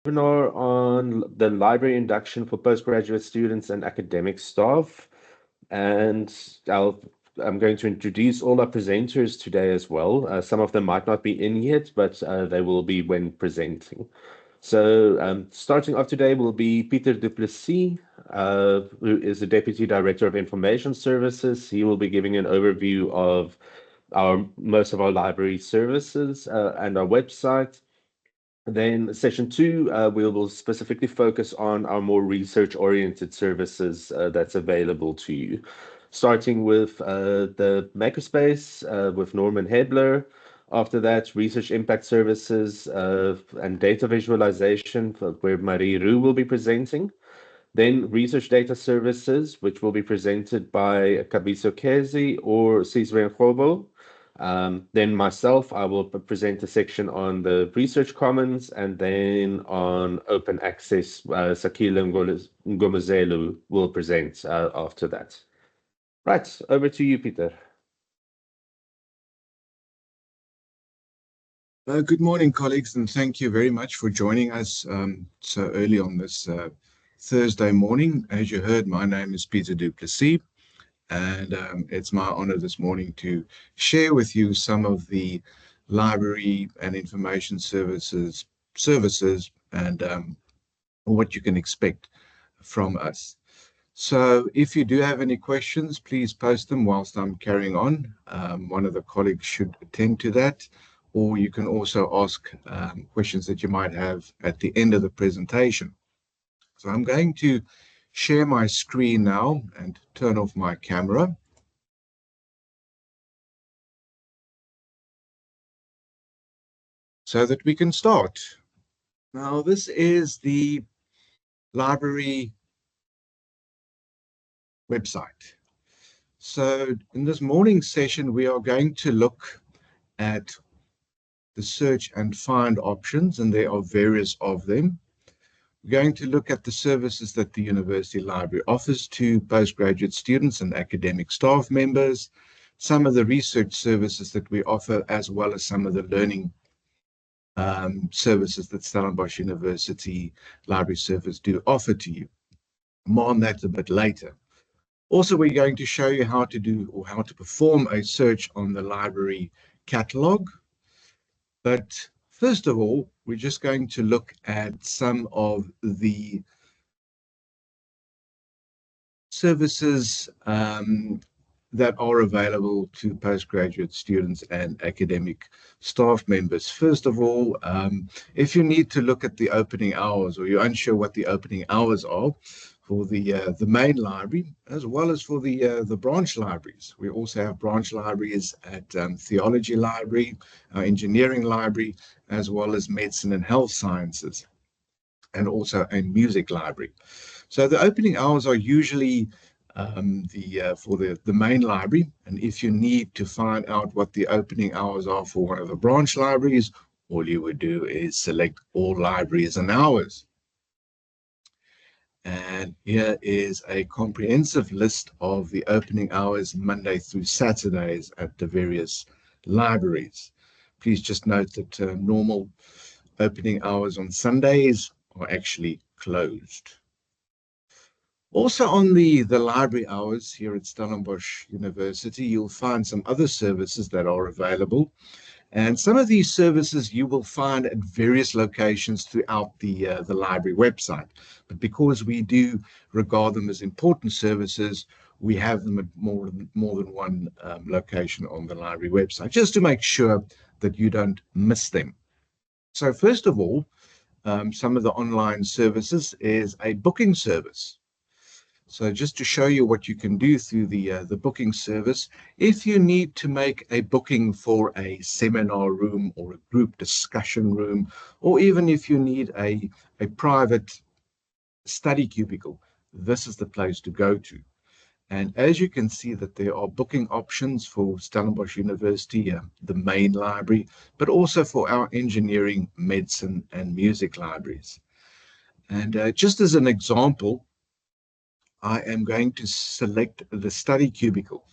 Webinar on the library induction for postgraduate students and academic staff. And I'm going to introduce all our presenters today as well. Some of them might not be in yet, but they will be when presenting. So starting off today will be Peter Duplessis, who is the Deputy Director of Information Services. He will be giving an overview of most of our library services and our website. Then session two, we will specifically focus on our more research-oriented services that's available to you, starting with the Makerspace with Norman Hebler. After that, research impact services and data visualization, where Marie Roux will be presenting. Then research data services, which will be presented by Kabiso Kezi or Sizwe Nkgobo. Then myself, I will present a section on the Research Commons, and then on open access, Sakila Ngomazelu will present after that. Right, over to you, Peter. Good morning, colleagues, and thank you very much for joining us so early on this Thursday morning. As you heard, my name is Peter Duplessis, and it's my honor this morning to share with you some of the library and information services and what you can expect from us. So if you do have any questions, please post them whilst I'm carrying on. One of the colleagues should attend to that, or you can also ask questions that you might have at the end of the presentation. So I'm going to share my screen now and turn off my camera so that we can start. Now, this is the library website. So in this morning session, we are going to look at the search and find options, and there are various of them. We're going to look at the services that the University Library offers to postgraduate students and academic staff members, some of the research services that we offer, as well as some of the learning services that Stellenbosch University Library Service do offer to you. More on that a bit later. Also, we're going to show you how to do or how to perform a search on the library catalog. But first of all, we're just going to look at some of the services that are available to postgraduate students and academic staff members. First of all, if you need to look at the opening hours, or you're unsure what the opening hours are for the main library, as well as for the branch libraries. We also have branch libraries at Theology Library, Engineering Library, as well as Medicine and Health Sciences, and also a Music Library. So the opening hours are usually for the main library, and if you need to find out what the opening hours are for one of the branch libraries, all you would do is select all libraries and hours. And here is a comprehensive list of the opening hours Monday through Saturdays at the various libraries. Please just note that normal opening hours on Sundays are actually closed. Also on the library hours here at Stellenbosch University, you'll find some other services that are available. And some of these services you will find at various locations throughout the library website. But because we do regard them as important services, we have them at more than one location on the library website, just to make sure that you don't miss them. So first of all, some of the online services is a booking service. So just to show you what you can do through the booking service, if you need to make a booking for a seminar room or a group discussion room, or even if you need a private study cubicle, this is the place to go to. And as you can see that there are booking options for Stellenbosch University, the main library, but also for our engineering, medicine, and music libraries. And just as an example, I am going to select the study cubicle.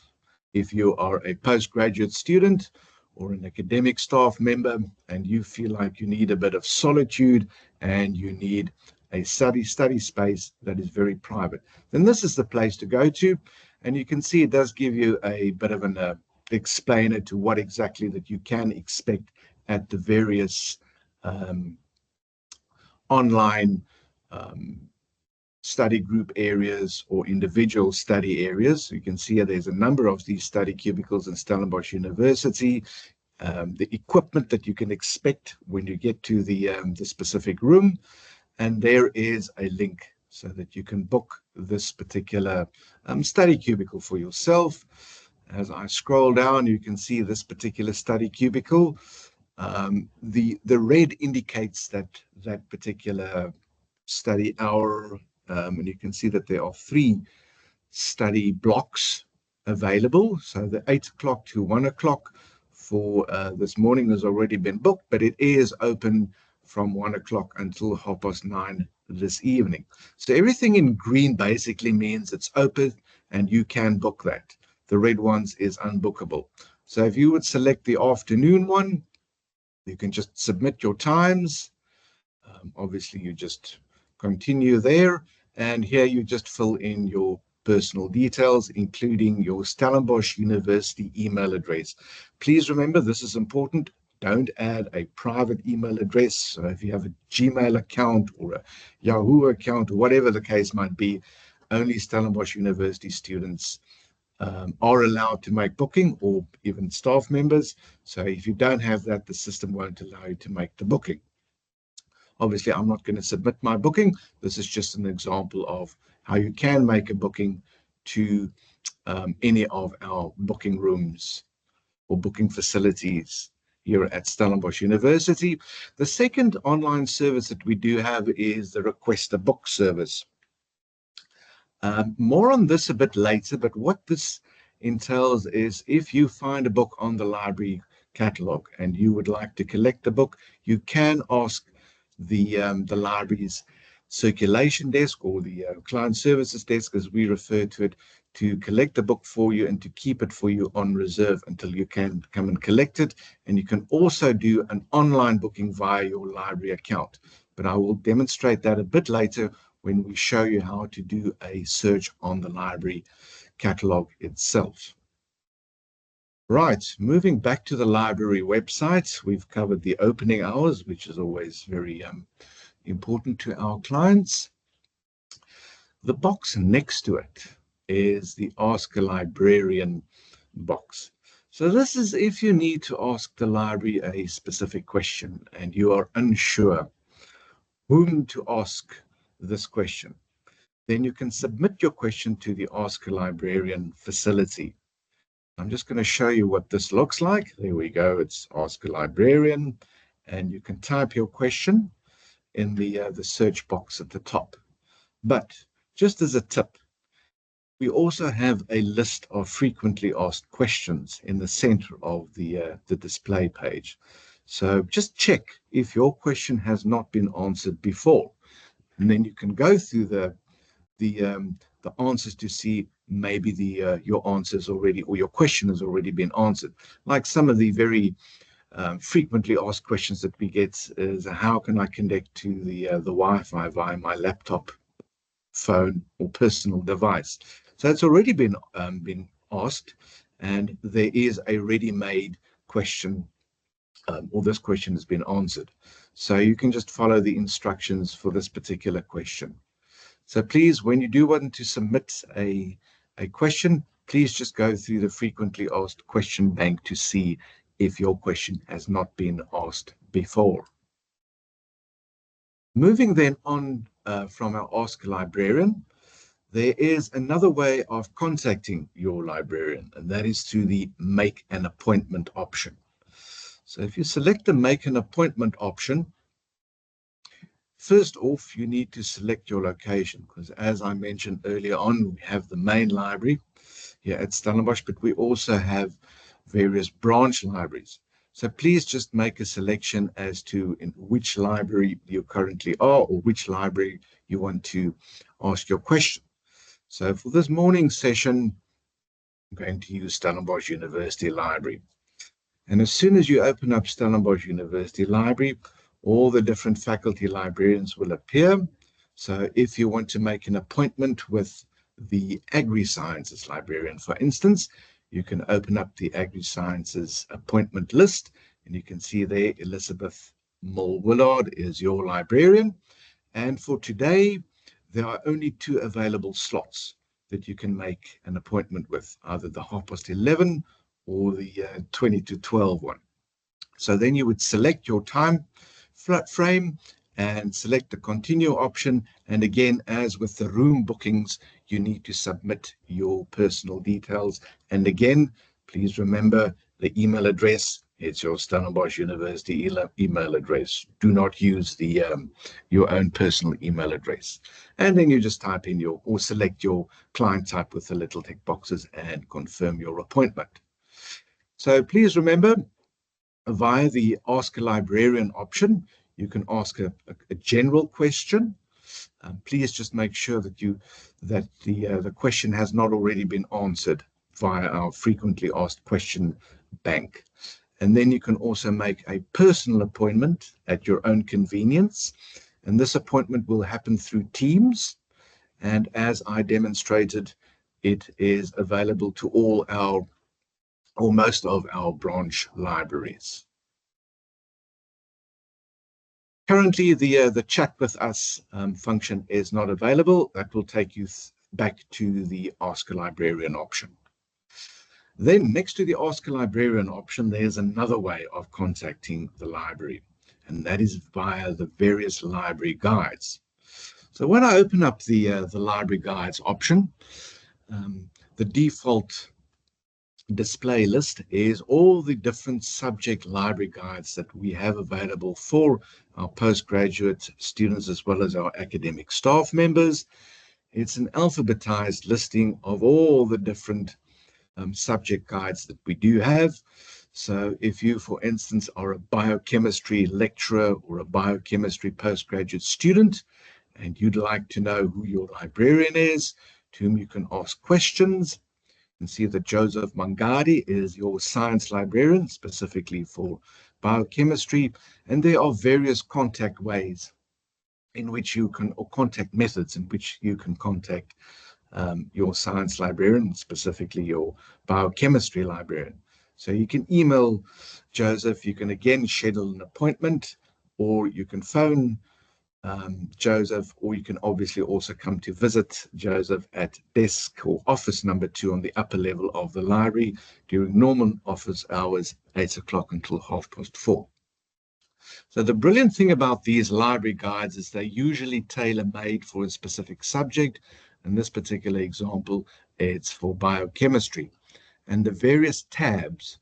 If you are a postgraduate student or an academic staff member, and you feel like you need a bit of solitude and you need a study space that is very private, then this is the place to go to. And you can see it does give you a bit of an explainer to what exactly that you can expect at the various um, online study group areas or individual study areas. So you can see there's a number of these study cubicles in Stellenbosch University. The equipment that you can expect when you get to the specific room, and there is a link so that you can book this particular study cubicle for yourself. As I scroll down, you can see this particular study cubicle. The red indicates that particular study hour, and you can see that there are 3 study blocks available. So the 8 o'clock to 1 o'clock for this morning has already been booked, but it is open from 1 o'clock until 9:30 this evening. So everything in green basically means it's open and you can book that. The red ones is unbookable. So if you would select the afternoon one, you can just submit your times. Obviously, you just continue there, and here you just fill in your personal details, including your Stellenbosch University email address. Please remember, this is important. Don't add a private email address. So if you have a Gmail account or a Yahoo account, or whatever the case might be, only Stellenbosch University students are allowed to make booking, or even staff members. So if you don't have that, the system won't allow you to make the booking. Obviously, I'm not going to submit my booking. This is just an example of how you can make a booking to any of our booking rooms or booking facilities here at Stellenbosch University. The second online service that we do have is the Request a Book service. More on this a bit later, but what this entails is if you find a book on the library catalog and you would like to collect the book, you can ask the library's circulation desk, or the client services desk, as we refer to it, to collect the book for you and to keep it for you on reserve until you can come and collect it. And you can also do an online booking via your library account. But I will demonstrate that a bit later when we show you how to do a search on the library catalog itself. Right, moving back to the library website, we've covered the opening hours, which is always very important to our clients. The box next to it is the Ask a Librarian box. So this is if you need to ask the library a specific question and you are unsure whom to ask this question, then you can submit your question to the Ask a Librarian facility. I'm just going to show you what this looks like. There we go. It's Ask a Librarian, and you can type your question in the search box at the top. But just as a tip, we also have a list of frequently asked questions in the center of the display page. So just check if your question has not been answered before, and then you can go through the answers to see maybe your answers already, or your question has already been answered. Like some of the very frequently asked questions that we get is, how can I connect to the Wi-Fi via my laptop, phone, or personal device? So it's already been asked, and there is a ready-made question, or this question has been answered. So you can just follow the instructions for this particular question. So please, when you do want to submit a question, please just go through the frequently asked question bank to see if your question has not been asked before. Moving then on from our Ask a Librarian, there is another way of contacting your librarian, and that is through the Make an Appointment option. So if you select the Make an Appointment option, first off, you need to select your location, because as I mentioned earlier on, we have the main library here at Stellenbosch, but we also have various branch libraries. So please just make a selection as to in which library you currently are, or which library you want to ask your question. So for this morning session, I'm going to use Stellenbosch University Library. And as soon as you open up Stellenbosch University Library, all the different faculty librarians will appear. So if you want to make an appointment with the Agri-Sciences librarian, for instance, you can open up the Agri-Sciences appointment list, and you can see there Elizabeth Mull-Willard is your librarian. And for today, there are only 2 available slots that you can make an appointment with, either the 11:30 or the 20 to 12 one. So then you would select your time frame and select the continue option. And again, as with the room bookings, you need to submit your personal details. And again, please remember the email address. It's your Stellenbosch University email address. Do not use the your own personal email address. And then you just type in your, or select your client type with the little tick boxes and confirm your appointment. So please remember, via the Ask a Librarian option, you can ask a general question. Please just make sure that the question has not already been answered via our frequently asked question bank. And then you can also make a personal appointment at your own convenience. And this appointment will happen through Teams. And as I demonstrated, it is available to all our, or most of our branch libraries. Currently, the chat with us function is not available. That will take you back to the Ask a Librarian option. Then next to the Ask a Librarian option, there's another way of contacting the library, and that is via the various library guides. So when I open up the library guides option, the default display list is all the different subject library guides that we have available for our postgraduate students as well as our academic staff members. It's an alphabetized listing of all the different subject guides that we do have. So if you, for instance, are a biochemistry lecturer or a biochemistry postgraduate student, and you'd like to know who your librarian is, to whom you can ask questions, you can see that Joseph Mangadi is your science librarian, specifically for biochemistry, and there are various contact ways in which you can, or contact methods in which you can contact your science librarian, specifically your biochemistry librarian. So you can email Joseph, you can again schedule an appointment, or you can phone Joseph, or you can obviously also come to visit Joseph at desk or office number 2 on the upper level of the library during normal office hours, 8 o'clock until 4:30. So the brilliant thing about these library guides is they're usually tailor-made for a specific subject. In this particular example, it's for biochemistry. And the various tabs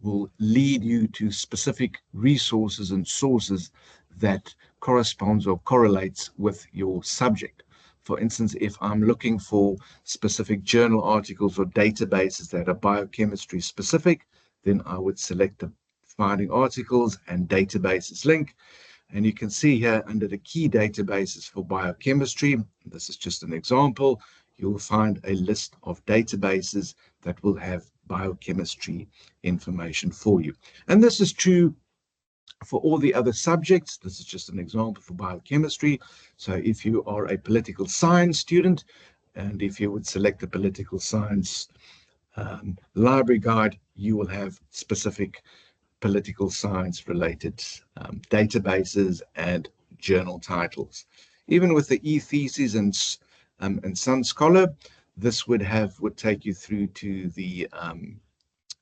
will lead you to specific resources and sources that corresponds or correlates with your subject. For instance, if I'm looking for specific journal articles or databases that are biochemistry specific, then I would select the Finding Articles and Databases link. And you can see here under the key databases for biochemistry, this is just an example, you will find a list of databases that will have biochemistry information for you. And this is true for all the other subjects. This is just an example for biochemistry. So if you are a political science student, and if you would select the political science library guide, you will have specific political science related databases and journal titles. Even with the e-theses and Sun Scholar, this would take you through to the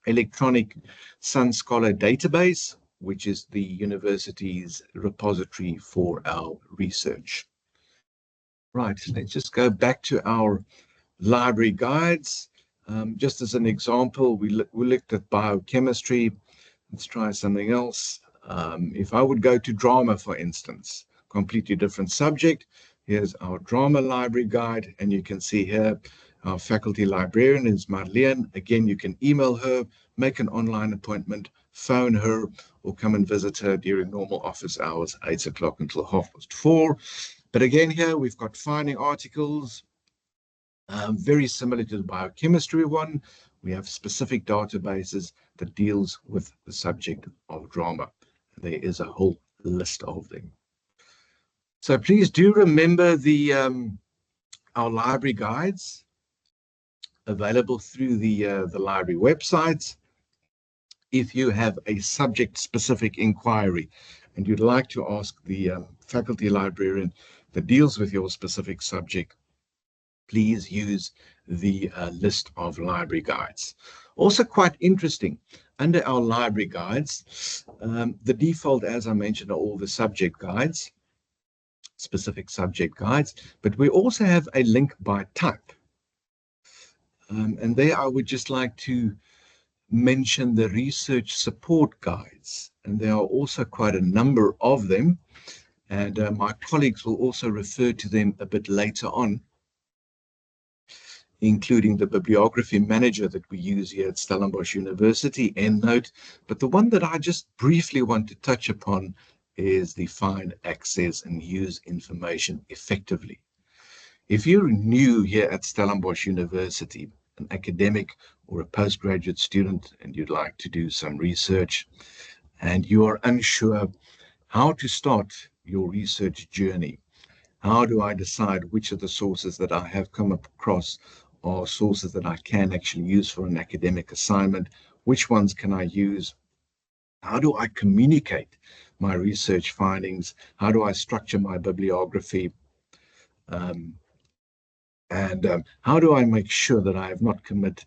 electronic Sun Scholar database, which is the university's repository for our research. Right, let's just go back to our library guides. Just as an example, we looked at biochemistry. Let's try something else. If I would go to drama, for instance, completely different subject, here's our drama library guide, and you can see here our faculty librarian is Marlene. Again, you can email her, make an online appointment, phone her, or come and visit her during normal office hours, 8 o'clock until 4:30. But again, here we've got Finding Articles, very similar to the biochemistry one. we have specific databases that deals with the subject of drama. There is a whole list of them. So please do remember our library guides available through the library website. If you have a subject-specific inquiry and you'd like to ask the faculty librarian that deals with your specific subject, please use the list of library guides. Also quite interesting, under our library guides, the default, as I mentioned, are all the subject guides, specific subject guides, but we also have a link by type. And there I would just like to mention the research support guides, and there are also quite a number of them, and my colleagues will also refer to them a bit later on, including the bibliography manager that we use here at Stellenbosch University, EndNote. But the one that I just briefly want to touch upon is the find, access, and use information effectively. If you're new here at Stellenbosch University, an academic or a postgraduate student, and you'd like to do some research, and you are unsure how to start your research journey, how do I decide which of the sources that I have come across are sources that I can actually use for an academic assignment? Which ones can I use? How do I communicate my research findings? How do I structure my bibliography? How do I make sure that I have not committed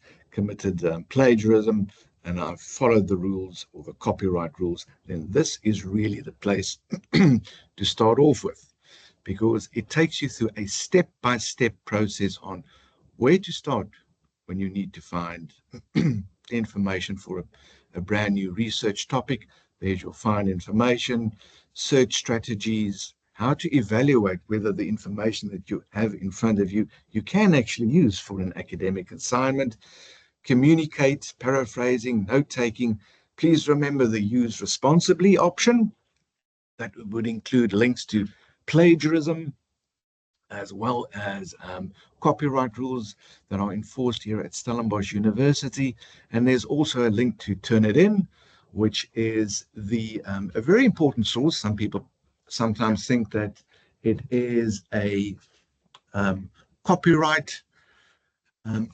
plagiarism and I've followed the rules or the copyright rules? Then this is really the place to start off with, because it takes you through a step-by-step process on where to start when you need to find information for a brand new research topic. There's your find information, search strategies, how to evaluate whether the information that you have in front of you, you can actually use for an academic assignment, communicate, paraphrasing, note-taking. Please remember the use responsibly option. That would include links to plagiarism, as well as copyright rules that are enforced here at Stellenbosch University. And there's also a link to Turnitin, which is a very important source. Some people sometimes think that it is a copyright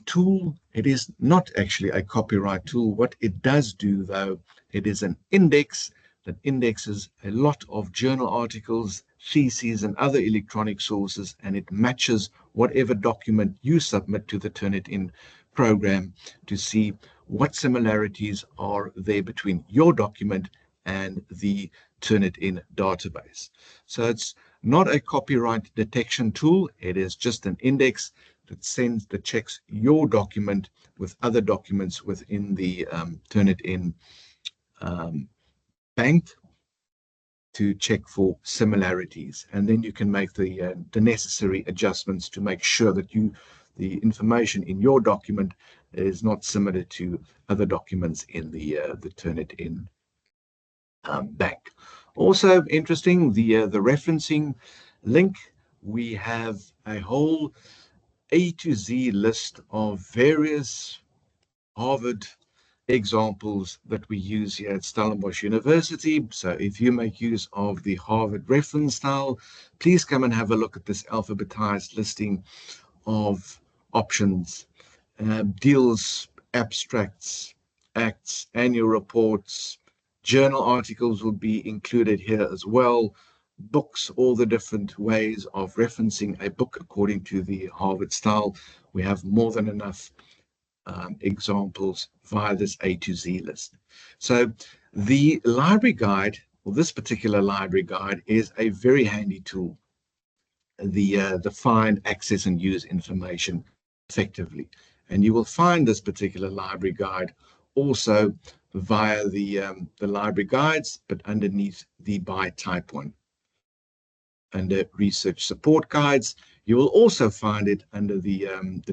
tool. It is not actually a copyright tool. What it does do, though, it is an index that indexes a lot of journal articles, theses, and other electronic sources, and it matches whatever document you submit to the Turnitin program to see what similarities are there between your document and the Turnitin database. So it's not a copyright detection tool. It is just an index that checks your document with other documents within the Turnitin bank to check for similarities, and then you can make the necessary adjustments to make sure that the information in your document is not similar to other documents in the Turnitin bank. Also interesting, the referencing link. We have a whole A to Z list of various Harvard examples that we use here at Stellenbosch University. So if you make use of the Harvard reference style, please come and have a look at this alphabetized listing of options. Deals, abstracts, acts, annual reports, journal articles will be included here as well. Books, all the different ways of referencing a book according to the Harvard style. We have more than enough examples via this A to Z list. So the library guide, or this particular library guide, is a very handy tool. The find, access, and use information effectively. And you will find this particular library guide also via the library guides, but underneath the by type one. Under research support guides, you will also find it under the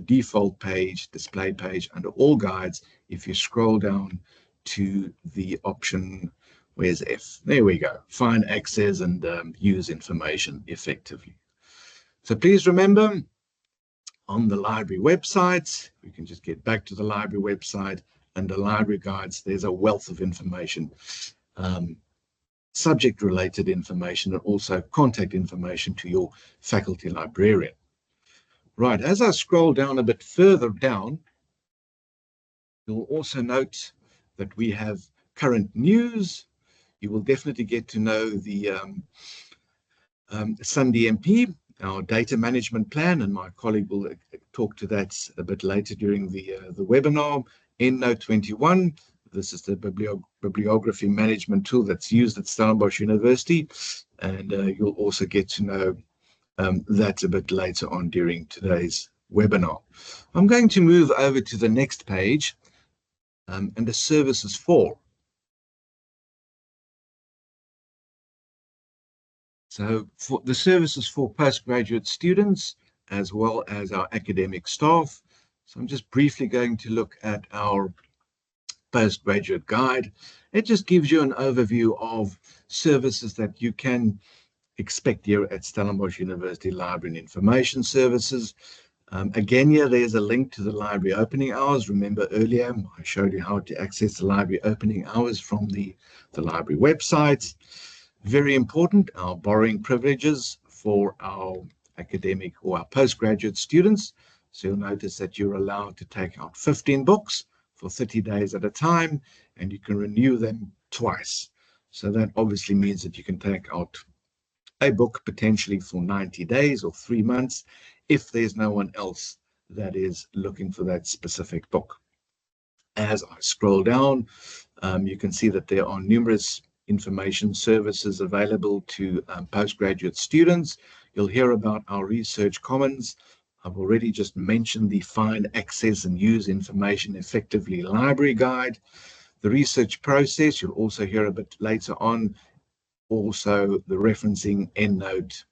default page, display page, under all guides. If you scroll down to the option, where's F? There we go. Find, access, and use information effectively. So please remember, on the library website. We can just get back to the library website. Under library guides, there's a wealth of information, subject-related information, and also contact information to your faculty librarian. Right, as I scroll down a bit further down, you'll also note that we have current news. You will definitely get to know the SunDMP, our data management plan, and my colleague will talk to that a bit later during the webinar. EndNote 21, this is the bibliography management tool that's used at Stellenbosch University, and you'll also get to know that a bit later on during today's webinar. I'm going to move over to the next page, and the services for. So for the services for postgraduate students, as well as our academic staff. So I'm just briefly going to look at our postgraduate guide. It just gives you an overview of services that you can expect here at Stellenbosch University Library and Information Services. Again, here there's a link to the library opening hours. Remember earlier I showed you how to access the library opening hours from the library website. Very important, our borrowing privileges for our academic or our postgraduate students. So you'll notice that you're allowed to take out 15 books for 30 days at a time, and you can renew them twice. So that obviously means that you can take out a book potentially for 90 days or 3 months if there's no one else that is looking for that specific book. As I scroll down, you can see that there are numerous information services available to postgraduate students. You'll hear about our Research Commons. I've already just mentioned the Find, Access and Use Information Effectively Library Guide. The research process, you'll also hear a bit later on, also the referencing EndNote.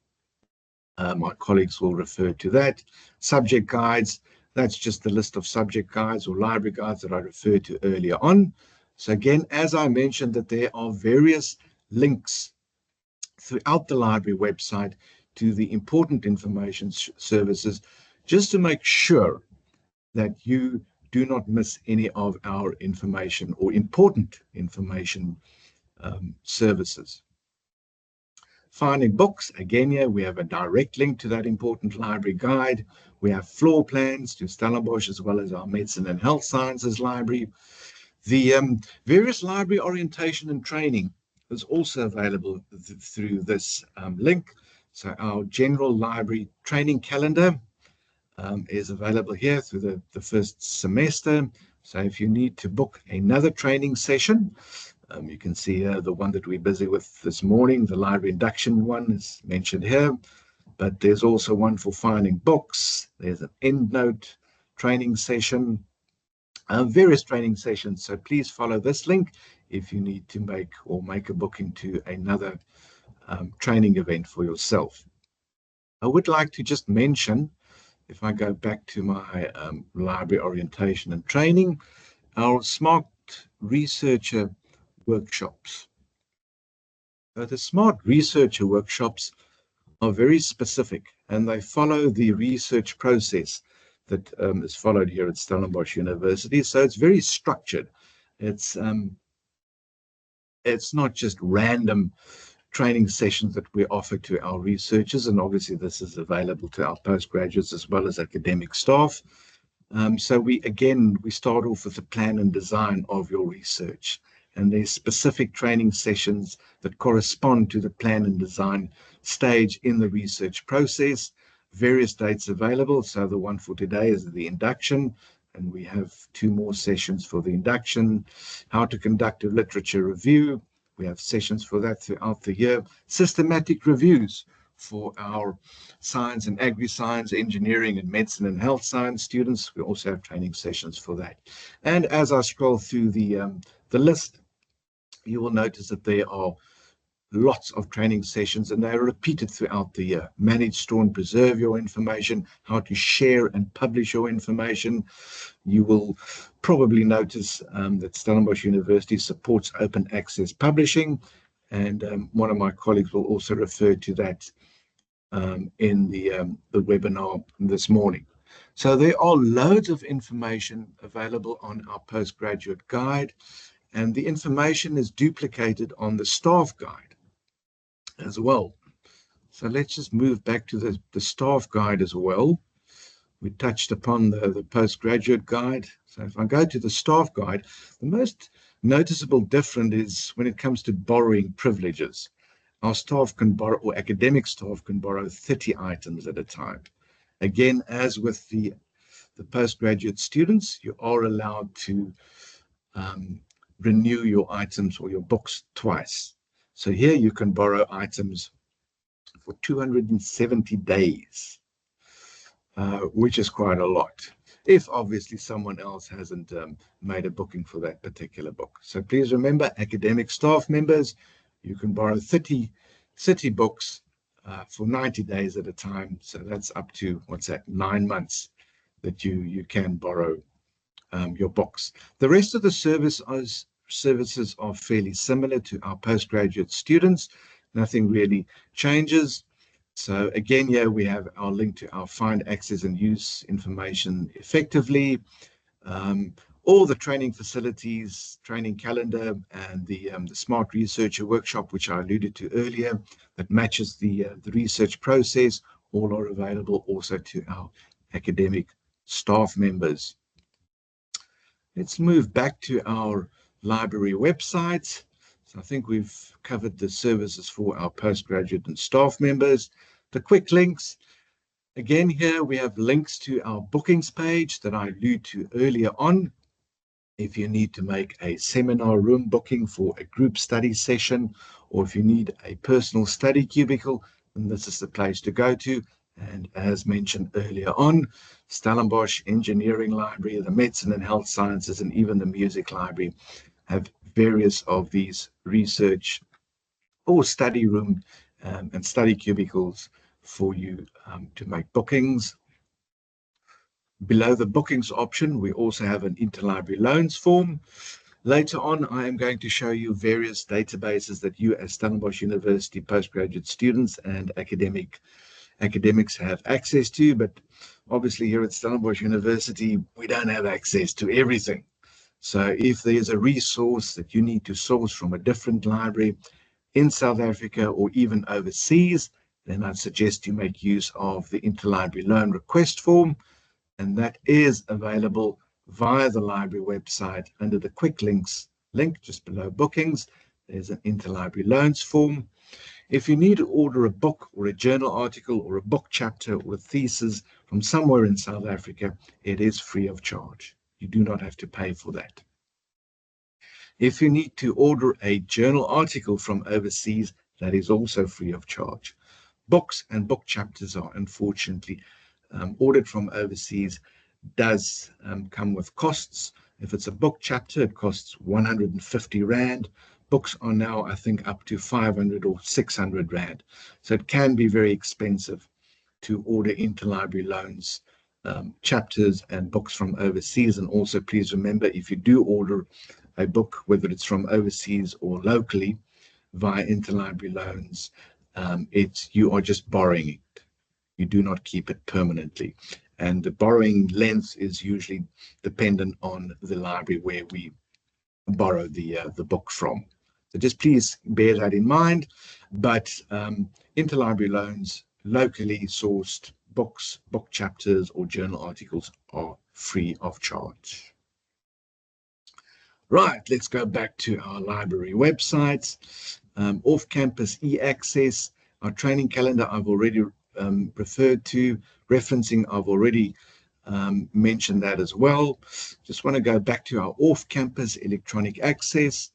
My colleagues will refer to that. Subject guides, that's just the list of subject guides or library guides that I referred to earlier on. So again, as I mentioned, that there are various links throughout the library website to the important information services, just to make sure that you do not miss any of our information or important information services. Finding books, again here we have a direct link to that important library guide. We have floor plans to Stellenbosch as well as our Medicine and Health Sciences Library. The various library orientation and training is also available through this link. So our general library training calendar is available here through the first semester. So if you need to book another training session, you can see the one that we're busy with this morning, the library induction one is mentioned here, but there's also one for finding books. There's an EndNote training session, various training sessions. So please follow this link if you need to make a booking to another training event for yourself. I would like to just mention, if I go back to my library orientation and training, our Smart Researcher workshops. The Smart Researcher workshops are very specific and they follow the research process that is followed here at Stellenbosch University. So it's very structured. It's not just random training sessions that we offer to our researchers, and obviously this is available to our postgraduates as well as academic staff. So we start off with the plan and design of your research, and there's specific training sessions that correspond to the plan and design stage in the research process. Various dates available. So the one for today is the induction, and we have 2 more sessions for the induction. How to conduct a literature review. We have sessions for that throughout the year. Systematic reviews for our science and agri-science, engineering and medicine and health science students. We also have training sessions for that. And as I scroll through the list, you will notice that there are lots of training sessions and they are repeated throughout the year. Manage, store and preserve your information, how to share and publish your information. You will probably notice that Stellenbosch University supports open access publishing, and one of my colleagues will also refer to that in the webinar this morning. So there are loads of information available on our postgraduate guide, and the information is duplicated on the staff guide as well. So let's just move back to the staff guide as well. We touched upon the postgraduate guide. So if I go to the staff guide, the most noticeable difference is when it comes to borrowing privileges. Our staff can borrow, or academic staff can borrow 30 items at a time. Again, as with the postgraduate students, you are allowed to renew your items or your books twice. So here you can borrow items for 270 days. Which is quite a lot, if obviously someone else hasn't made a booking for that particular book. So please remember, academic staff members, you can borrow 30 books for 90 days at a time. So that's up to, 9 months that you can borrow your books. The rest of the services are fairly similar to our postgraduate students. Nothing really changes. So again, here we have our link to our find, access, and use information effectively. All the training facilities, training calendar, and the Smart Researcher workshop, which I alluded to earlier, that matches the research process, all are available also to our academic staff members. Let's move back to our library website. So I think we've covered the services for our postgraduate and staff members. The quick links. Again, here we have links to our bookings page that I alluded to earlier on. If you need to make a seminar room booking for a group study session, or if you need a personal study cubicle, then this is the place to go to. And as mentioned earlier on, Stellenbosch Engineering Library, the Medicine and Health Sciences, and even the Music Library have various of these research or study room and study cubicles for you to make bookings. Below the bookings option, we also have an interlibrary loans form. Later on, I am going to show you various databases that you as Stellenbosch University postgraduate students and academics have access to, but obviously here at Stellenbosch University, we don't have access to everything. So if there's a resource that you need to source from a different library in South Africa or even overseas, then I'd suggest you make use of the interlibrary loan request form, and that is available via the library website under the quick links link just below bookings. There's an interlibrary loans form. If you need to order a book or a journal article or a book chapter or a thesis from somewhere in South Africa, it is free of charge. You do not have to pay for that. If you need to order a journal article from overseas, that is also free of charge. Books and book chapters are unfortunately ordered from overseas does come with costs. If it's a book chapter, it costs 150 Rand. Books are now, I think, up to 500 or 600 Rand. So it can be very expensive to order interlibrary loans, chapters and books from overseas. And also, please remember, if you do order a book, whether it's from overseas or locally via interlibrary loans, you are just borrowing it. You do not keep it permanently. And the borrowing length is usually dependent on the library where we borrow the book from. So just please bear that in mind. But interlibrary loans, locally sourced books, book chapters, or journal articles are free of charge. Right, let's go back to our library websites. Off-campus e-access, our training calendar I've already referred to, referencing I've already mentioned that as well. Just want to go back to our off-campus electronic access.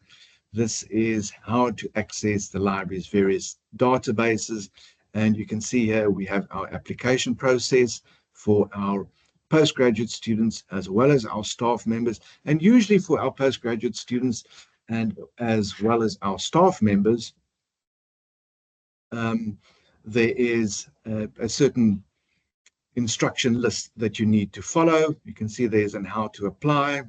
This is how to access the library's various databases. And you can see here we have our application process for our postgraduate students as well as our staff members. And usually for our postgraduate students and as well as our staff members, there is a certain instruction list that you need to follow. You can see there's an how to apply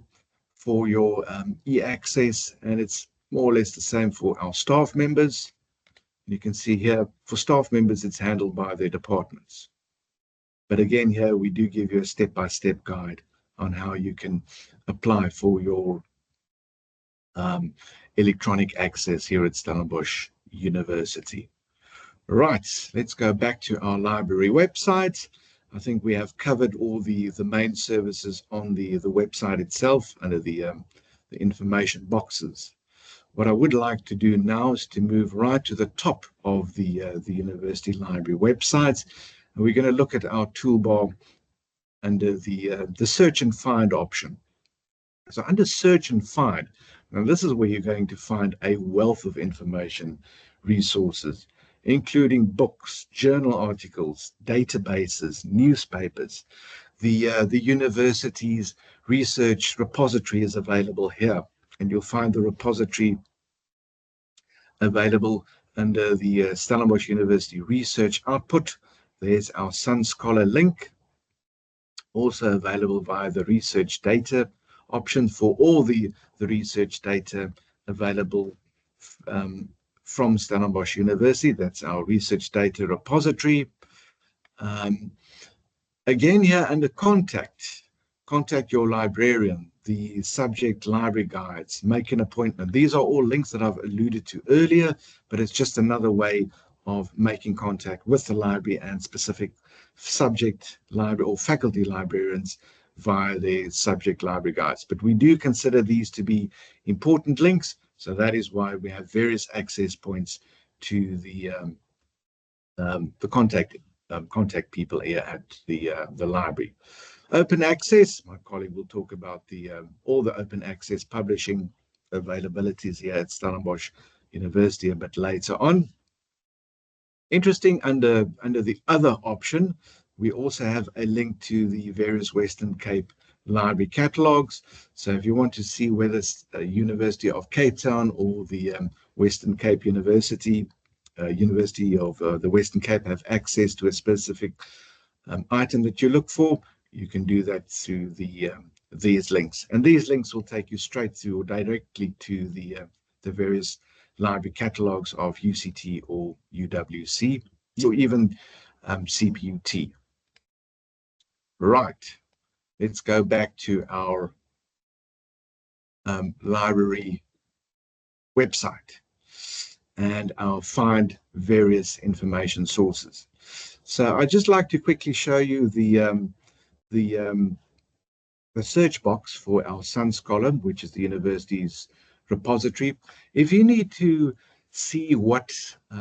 for your e-access, and it's more or less the same for our staff members. You can see here for staff members, it's handled by their departments. But again, here we do give you a step-by-step guide on how you can apply for your electronic access here at Stellenbosch University. Right, let's go back to our library website. I think we have covered all the main services on the website itself under the information boxes. What I would like to do now is to move right to the top of the university library website. And we're going to look at our toolbar under the search and find option. So under search and find, now this is where you're going to find a wealth of information, resources, including books, journal articles, databases, newspapers. The university's research repository is available here, and you'll find the repository available under the Stellenbosch University Research Output. There's our Sun Scholar link, also available via the research data option for all the research data available from Stellenbosch University. That's our research data repository. Again, here under contact your librarian, the subject library guides, make an appointment. These are all links that I've alluded to earlier, but it's just another way of making contact with the library and specific subject library or faculty librarians via the subject library guides. But we do consider these to be important links, so that is why we have various access points to the contact people here at the library. Open access, my colleague will talk about all the open access publishing availabilities here at Stellenbosch University a bit later on. Interesting, under the other option, we also have a link to the various Western Cape library catalogues. So if you want to see whether University of Cape Town or the Western Cape University of the Western Cape have access to a specific item that you look for, you can do that through these links. And these links will take you straight through or directly to the various library catalogues of UCT or UWC or even CPUT. Right, let's go back to our library website and I'll find various information sources. So I'd just like to quickly show you the search box for our Sun Scholar, which is the university's repository. If you need to see what,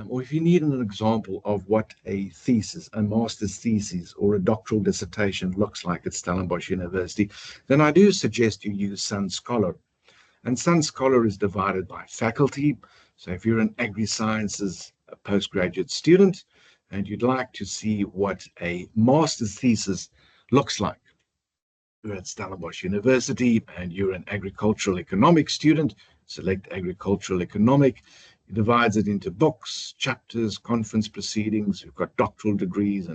or if you need an example of what a thesis, a master's thesis, or a doctoral dissertation looks like at Stellenbosch University, then I do suggest you use Sun Scholar. And Sun Scholar is divided by faculty. So if you're an agri-sciences postgraduate student and you'd like to see what a master's thesis looks like, you're at Stellenbosch University and you're an agricultural economics student, select agricultural economic. It divides it into books, chapters, conference proceedings. We've got doctoral degrees,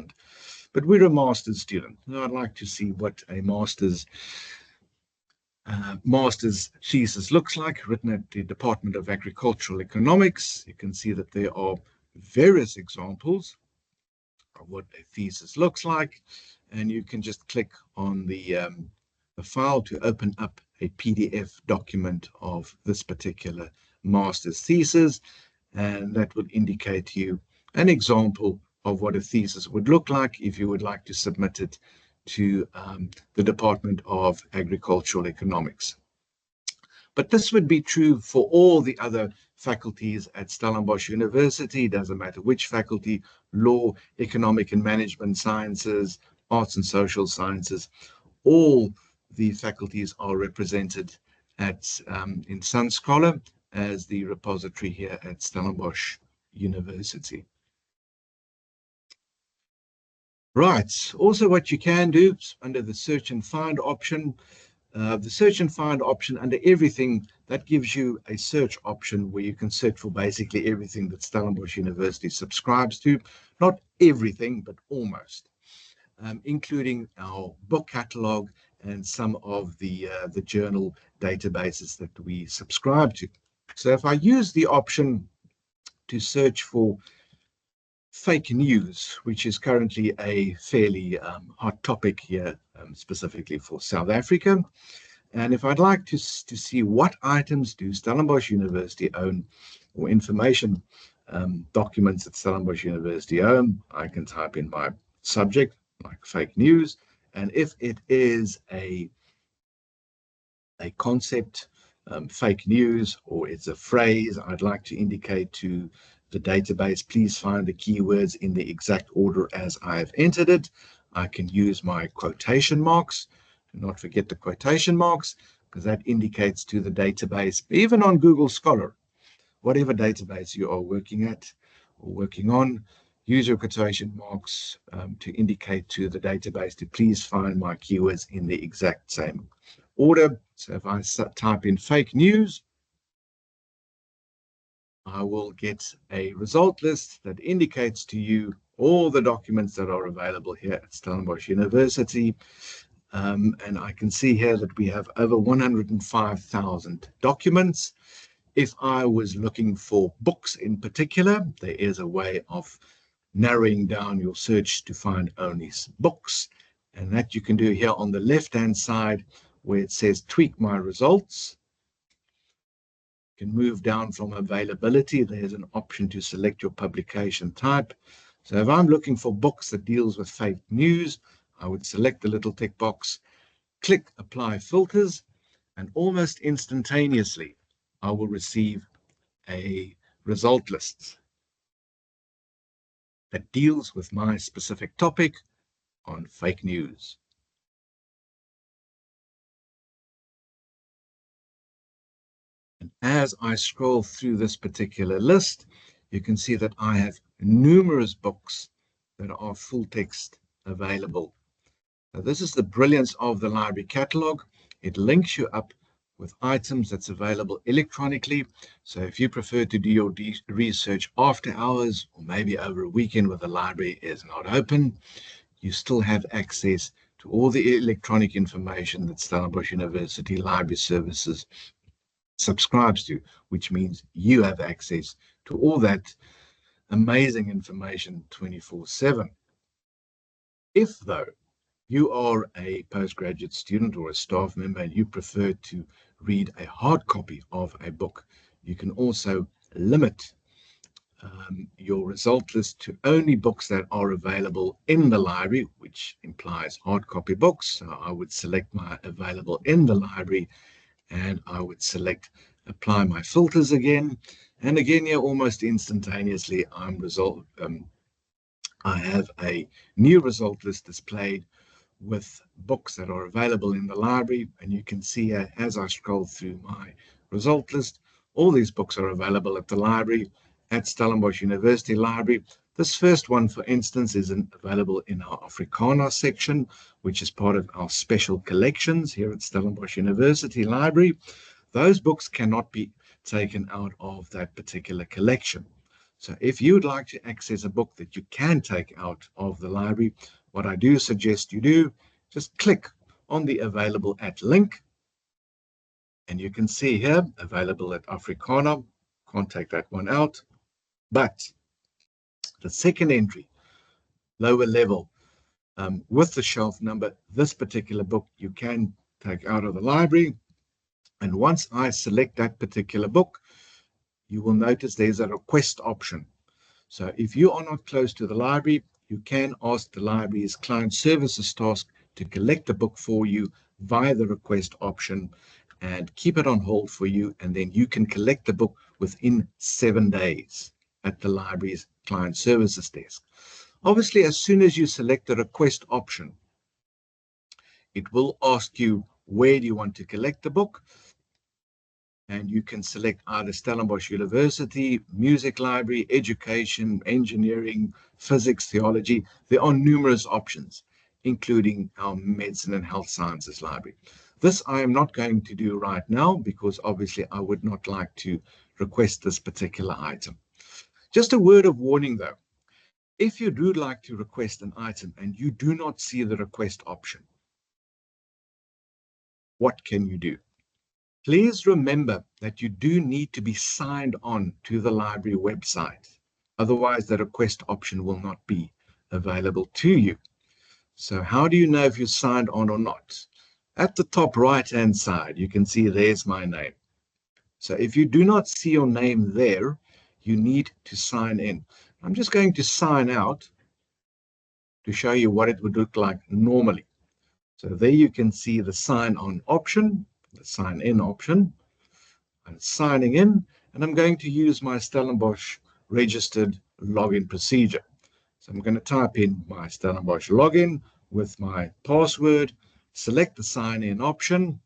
but we're a master's student. So I'd like to see what a master's thesis looks like, written at the Department of Agricultural Economics. You can see that there are various examples of what a thesis looks like, and you can just click on the file to open up a PDF document of this particular master's thesis, and that will indicate to you an example of what a thesis would look like if you would like to submit it to the Department of Agricultural Economics. But this would be true for all the other faculties at Stellenbosch University. It doesn't matter which faculty: law, economic and management sciences, arts and social sciences. All the faculties are represented in Sun Scholar as the repository here at Stellenbosch University. Right, also what you can do under the search and find option, the search and find option under everything, that gives you a search option where you can search for basically everything that Stellenbosch University subscribes to. Not everything, but almost, including our book catalog and some of the journal databases that we subscribe to. So if I use the option to search for fake news, which is currently a fairly hot topic here, specifically for South Africa. And if I'd like to see what items do Stellenbosch University own, or information documents that Stellenbosch University own, I can type in my subject, like fake news. And if it is a concept, fake news, or it's a phrase, I'd like to indicate to the database, please find the keywords in the exact order as I've entered it. I can use my quotation marks. Do not forget the quotation marks, because that indicates to the database, even on Google Scholar, whatever database you are working at or working on, use your quotation marks to indicate to the database to please find my keywords in the exact same order. So if I type in fake news, I will get a result list that indicates to you all the documents that are available here at Stellenbosch University. And I can see here that we have over 105,000 documents. If I was looking for books in particular, there is a way of narrowing down your search to find only books. And that you can do here on the left-hand side where it says tweak my results. You can move down from availability. There's an option to select your publication type. So if I'm looking for books that deals with fake news, I would select the little tick box, click apply filters, and almost instantaneously, I will receive a result list that deals with my specific topic on fake news. And as I scroll through this particular list, you can see that I have numerous books that are full text available. Now, this is the brilliance of the library catalog. It links you up with items that's available electronically. So if you prefer to do your research after hours or maybe over a weekend where the library is not open, you still have access to all the electronic information that Stellenbosch University Library Services subscribes to, which means you have access to all that amazing information 24/7. If, though, you are a postgraduate student or a staff member and you prefer to read a hard copy of a book, you can also limit your result list to only books that are available in the library, which implies hard copy books. So I would select my available in the library, and I would select apply my filters again. And again, here almost instantaneously, I have a new result list displayed with books that are available in the library. And you can see here, as I scroll through my result list, all these books are available at the library, at Stellenbosch University Library. This first one, for instance, is available in our Afrikaner section, which is part of our special collections here at Stellenbosch University Library. Those books cannot be taken out of that particular collection. So if you would like to access a book that you can take out of the library, what I do suggest you do, just click on the available at link. And you can see here, available at Afrikaner. Can't take that one out. But the second entry, lower level, with the shelf number, this particular book you can take out of the library. And once I select that particular book, you will notice there's a request option. So if you are not close to the library, you can ask the library's client services task to collect the book for you via the request option and keep it on hold for you. And then you can collect the book within 7 days at the library's client services desk. Obviously, as soon as you select the request option, it will ask you where do you want to collect the book. And you can select either Stellenbosch University, Music Library, Education, Engineering, Physics, Theology. There are numerous options, including our Medicine and Health Sciences Library. This I am not going to do right now because obviously I would not like to request this particular item. Just a word of warning though, if you do like to request an item and you do not see the request option, what can you do? Please remember that you do need to be signed on to the library website. Otherwise, the request option will not be available to you. So how do you know if you're signed on or not? At the top right-hand side, you can see there's my name. So if you do not see your name there, you need to sign in. I'm just going to sign out to show you what it would look like normally. So there you can see the sign on option, the sign in option. I'm signing in, and I'm going to use my Stellenbosch registered login procedure. So I'm going to type in my Stellenbosch login with my password, select the sign in option,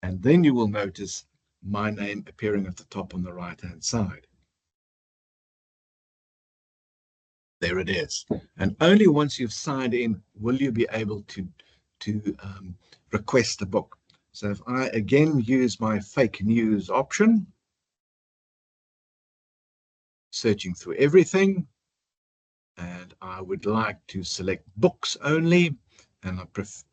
and then you will notice my name appearing at the top on the right hand side. There it is. And only once you've signed in will you be able to request a book. So if I again use my fake news option, searching through everything, and I would like to select books only, and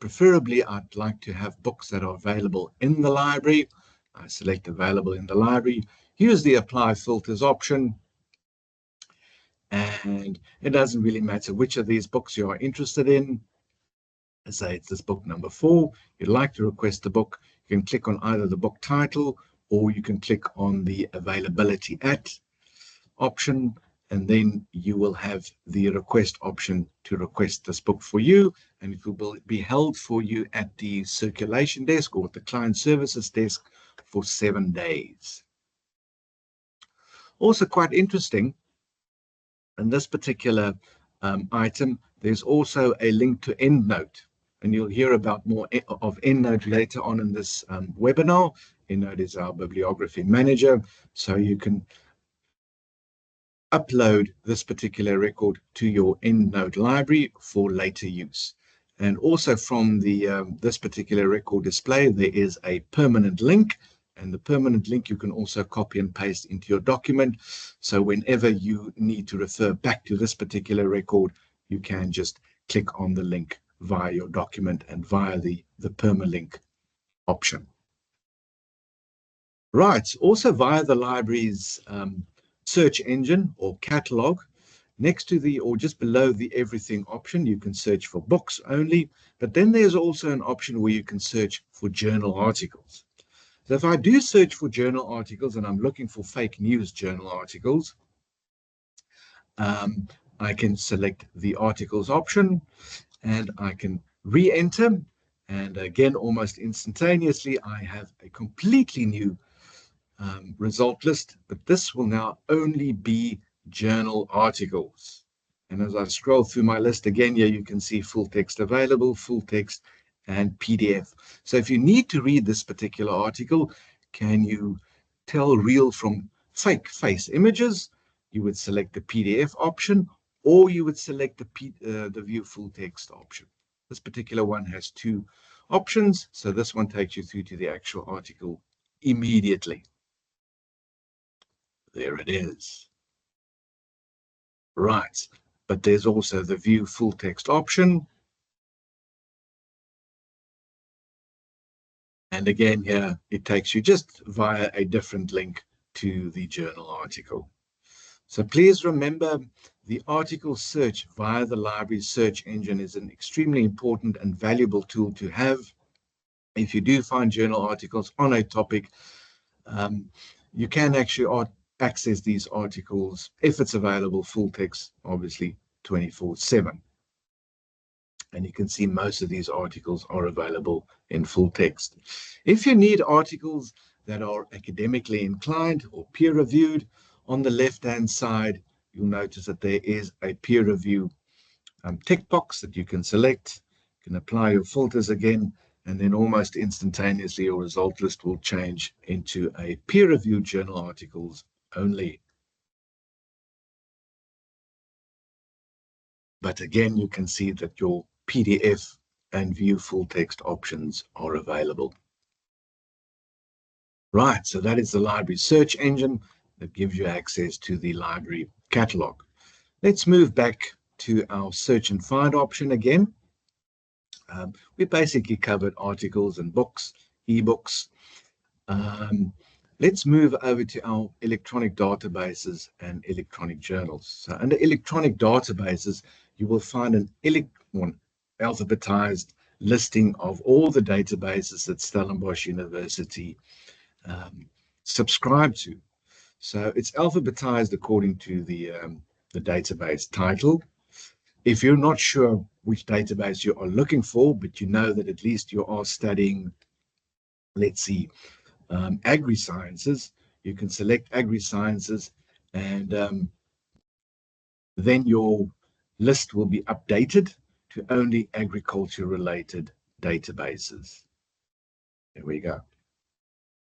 preferably I'd like to have books that are available in the library. I select available in the library, use the apply filters option, and it doesn't really matter which of these books you are interested in. Say it's this book number 4, you'd like to request the book, you can click on either the book title or you can click on the availability at option, and then you will have the request option to request this book for you, and it will be held for you at the circulation desk or the client services desk for 7 days. Also quite interesting, in this particular item, there's also a link to EndNote, and you'll hear about more of EndNote later on in this webinar. EndNote is our bibliography manager, so you can upload this particular record to your EndNote library for later use. And also from the this particular record display, there is a permanent link, and the permanent link you can also copy and paste into your document. So whenever you need to refer back to this particular record, you can just click on the link via your document and via the permalink option. Right, also via the library's search engine or catalog, next to the or just below the everything option, you can search for books only, but then there's also an option where you can search for journal articles. So if I do search for journal articles and I'm looking for fake news journal articles, I can select the articles option and I can re-enter, and again almost instantaneously I have a completely new result list, but this will now only be journal articles. And as I scroll through my list again here, you can see full text available, full text, and PDF. So if you need to read this particular article, can you tell real from fake face images? You would select the PDF option, or you would select the view full text option. This particular one has 2 options, so this one takes you through to the actual article immediately. There it is. Right, but there's also the view full text option. And again here, it takes you just via a different link to the journal article. So please remember, the article search via the library search engine is an extremely important and valuable tool to have. If you do find journal articles on a topic, you can actually access these articles, if it's available, full text, obviously 24/7. And you can see most of these articles are available in full text. If you need articles that are academically inclined or peer-reviewed, on the left-hand side, you'll notice that there is a peer review tick box that you can select. You can apply your filters again, and then almost instantaneously your result list will change into a peer-reviewed journal articles only. But again, you can see that your PDF and view full text options are available. Right, so that is the library search engine that gives you access to the library catalog. Let's move back to our search and find option again. We basically covered articles and books, ebooks. Let's move over to our electronic databases and electronic journals. So under electronic databases, you will find an alphabetized listing of all the databases that Stellenbosch University subscribe to. So it's alphabetized according to the database title. If you're not sure which database you are looking for, but you know that at least you are studying, let's see, agri-sciences, you can select agri-sciences, and then your list will be updated to only agriculture-related databases. There we go.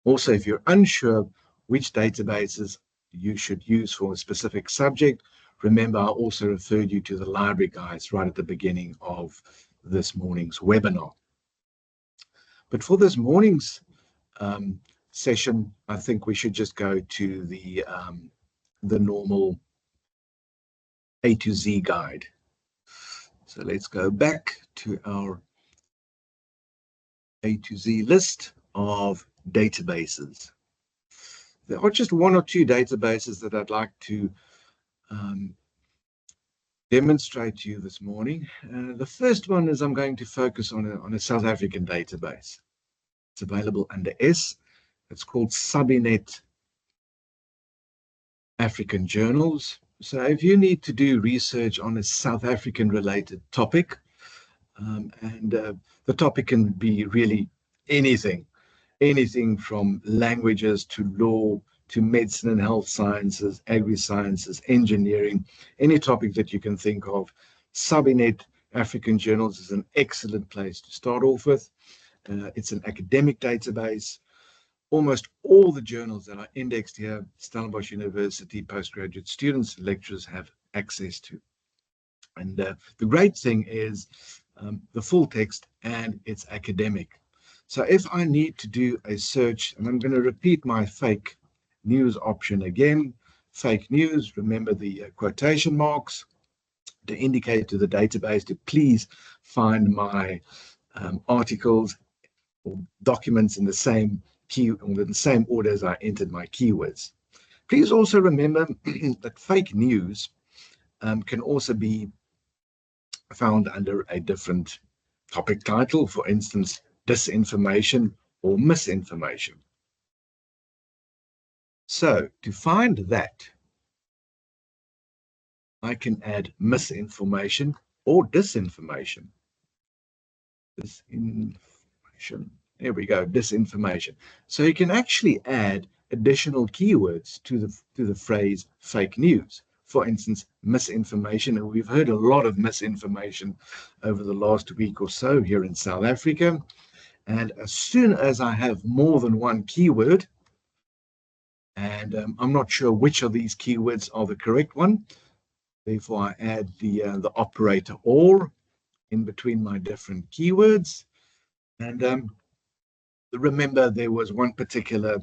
Also, if you're unsure which databases you should use for a specific subject, remember I also referred you to the library guides right at the beginning of this morning's webinar. But for this morning's session, I think we should just go to the normal A to Z guide. So let's go back to our A to Z list of databases. There are just one or two databases that I'd like to demonstrate to you this morning. The first one is I'm going to focus on a South African database. It's available under S. It's called Sabinet African Journals. So if you need to do research on a South African related topic, and the topic can be really anything from languages to law to medicine and health sciences, agri-sciences, engineering, any topic that you can think of. Sabinet African Journals is an excellent place to start off with. It's an academic database. Almost all the journals that are indexed here, Stellenbosch University postgraduate students, lecturers have access to. And the great thing is the full text, and it's academic. So if I need to do a search, and I'm going to repeat my fake news option again, fake news, remember the quotation marks to indicate to the database to please find my articles or documents in the same order as I entered my keywords. Please also remember that fake news can also be found under a different topic title, for instance, disinformation or misinformation. So to find that, I can add misinformation or disinformation. Disinformation. There we go, disinformation. So you can actually add additional keywords to the phrase fake news. For instance, misinformation, and we've heard a lot of misinformation over the last week or so here in South Africa. And as soon as I have more than one keyword, and I'm not sure which of these keywords are the correct one, therefore I add the operator or in between my different keywords. And remember, there was one particular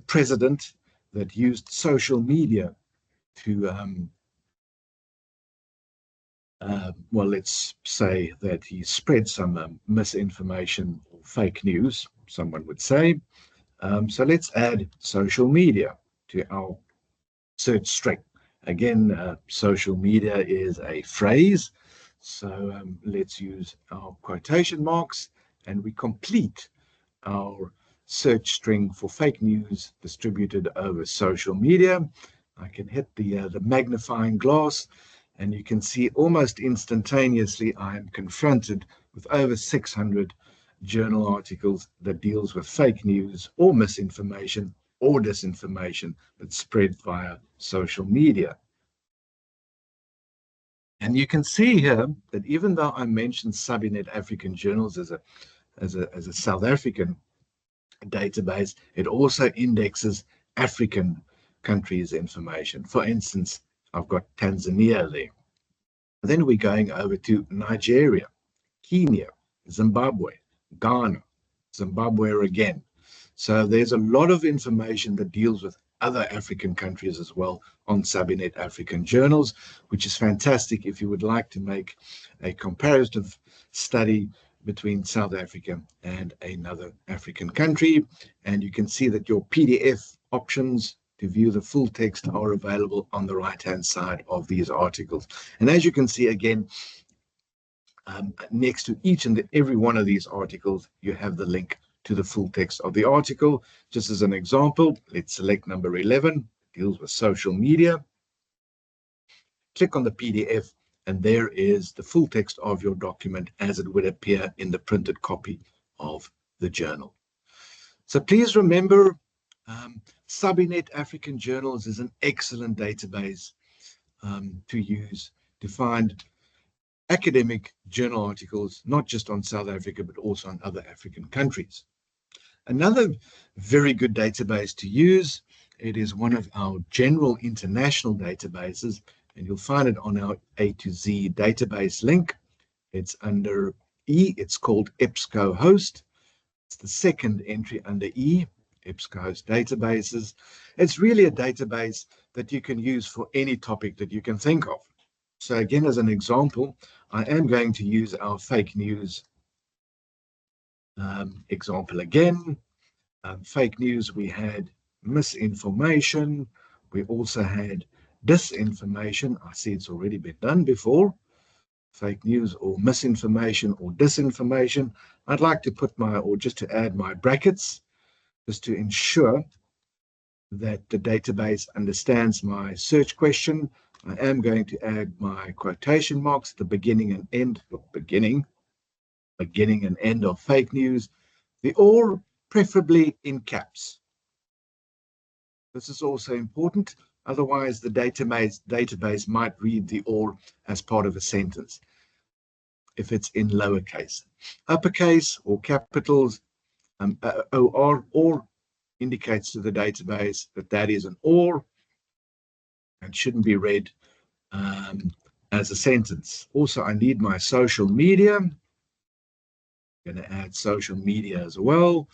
president that used social media to, well, let's say that he spread some misinformation or fake news, someone would say. So let's add social media to our search string. Again, social media is a phrase. So let's use our quotation marks, and we complete our search string for fake news distributed over social media. I can hit the magnifying glass, and you can see almost instantaneously I am confronted with over 600 journal articles that deals with fake news or misinformation or disinformation that's spread via social media. And you can see here that even though I mentioned Sabinet African Journals as a South African database, it also indexes African countries' information. For instance, I've got Tanzania there. Then we're going over to Nigeria, Kenya, Zimbabwe, Ghana, Zimbabwe again. So there's a lot of information that deals with other African countries as well on Sabinet African Journals, which is fantastic if you would like to make a comparative study between South Africa and another African country. And you can see that your PDF options to view the full text are available on the right-hand side of these articles. And as you can see, again, next to each and every one of these articles, you have the link to the full text of the article. Just as an example, let's select number 11, deals with social media. Click on the PDF, and there is the full text of your document as it would appear in the printed copy of the journal. So please remember, Subinet African Journals is an excellent database to use to find academic journal articles, not just on South Africa, but also on other African countries. Another very good database to use, it is one of our general international databases, and you'll find it on our A to Z database link. It's under E, it's called EBSCOhost. It's the second entry under E, EBSCOhost databases. It's really a database that you can use for any topic that you can think of. So again, as an example, I am going to use our fake news example again. Fake news, we had misinformation. We also had disinformation. I see it's already been done before. Fake news or misinformation or disinformation. I'd like to put or just to add my brackets, just to ensure that the database understands my search question. I am going to add my quotation marks at the beginning and end, beginning and end of fake news. They all preferably in caps. This is also important. Otherwise, the database might read the or as part of a sentence if it's in lowercase. Uppercase or capitals, or indicates to the database that that is an or and shouldn't be read as a sentence. Also, I need my social media. I'm going to add social media as well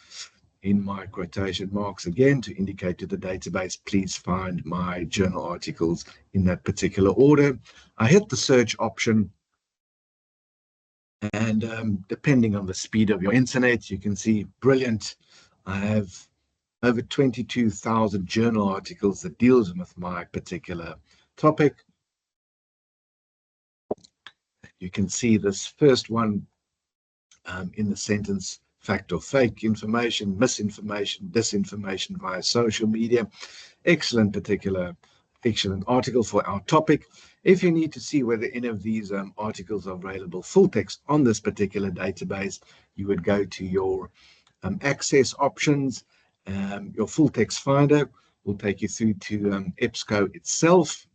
in my quotation marks again to indicate to the database, please find my journal articles in that particular order. I hit the search option, and depending on the speed of your internet, you can see, brilliant. I have over 22,000 journal articles that deals with my particular topic. You can see this first one in the sentence, fact or fake information, misinformation, disinformation via social media. Excellent article for our topic. If you need to see whether any of these articles are available full text on this particular database, you would go to your access options. Your full text finder will take you through to EBSCO itself.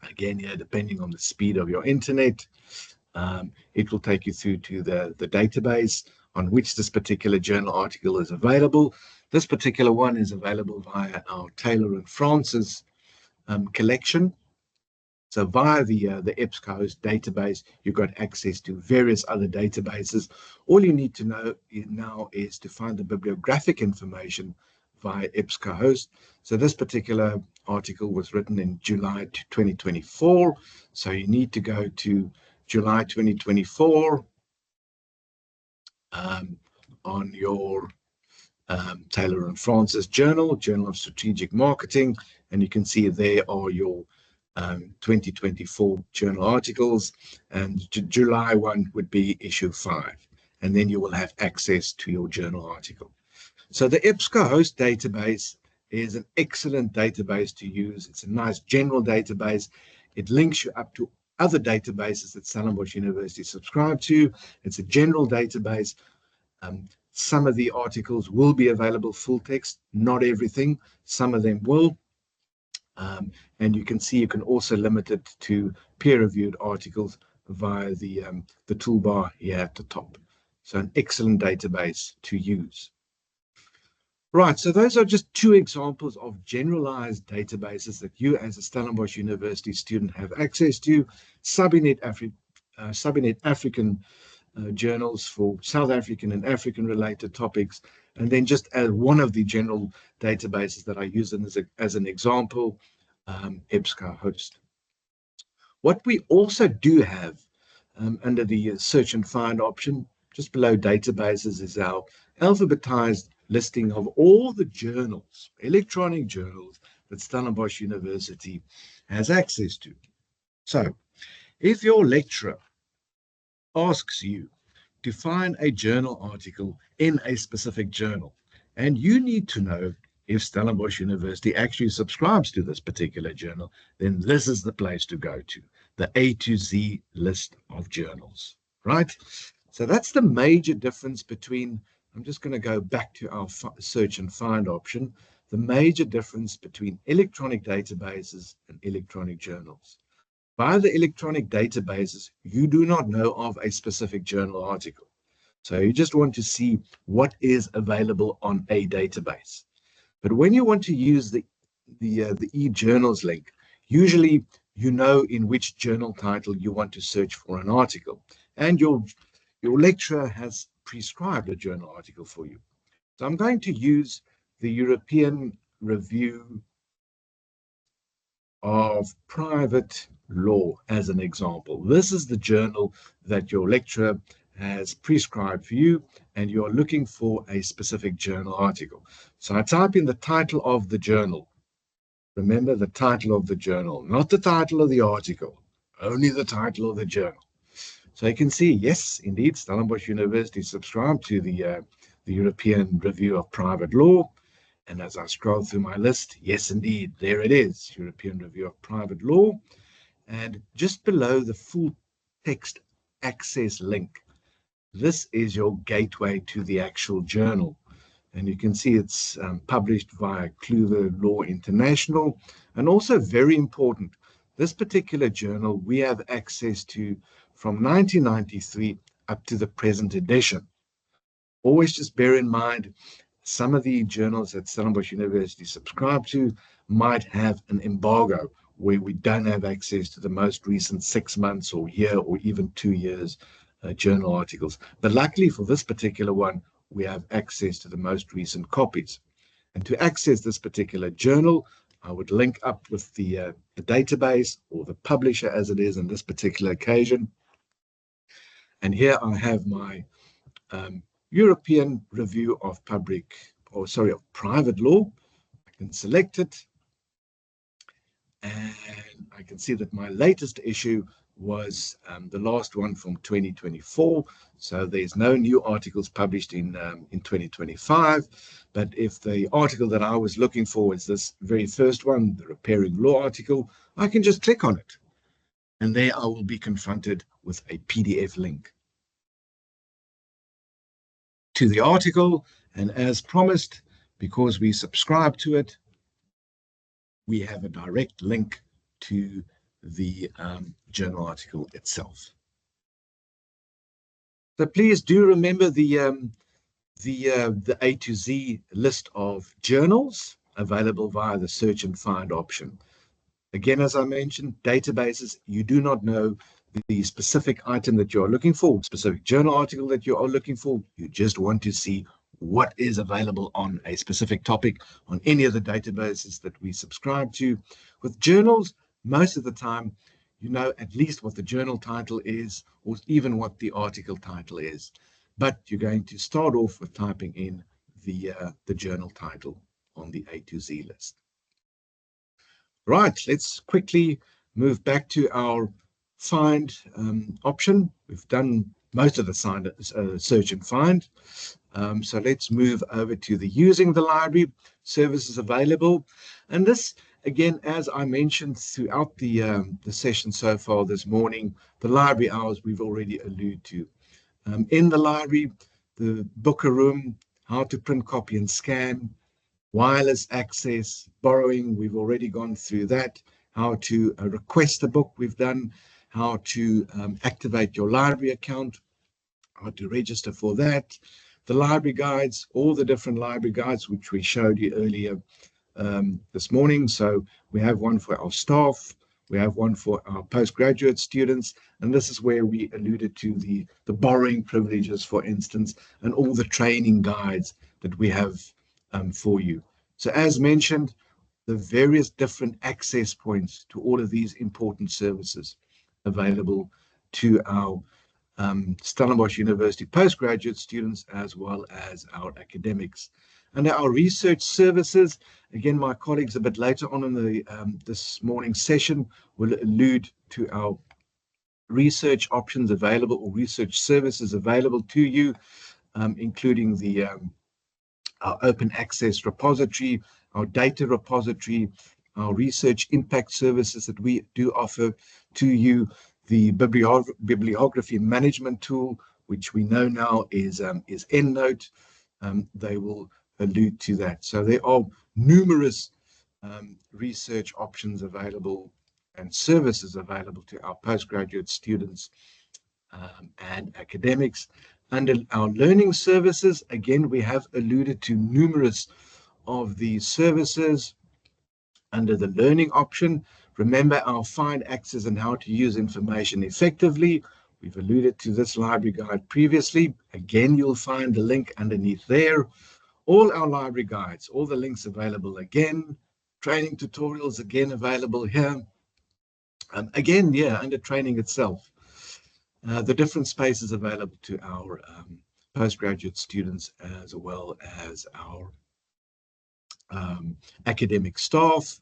Again, yeah, depending on the speed of your internet, it will take you through to the database on which this particular journal article is available. This particular one is available via our Taylor and Francis collection. So via the EBSCOhost database, you've got access to various other databases. All you need to know now is to find the bibliographic information via EBSCOhost. So this particular article was written in July 2024. So you need to go to July 2024 on your Taylor and Francis Journal of Strategic Marketing, and you can see there are your 2024 journal articles, and July 1 would be issue 5, and then you will have access to your journal article. So the EBSCOhost database is an excellent database to use. It's a nice general database. It links you up to other databases that Stellenbosch University subscribe to. It's a general database. Some of the articles will be available full text, not everything. Some of them will. And you can see you can also limit it to peer-reviewed articles via the toolbar here at the top. So an excellent database to use. Right, so those are just two examples of generalized databases that you as a Stellenbosch University student have access to. Subinet African journals for South African and African related topics, and then just as one of the general databases that I use as an example, EBSCOhost. What we also do have under the search and find option. Just below databases is our alphabetized listing of all the journals, electronic journals, that Stellenbosch University has access to. So if your lecturer asks you to find a journal article in a specific journal, and you need to know if Stellenbosch University actually subscribes to this particular journal, then this is the place to go to, the A to Z list of journals, right? So that's the major difference between, I'm just going to go back to our search and find option, the major difference between electronic databases and electronic journals. Via the electronic databases, you do not know of a specific journal article. So you just want to see what is available on a database. But when you want to use the e-journals link, usually you know in which journal title you want to search for an article, and your lecturer has prescribed a journal article for you. So I'm going to use the European Review of Private Law as an example. This is the journal that your lecturer has prescribed for you, and you're looking for a specific journal article. So I type in the title of the journal. Remember, the title of the journal, not the title of the article, only the title of the journal. So you can see, yes, indeed, Stellenbosch University subscribed to the European Review of Private Law. And as I scroll through my list, yes, indeed, there it is, European Review of Private Law. And just below the full text access link, this is your gateway to the actual journal. And you can see it's published via Kluwer Law International. And also very important, this particular journal we have access to from 1993 up to the present edition. Always just bear in mind, some of the journals that Stellenbosch University subscribe to might have an embargo where we don't have access to the most recent 6 months or year or even 2 years journal articles. But luckily for this particular one, we have access to the most recent copies. And to access this particular journal, I would link up with the database or the publisher as it is in this particular occasion. And here I have my European Review of Private Law. I can select it, and I can see that my latest issue was the last one from 2024. So there's no new articles published in 2025. But if the article that I was looking for is this very first one, the Repairing Law article, I can just click on it. And there I will be confronted with a PDF link to the article. And as promised, because we subscribe to it, we have a direct link to the journal article itself. So please do remember the A to Z list of journals available via the search and find option. Again, as I mentioned, databases, you do not know the specific item that you are looking for, specific journal article that you are looking for. You just want to see what is available on a specific topic on any of the databases that we subscribe to. With journals, most of the time, you know at least what the journal title is, or even what the article title is. But you're going to start off with typing in the journal title on the A to Z list. Right, let's quickly move back to our find option. We've done most of the search and find. So let's move over to the using the library services available. And this, again, as I mentioned throughout the session so far this morning, the library hours we've already alluded to. In the library, the booker room, how to print, copy, and scan, wireless access, borrowing, we've already gone through that. How to request a book, we've done. How to activate your library account, how to register for that. The library guides, all the different library guides, which we showed you earlier this morning. So we have one for our staff, we have one for our postgraduate students, and this is where we alluded to the borrowing privileges, for instance, and all the training guides that we have for you. So as mentioned, the various different access points to all of these important services available to our Stellenbosch University postgraduate students as well as our academics. Under our research services, again, my colleagues a bit later on in the this morning's session will allude to our research options available or research services available to you, including our open access repository, our data repository, our research impact services that we do offer to you, the bibliography management tool, which we know now is EndNote. They will allude to that. So there are numerous research options available and services available to our postgraduate students and academics. Under our learning services, again, we have alluded to numerous of these services. Under the learning option, remember our find, access, and how to use information effectively. We've alluded to this library guide previously. Again, you'll find the link underneath there. All our library guides, all the links available again. Training tutorials, again, available here. Again, yeah, under training itself. The different spaces available to our postgraduate students as well as our academic staff.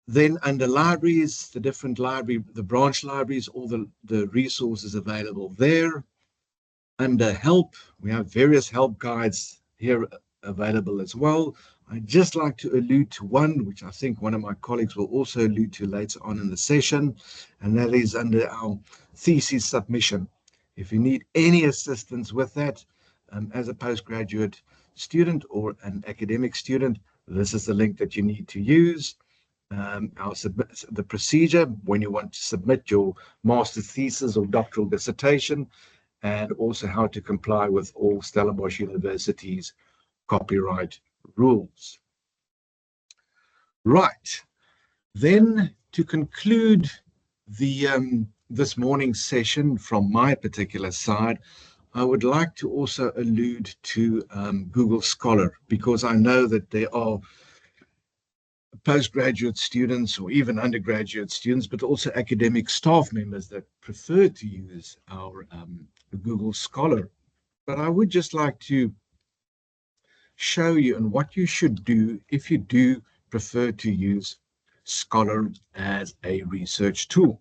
Then under libraries, the different the branch libraries, all the resources available there. Under help, we have various help guides here available as well. I'd just like to allude to one, which I think one of my colleagues will also allude to later on in the session, and that is under our thesis submission. If you need any assistance with that, as a postgraduate student or an academic student, this is the link that you need to use. The procedure when you want to submit your master's thesis or doctoral dissertation, and also how to comply with all Stellenbosch University's copyright rules. Right. Then to conclude this morning's session from my particular side, I would like to also allude to Google Scholar, because I know that there are postgraduate students or even undergraduate students, but also academic staff members that prefer to use our Google Scholar. But I would just like to show you and what you should do if you do prefer to use Scholar as a research tool,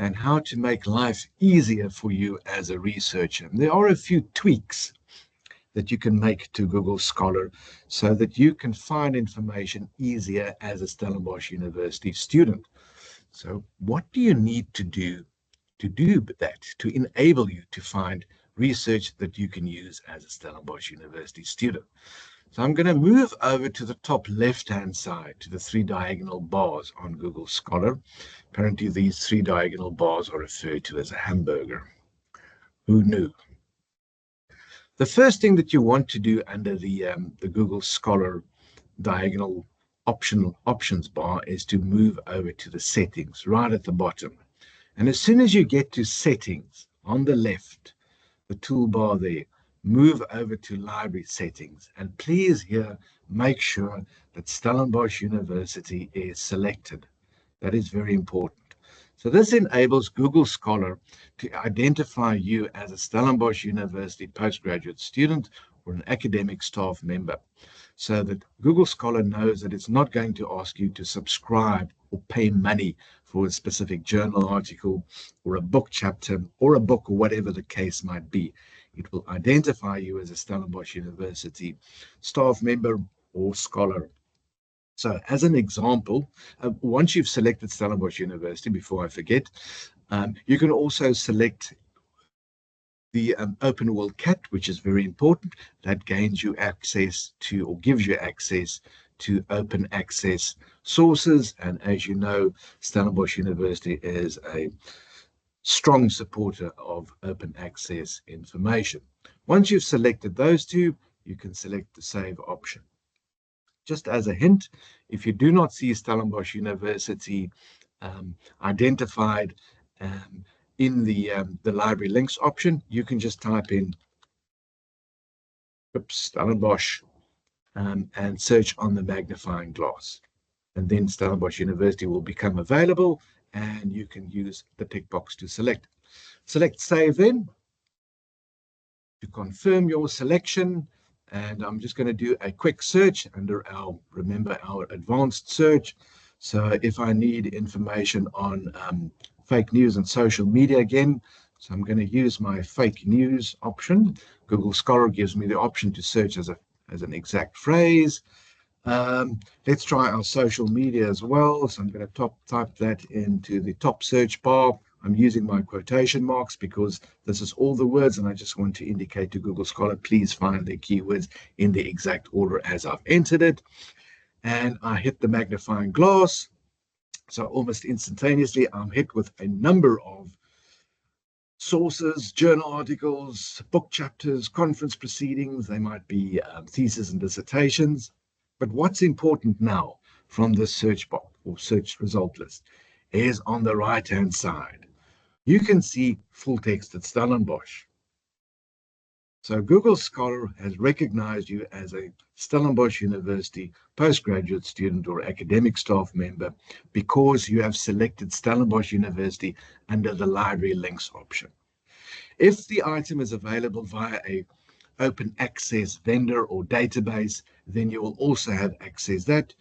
and how to make life easier for you as a researcher. There are a few tweaks that you can make to Google Scholar so that you can find information easier as a Stellenbosch University student. So what do you need to do that, to enable you to find research that you can use as a Stellenbosch University student? So I'm going to move over to the top left-hand side to the three diagonal bars on Google Scholar. Apparently these three diagonal bars are referred to as a hamburger. Who knew? The first thing that you want to do under the Google Scholar diagonal options bar is to move over to the settings right at the bottom. And as soon as you get to settings on the left, the toolbar there, move over to library settings. And please here, make sure that Stellenbosch University is selected. That is very important. So this enables Google Scholar to identify you as a Stellenbosch University postgraduate student or an academic staff member, so that Google Scholar knows that it's not going to ask you to subscribe or pay money for a specific journal article or a book chapter or a book or whatever the case might be. It will identify you as a Stellenbosch University staff member or scholar. So as an example, once you've selected Stellenbosch University, before I forget, you can also select the Open World Cat, which is very important. That gains you access to, or gives you access to, open access sources. And as you know, Stellenbosch University is a strong supporter of open access information. Once you've selected those two, you can select the save option. Just as a hint, if you do not see Stellenbosch University identified in the library links option, you can just type in Stellenbosch and search on the magnifying glass. And then Stellenbosch University will become available, and you can use the tick box to select. Select Save then to confirm your selection. And I'm just going to do a quick search under our, remember, our advanced search. So if I need information on fake news and social media again, so I'm going to use my fake news option. Google Scholar gives me the option to search as an exact phrase. Let's try our social media as well. So I'm going to type that into the top search bar. I'm using my quotation marks because this is all the words, and I just want to indicate to Google Scholar, please find the keywords in the exact order as I've entered it. And I hit the magnifying glass. So almost instantaneously, I'm hit with a number of sources, journal articles, book chapters, conference proceedings. They might be theses and dissertations. But what's important now from the search box or search result list is on the right-hand side. You can see full text at Stellenbosch. So Google Scholar has recognized you as a Stellenbosch University postgraduate student or academic staff member because you have selected Stellenbosch University under the library links option. If the item is available via a open access vendor or database, then you will also have access that.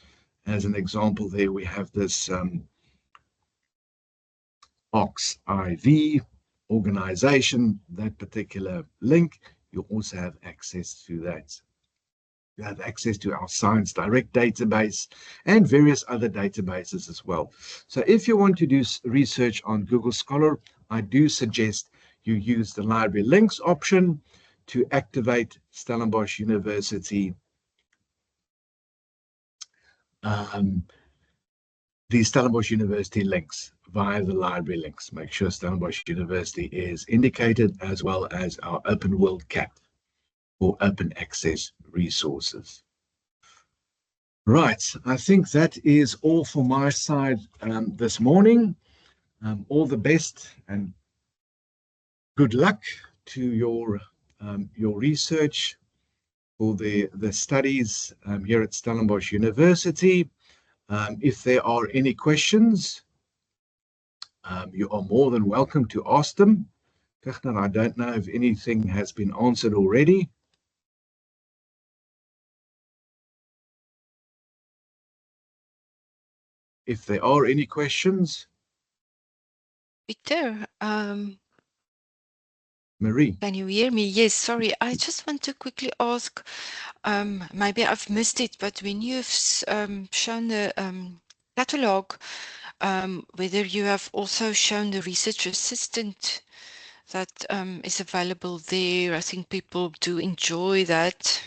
As an example, there we have this OXIV organization, that particular link. You also have access to that. You have access to our Science Direct database and various other databases as well. So if you want to do research on Google Scholar, I do suggest you use the library links option to activate Stellenbosch University, the Stellenbosch University links via the library links. Make sure Stellenbosch University is indicated, as well as our Open World CAP or open access resources. Right, I think that is all for my side this morning. All the best and good luck to your research for the studies here at Stellenbosch University. If there are any questions, you are more than welcome to ask them. I don't know if anything has been answered already. If there are any questions. Victor, Marie. can you hear me? Yes, sorry. I just want to quickly ask, maybe I've missed it, but when you've shown the catalog, whether you have also shown the research assistant that is available there. I think people do enjoy that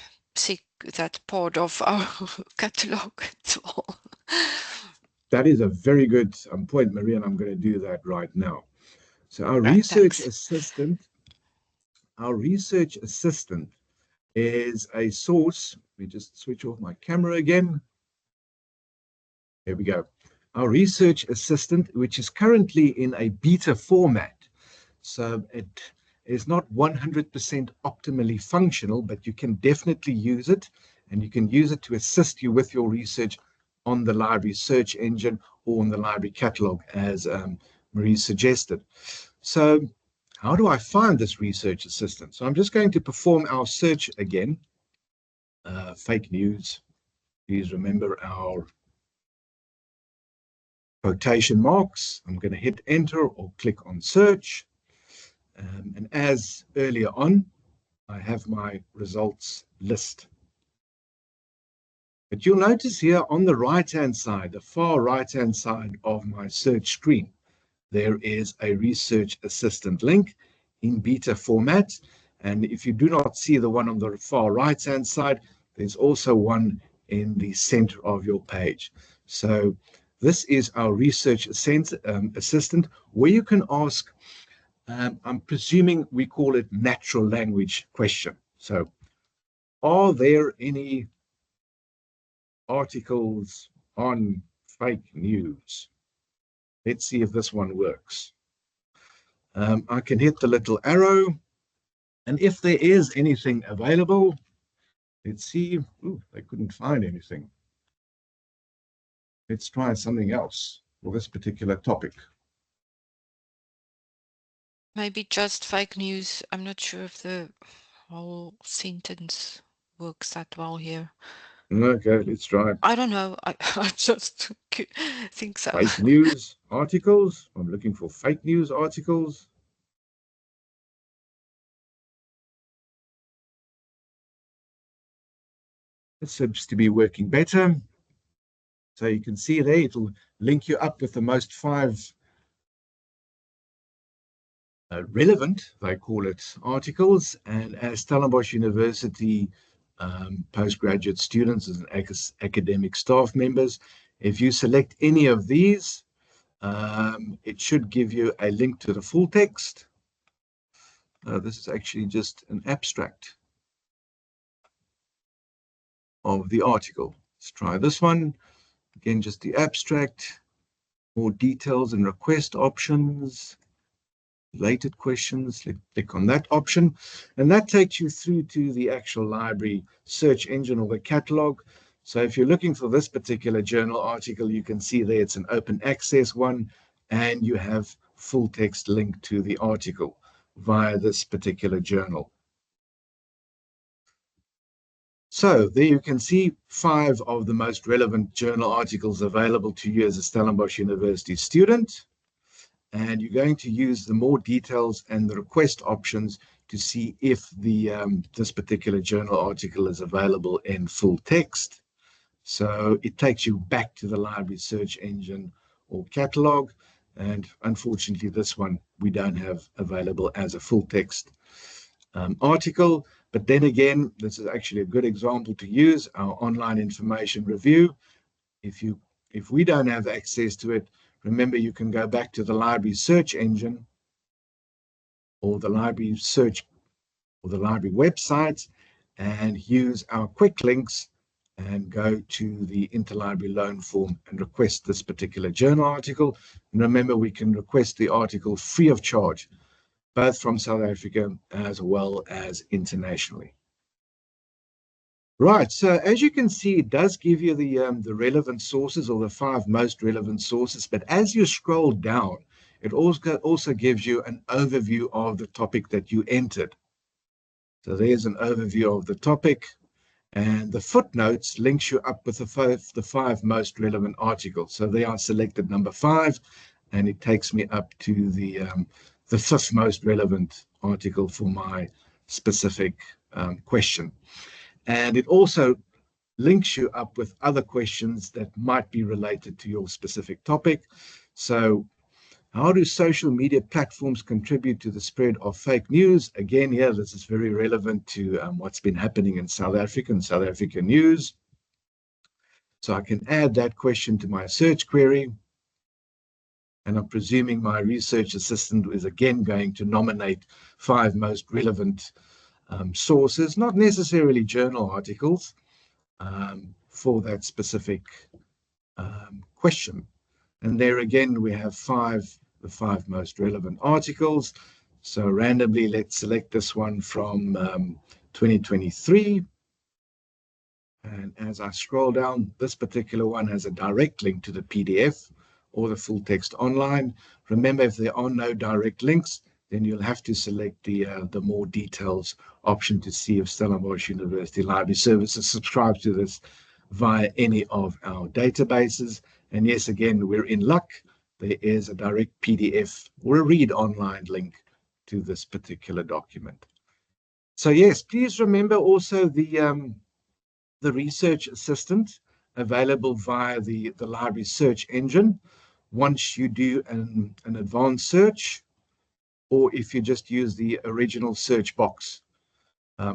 part of our catalog as well. That is a very good point, Marie, and I'm going to do that right now. So our Right, research thanks. assistant is a source. Let me just switch off my camera again. There we go. Our research assistant, which is currently in a beta format. So it is not 100% optimally functional, but you can definitely use it, and you can use it to assist you with your research on the library search engine or on the library catalog, as Marie suggested. So how do I find this research assistant? So I'm just going to perform our search again. Fake news. Please remember our quotation marks. I'm going to hit enter or click on search. And as earlier on, I have my results list. But you'll notice here on the right-hand side, the far right-hand side of my search screen, there is a research assistant link in beta format. And if you do not see the one on the far right-hand side, there's also one in the center of your page. So this is our research assistant, where you can ask, I'm presuming we call it natural language question. So are there any articles on fake news? Let's see if this one works. I can hit the little arrow, and if there is anything available, let's see. Ooh, they couldn't find anything. Let's try something else for this particular topic. maybe just fake news. I'm not sure if the whole sentence works that well here. Okay, let's try it. I don't know. I just think so. Fake news articles. I'm looking for fake news articles. It seems to be working better. So you can see there, it'll link you up with the most five relevant, they call it, articles. And as Stellenbosch University postgraduate students and academic staff members, if you select any of these, it should give you a link to the full text. This is actually just an abstract of the article. Let's try this one. Again, just the abstract, more details and request options. Related questions, click on that option, and that takes you through to the actual library search engine or the catalog. So if you're looking for this particular journal article, you can see there it's an open access one, and you have full text link to the article via this particular journal. So there you can see 5 of the most relevant journal articles available to you as a Stellenbosch University student. And you're going to use the more details and the request options to see if the this particular journal article is available in full text. So it takes you back to the library search engine or catalog. And unfortunately, this one we don't have available as a full text article. But then again, this is actually a good example to use, our online information review. If we don't have access to it, remember, you can go back to the library search engine or the library search or the library website and use our quick links and go to the interlibrary loan form and request this particular journal article. And remember, we can request the article free of charge, both from South Africa as well as internationally. Right, so as you can see, it does give you the relevant sources or the 5 most relevant sources, but as you scroll down, it also gives you an overview of the topic that you entered. So there's an overview of the topic, and the footnotes links you up with the 5 most relevant articles. So they are selected number 5, and it takes me up to the 5th most relevant article for my specific question. And it also links you up with other questions that might be related to your specific topic. So how do social media platforms contribute to the spread of fake news? Again, here, this is very relevant to what's been happening in South Africa and South African news. So I can add that question to my search query. And I'm presuming my research assistant is again going to nominate 5 most relevant sources, not necessarily journal articles, for that specific question. And there again, we have the 5 most relevant articles. So randomly, let's select this one from 2023. And as I scroll down, this particular one has a direct link to the PDF or the full text online. Remember, if there are no direct links, then you'll have to select the more details option to see if Stellenbosch University Library Services subscribes to this via any of our databases. And yes, again, we're in luck. There is a direct PDF or a read online link to this particular document. So yes, please remember also the research assistant available via the library search engine. Once you do an advanced search, or if you just use the original search box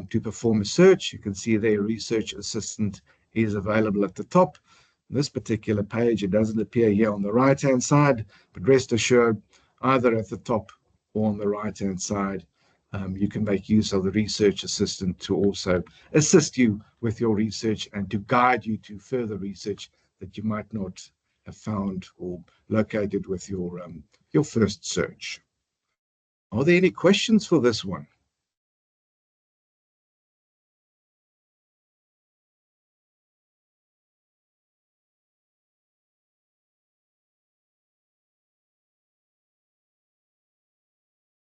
to perform a search, you can see their research assistant is available at the top. This particular page, it doesn't appear here on the right-hand side, but rest assured, either at the top or on the right-hand side, you can make use of the research assistant to also assist you with your research and to guide you to further research that you might not have found or located with your first search. Are there any questions for this one?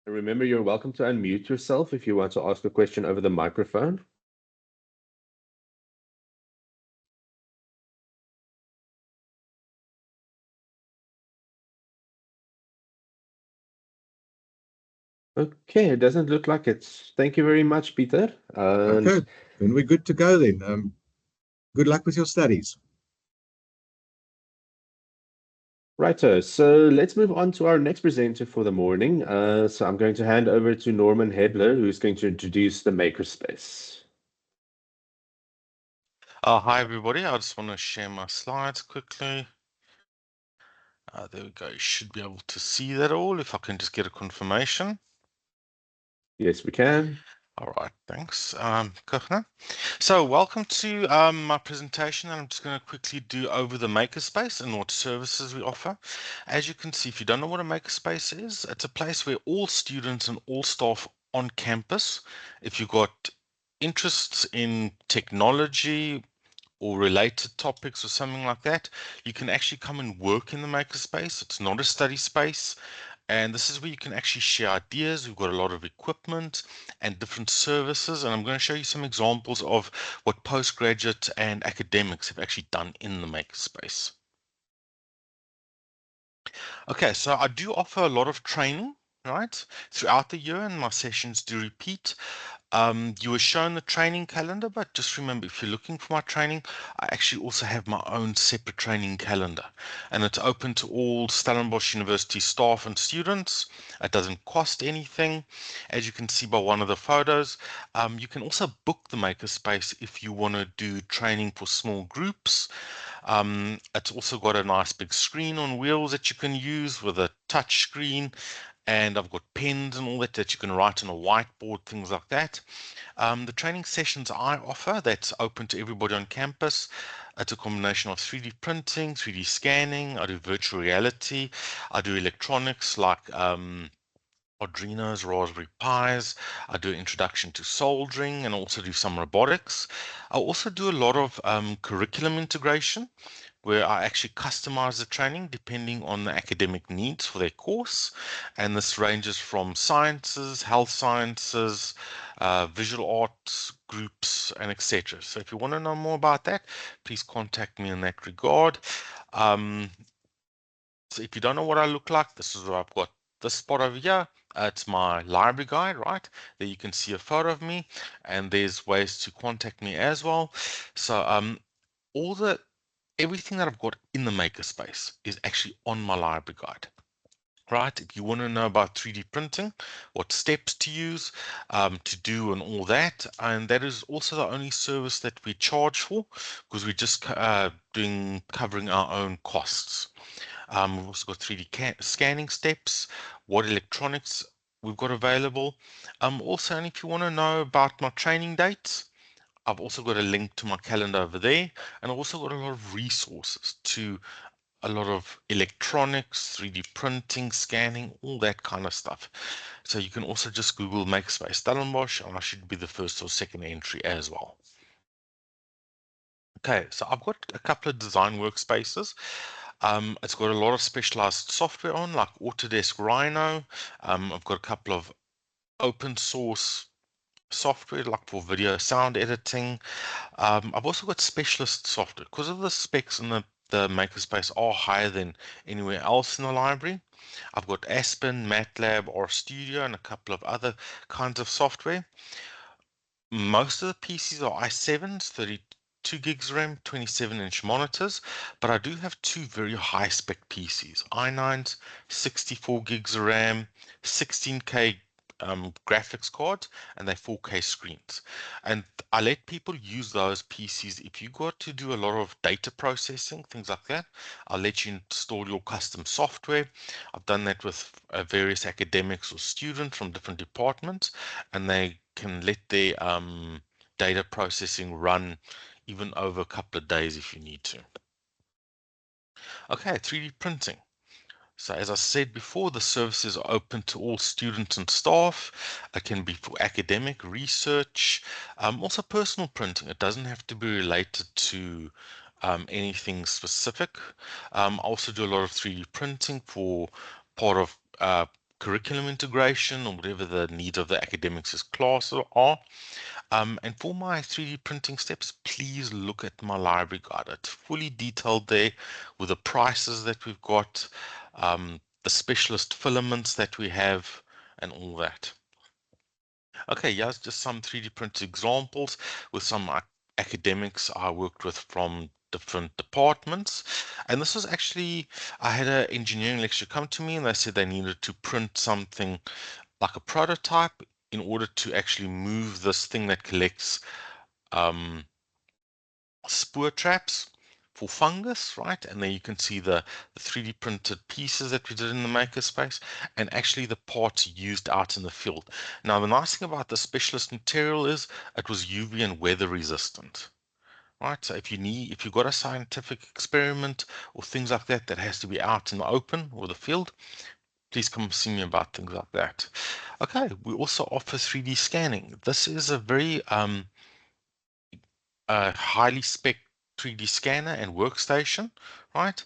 And remember, you're welcome to unmute yourself if you want to ask a question over the microphone. Okay, it doesn't look like it's. Thank you very much, Peter. And Okay, then we're good to go then. Good luck with your studies. righto, so let's move on to our next presenter for the morning. So I'm going to hand over to Norman Hedler, who's going to introduce the makerspace. Hi everybody, I just want to share my slides quickly. There we go, you should be able to see that all if I can just get a confirmation. Yes, we can. All right, thanks, Kuchner. So welcome to my presentation, and I'm just going to quickly do over the makerspace and what services we offer. As you can see, if you don't know what a makerspace is, it's a place where all students and all staff on campus, if you've got interests in technology, or related topics or something like that, you can actually come and work in the makerspace. It's not a study space. And this is where you can actually share ideas. We've got a lot of equipment and different services. And I'm going to show you some examples of what postgraduate and academics have actually done in the makerspace. Okay, so I do offer a lot of training, right, throughout the year, and my sessions do repeat. You were shown the training calendar, but just remember, if you're looking for my training, I actually also have my own separate training calendar, and it's open to all Stellenbosch University staff and students. It doesn't cost anything. As you can see by one of the photos, you can also book the makerspace if you want to do training for small groups. It's also got a nice big screen on wheels that you can use with a touch screen, and I've got pens and all that that you can write on a whiteboard, things like that. The training sessions I offer that's open to everybody on campus. It's a combination of 3D printing, 3D scanning. I do virtual reality. I do electronics like Arduinos, Raspberry Pis. I do introduction to soldering and also do some robotics. I also do a lot of curriculum integration where I actually customize the training depending on the academic needs for their course. And this ranges from sciences, health sciences, visual arts groups, and etc. So if you want to know more about that, please contact me in that regard. So if you don't know what I look like, this is what I've got. This spot over here, it's my library guide, right? There you can see a photo of me, and there's ways to contact me as well. So all the everything that I've got in the makerspace is actually on my library guide. Right, if you want to know about 3D printing, what steps to use to do and all that, and that is also the only service that we charge for because we're just covering our own costs. We've also got 3D scanning steps, what electronics we've got available. Also, and if you want to know about my training dates, I've also got a link to my calendar over there, and I've also got a lot of resources to a lot of electronics, 3D printing, scanning, all that kind of stuff. So you can also just Google Makerspace Stellenbosch, and I should be the first or second entry as well. Okay, so I've got a couple of design workspaces. It's got a lot of specialized software on, like Autodesk Rhino. I've got a couple of open source software, like for video sound editing. I've also got specialist software because of the specs in the makerspace are higher than anywhere else in the library. I've got Aspen, MATLAB, RStudio, and a couple of other kinds of software. Most of the PCs are i7s, 32 gigs RAM, 27-inch monitors, but I do have two very high-spec PCs, i9s, 64 gigs of RAM, 16K graphics cards, and they're 4K screens. And I let people use those PCs. If you got to do a lot of data processing, things like that, I'll let you install your custom software. I've done that with various academics or students from different departments, and they can let their data processing run even over a couple of days if you need to. Okay, 3D printing. So as I said before, the services are open to all students and staff. It can be for academic research, also personal printing. It doesn't have to be related to anything specific. I also do a lot of 3D printing for part of curriculum integration or whatever the needs of the academics' class are. And for my 3D printing steps, please look at my library guide. It's fully detailed there with the prices that we've got, the specialist filaments that we have, and all that. Okay, here's just some 3D printed examples with some academics I worked with from different departments. And this was actually, I had an engineering lecturer come to me and they said they needed to print something like a prototype in order to actually move this thing that collects spore traps for fungus, right? And there you can see the 3D printed pieces that we did in the makerspace and actually the parts used out in the field. Now, the nice thing about the specialist material is it was UV and weather resistant. Right, so if you've got a scientific experiment or things like that that has to be out in the open or the field, please come see me about things like that. Okay, we also offer 3D scanning. This is a very highly spec 3D scanner and workstation, right?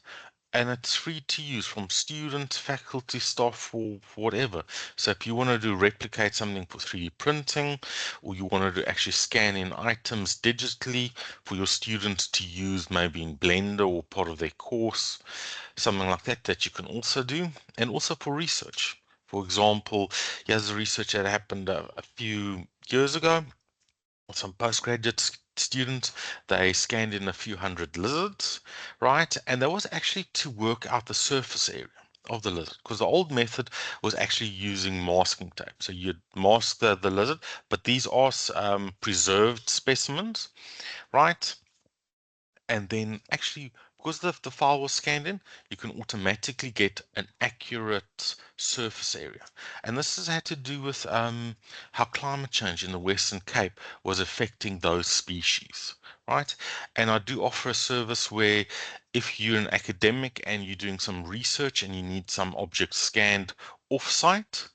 And it's free to use from students, faculty, staff, or whatever. So if you want to replicate something for 3D printing, or you want to actually scan in items digitally for your students to use maybe in Blender or part of their course, something like that, that you can also do, and also for research. For example, here's a research that happened a few years ago. Some postgraduate students, they scanned in a few hundred lizards, right? And that was actually to work out the surface area of the lizard, because the old method was actually using masking tape. So you'd mask the lizard, but these are preserved specimens, right? And then actually, because the file was scanned in, you can automatically get an accurate surface area. And this has had to do with how climate change in the Western Cape was affecting those species, right? And I do offer a service where if you're an academic and you're doing some research and you need some objects scanned off-site,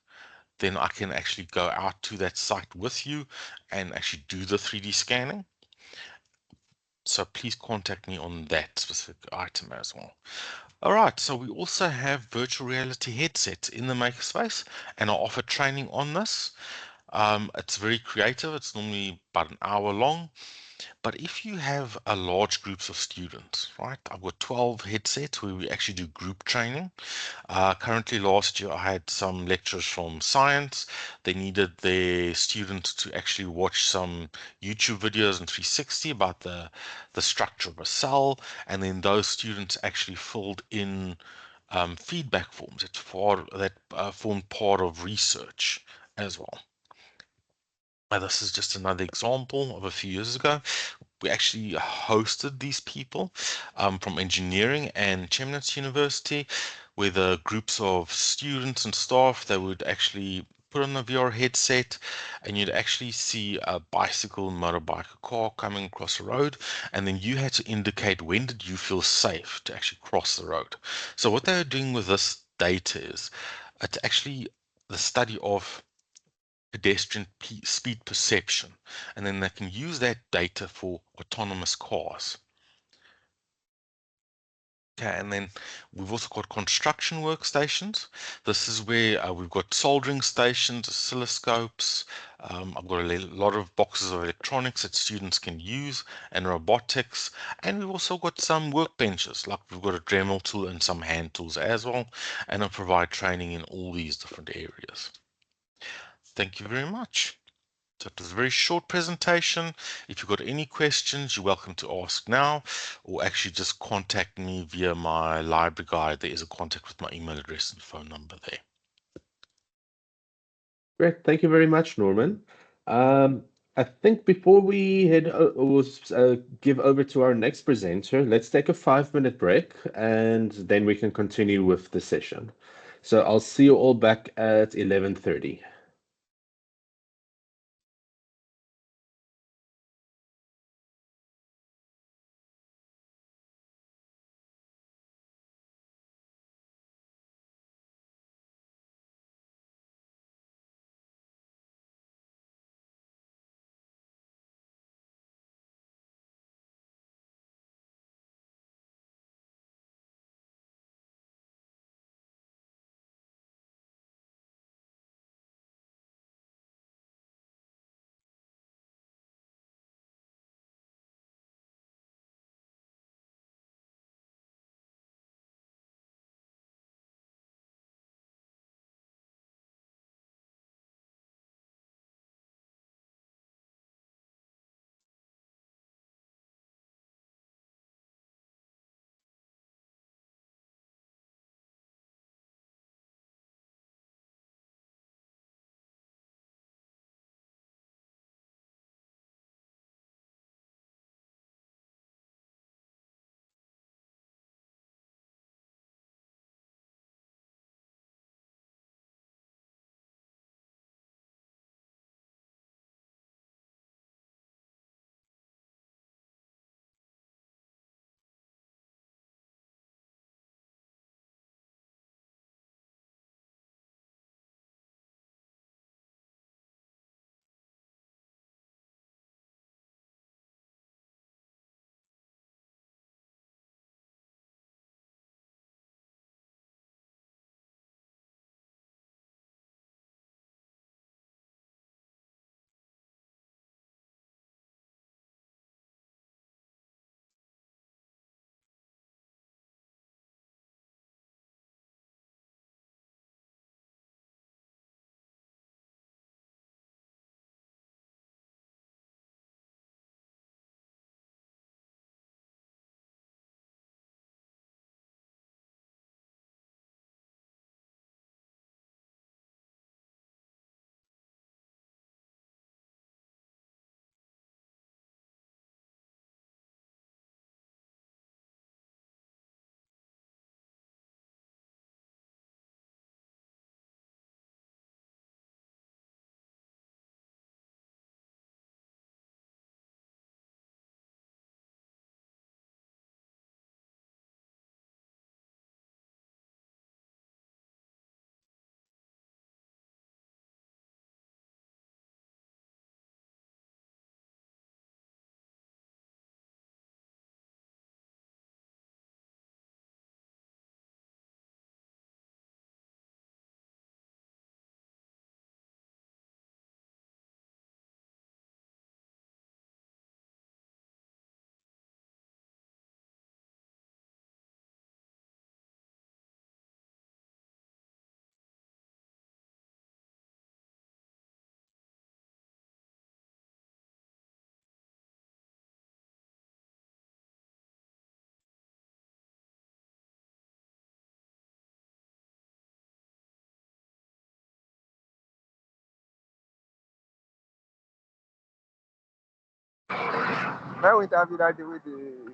then I can actually go out to that site with you and actually do the 3D scanning. So please contact me on that specific item as well. All right, so we also have virtual reality headsets in the makerspace, and I offer training on this. It's very creative. It's normally about an hour long. But if you have a large groups of students, right? I've got 12 headsets where we actually do group training. Currently, last year I had some lecturers from science. They needed their students to actually watch some YouTube videos in 360 about the structure of a cell, and then those students actually filled in feedback forms that formed part of research as well. This is just another example of a few years ago. We actually hosted these people from engineering and Chemnitz University, where the groups of students and staff, they would actually put on a VR headset and you'd actually see a bicycle, motorbike, a car coming across the road, and then you had to indicate when did you feel safe to actually cross the road. So what they were doing with this data is it's actually the study of pedestrian speed perception, and then they can use that data for autonomous cars. Okay, and then we've also got construction workstations. This is where we've got soldering stations, oscilloscopes. I've got a lot of boxes of electronics that students can use, and robotics. And we've also got some workbenches, like we've got a Dremel tool and some hand tools as well. And I provide training in all these different areas. Thank you very much. So it was a very short presentation. If you've got any questions, you're welcome to ask now, or actually just contact me via my library guide. There is a contact with my email address and phone number there. Great. Thank you very much, Norman. I think before we give over to our next presenter, let's take a 5-minute break and then we can continue with the session. So I'll see you all back at 11:30. Vai o interview that with the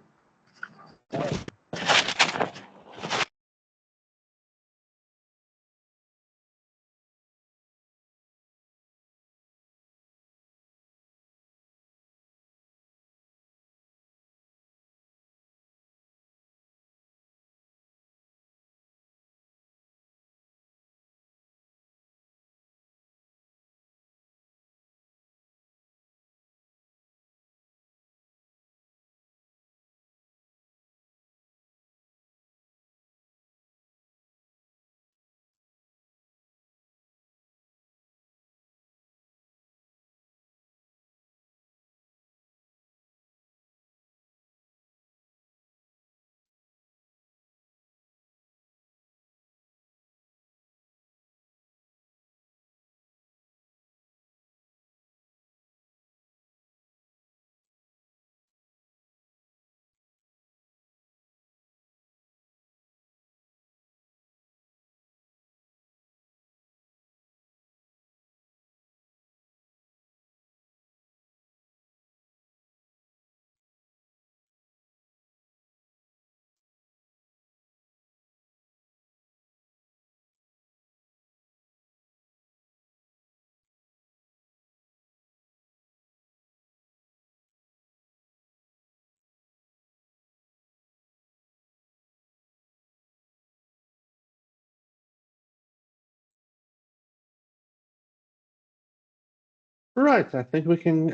Right, I think we can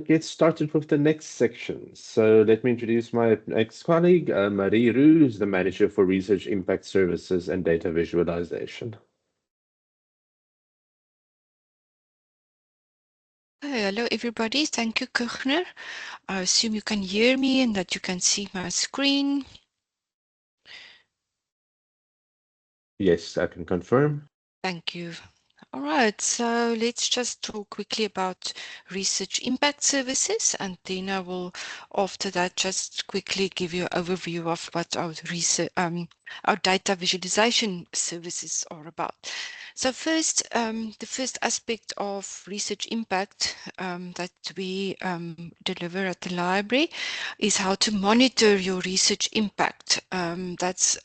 get started with the next section. So let me introduce my next colleague, Marie Roux, who's the Manager for Research Impact Services and Data Visualization. Hello, everybody. Thank you, Kirchner. I assume you can hear me and that you can see my screen. Yes, I can confirm. Thank you. All right, so let's just talk quickly about research impact services, and then I will, after that, just quickly give you an overview of what our research, our data visualization services are about. So first, the first aspect of research impact that we deliver at the library is how to monitor your research impact. It's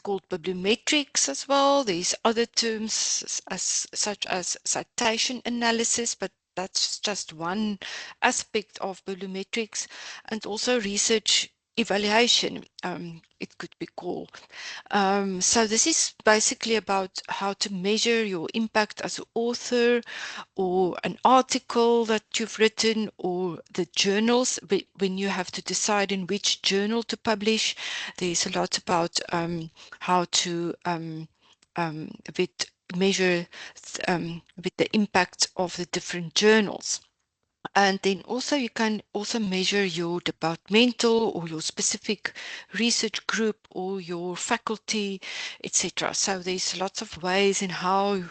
called bibliometrics as well. There's other terms such as citation analysis, but that's just one aspect of bibliometrics, and also research evaluation, it could be called. So this is basically about how to measure your impact as an author, or an article that you've written, or the journals, when you have to decide in which journal to publish. There's a lot about how to measure with the impact of the different journals. And then also you can also measure your departmental or your specific research group or your faculty, etc. So there's lots of ways in how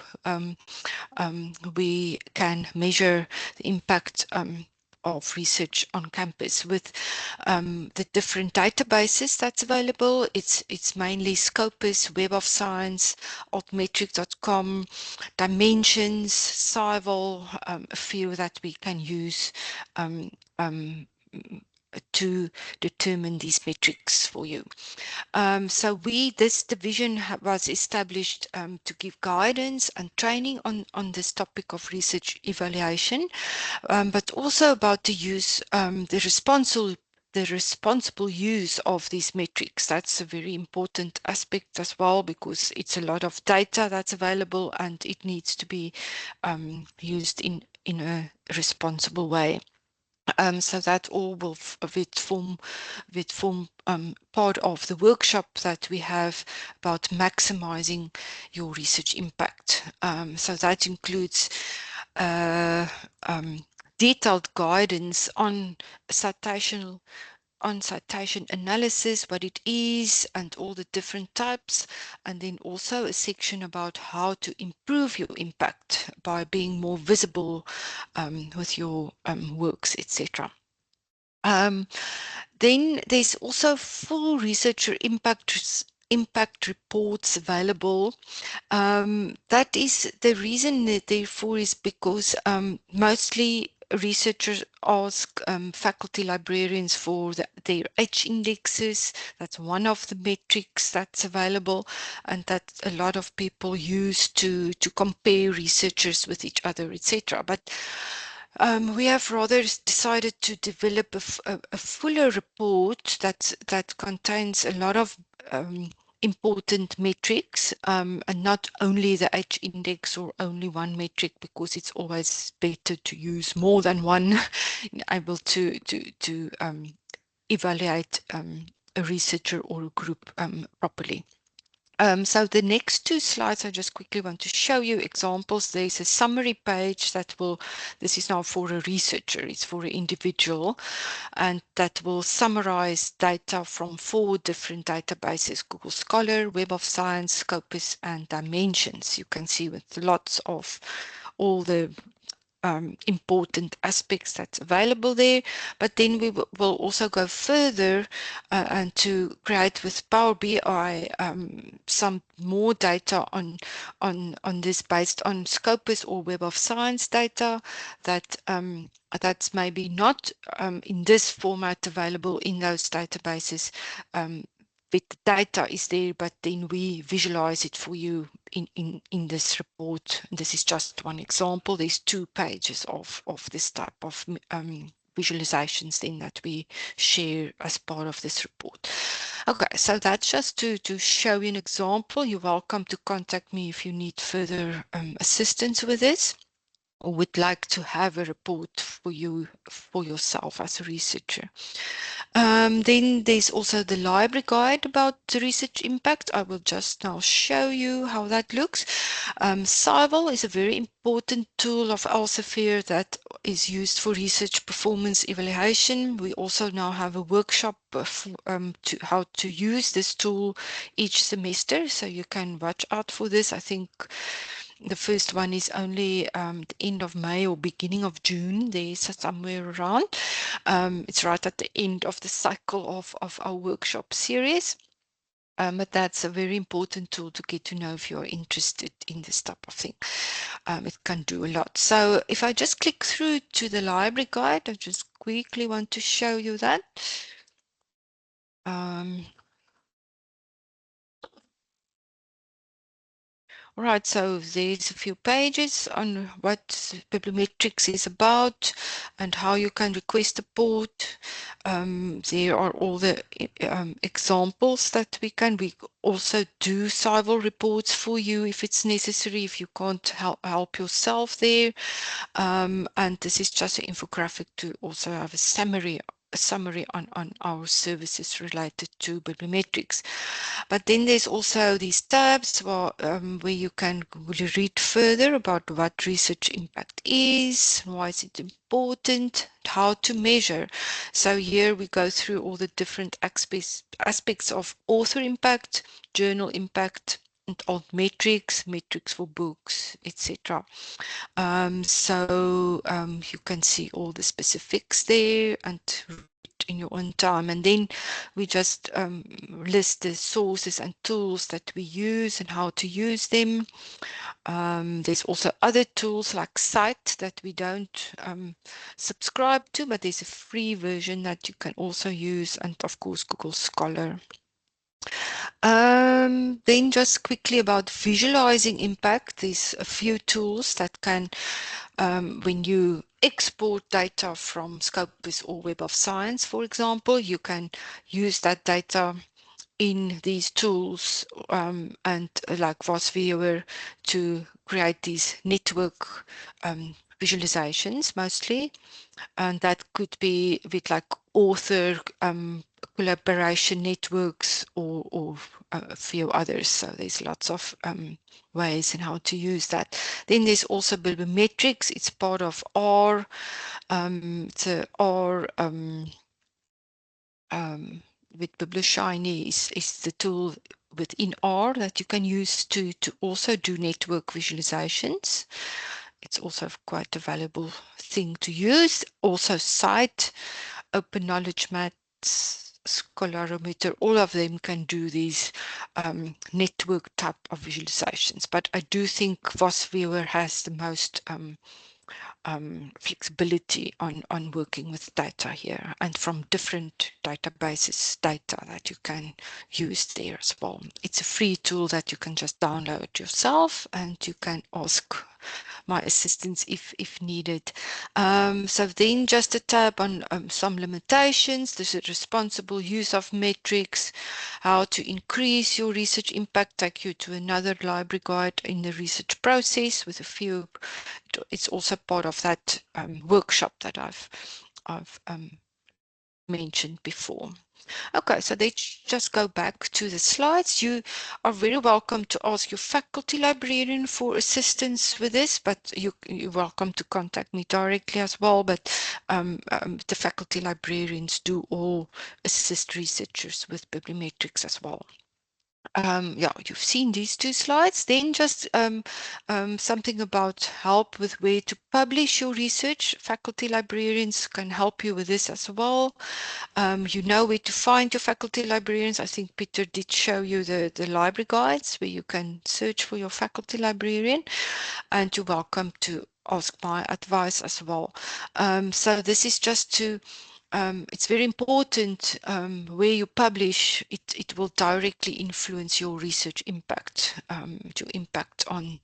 we can measure the impact of research on campus with the different databases that's available. It's mainly Scopus, Web of Science, altmetric.com, Dimensions, Cyval, a few that we can use to determine these metrics for you. So this division was established to give guidance and training on this topic of research evaluation, but also about the use, the responsible use of these metrics. That's a very important aspect as well, because it's a lot of data that's available and it needs to be used in a responsible way. So that all will form part of the workshop that we have about maximizing your research impact. So that includes detailed guidance on citation analysis, what it is and all the different types, and then also a section about how to improve your impact by being more visible with your works, etc. Then there's also full researcher impact reports available. That is the reason, therefore, is because mostly researchers ask faculty librarians for their H indexes. That's one of the metrics that's available and that a lot of people use to compare researchers with each other, etc. But we have rather decided to develop a fuller report that contains a lot of important metrics, and not only the H index or only one metric, because it's always better to use more than one, able to evaluate a researcher or a group properly. So the next two slides, I just quickly want to show you examples. There's a summary page that will, this is now for a researcher, it's for an individual, and that will summarize data from 4 different databases: Google Scholar, Web of Science, Scopus, and Dimensions. You can see with lots of all the important aspects that's available there. But then we will also go further and to create with Power BI some more data on this based on Scopus or Web of Science data that that's maybe not in this format available in those databases. The data is there, but then we visualize it for you in this report. And this is just one example. There's 2 pages of this type of visualizations then that we share as part of this report. Okay, so that's just to show you an example. You're welcome to contact me if you need further assistance with this, or would like to have a report for you, for yourself as a researcher. Then there's also the library guide about the research impact. I will just now show you how that looks. Cyval is a very important tool of Elsevier that is used for research performance evaluation. We also now have a workshop to how to use this tool each semester, so you can watch out for this. I think the first one is only the end of May or beginning of June. There's somewhere around. It's right at the end of the cycle of our workshop series. But that's a very important tool to get to know if you're interested in this type of thing. It can do a lot. So if I just click through to the library guide, I just quickly want to show you that. All right, so there's a few pages on what bibliometrics is about and how you can request a port. There are all the examples that we also do Cyval reports for you if it's necessary, if you can't help yourself there. And this is just an infographic to also have a summary on our services related to bibliometrics. But then there's also these tabs where you can read further about what research impact is, why is it important, how to measure. So here we go through all the different aspects of author impact, journal impact, and all metrics for books, etc. So you can see all the specifics there and read in your own time. And then we just list the sources and tools that we use and how to use them. There's also other tools like Cite that we don't subscribe to, but there's a free version that you can also use, and of course Google Scholar. Then just quickly about visualizing impact, there's a few tools that can, when you export data from Scopus or Web of Science, for example, you can use that data in these tools and like VosViewer to create these network visualizations mostly, and that could be with like author collaboration networks or a few others. So there's lots of ways in how to use that. Then there's also bibliometrics. It's part of R. It's a R with BiblioShiny is the tool within R that you can use to also do network visualizations. It's also quite a valuable thing to use. Also Cite, Open Knowledge Maps, Scolarometer, all of them can do these network type of visualizations. But I do think VosViewer has the most flexibility on working with data here, and from different databases data that you can use there as well. It's a free tool that you can just download yourself, and you can ask my assistance if needed. So then just a tab on some limitations. This is responsible use of metrics, how to increase your research impact, take you to another library guide in the research process with a few. It's also part of that workshop that I've mentioned before. Okay, so let's just go back to the slides. You are very welcome to ask your faculty librarian for assistance with this, but you're welcome to contact me directly as well. But the faculty librarians do all assist researchers with bibliometrics as well. Yeah, you've seen these two slides. Then just something about help with where to publish your research. Faculty librarians can help you with this as well. You know where to find your faculty librarians. I think Peter did show you the library guides where you can search for your faculty librarian, and you're welcome to ask my advice as well. So this is just to it's very important where you publish, it will directly influence your research impact, your impact on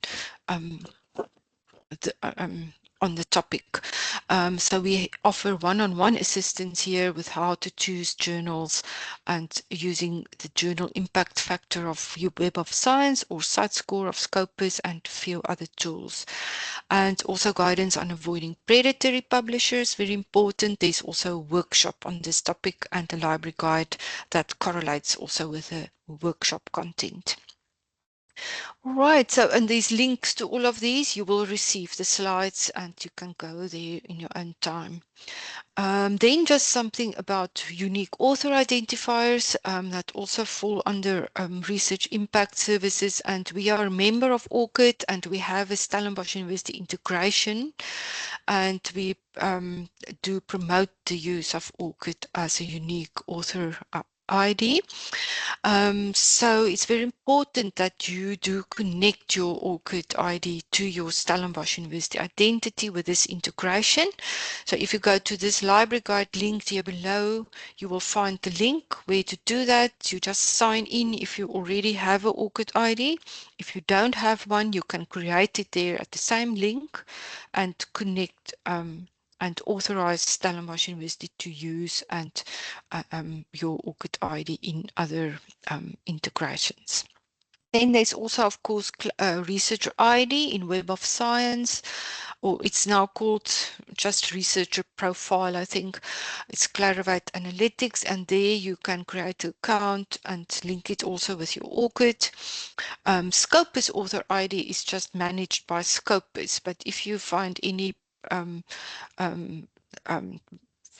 the topic. So we offer one-on-one assistance here with how to choose journals and using the journal impact factor of your Web of Science or site score of Scopus and a few other tools. And also guidance on avoiding predatory publishers, very important. There's also a workshop on this topic and a library guide that correlates also with the workshop content. Right, so and these links to all of these, you will receive the slides and you can go there in your own time. Then just something about unique author identifiers that also fall under research impact services, and we are a member of ORCID and we have a Stellenbosch University integration, and we do promote the use of ORCID as a unique author ID. So it's very important that you do connect your ORCID ID to your Stellenbosch University identity with this integration. So if you go to this library guide link here below, you will find the link where to do that. You just sign in if you already have an ORCID ID. If you don't have one, you can create it there at the same link and connect and authorize Stellenbosch University to use and your ORCID ID in other integrations. Then there's also, of course, researcher ID in Web of Science, or it's now called just researcher profile, I think. It's Clarivate Analytics, and there you can create an account and link it also with your ORCID. Scopus author ID is just managed by Scopus, but if you find any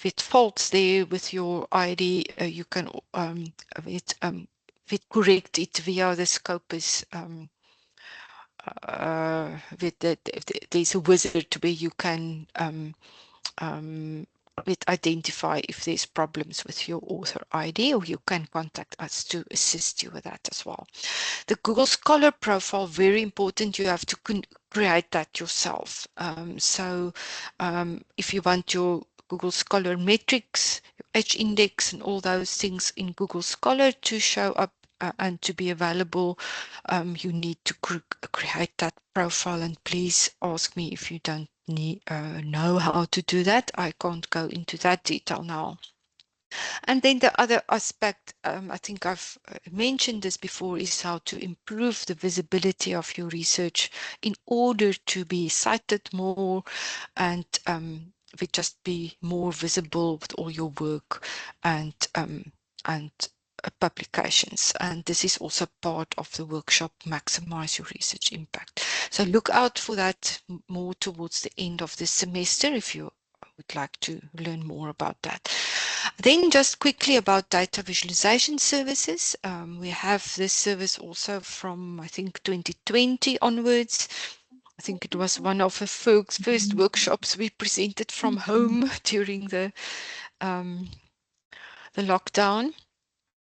with faults there with your ID, you can correct it via the Scopus. There's a wizard where you can identify if there's problems with your author ID, or you can contact us to assist you with that as well. The Google Scholar profile, very important. You have to create that yourself. So if you want your Google Scholar metrics, H-index and all those things in Google Scholar to show up and to be available, you need to create that profile, and please ask me if you don't know how to do that. I can't go into that detail now. And then the other aspect, I think I've mentioned this before, is how to improve the visibility of your research in order to be cited more and just be more visible with all your work and publications. And this is also part of the workshop, Maximize Your Research Impact. So look out for that more towards the end of this semester if you would like to learn more about that. Then just quickly about data visualization services. We have this service also from, I think, 2020 onwards. I think it was one of the first workshops we presented from home during the lockdown.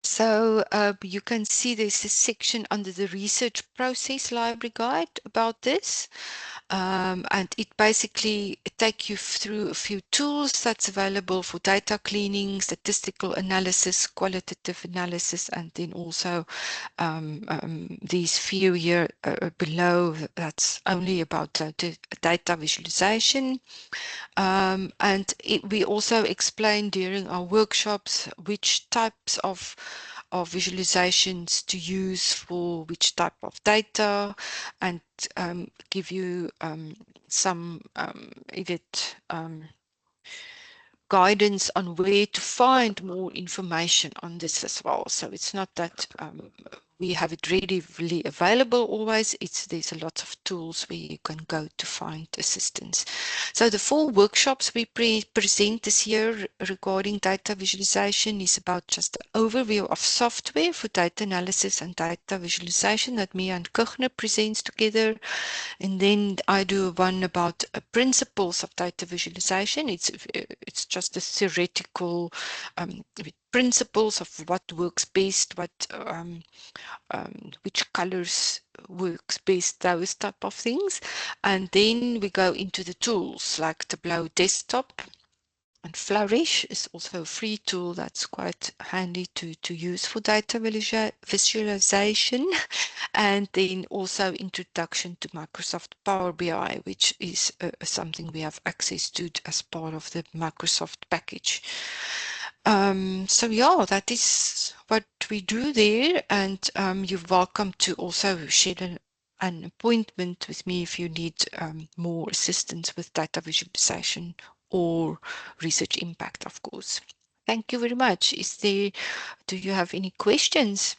So you can see there's a section under the research process library guide about this. And it basically takes you through a few tools that's available for data cleaning, statistical analysis, qualitative analysis, and then also these few here below, that's only about data visualization. And we also explained during our workshops which types of visualizations to use for which type of data, and give you some guidance on where to find more information on this as well. So it's not that we have it readily available always. There's a lot of tools where you can go to find assistance. So the 4 workshops we present this year regarding data visualization is about just an overview of software for data analysis and data visualization that me and Kuchner presents together. And then I do one about principles of data visualization. It's just a theoretical principles of what works best, which colors works best, those type of things. And then we go into the tools like Tableau Desktop. And Flourish is also a free tool that's quite handy to use for data visualization. And then also introduction to Microsoft Power BI, which is something we have access to as part of the Microsoft package. So yeah, that is what we do there. And you're welcome to also schedule an appointment with me if you need more assistance with data visualization or research impact, of course. Thank you very much. Do you have any questions?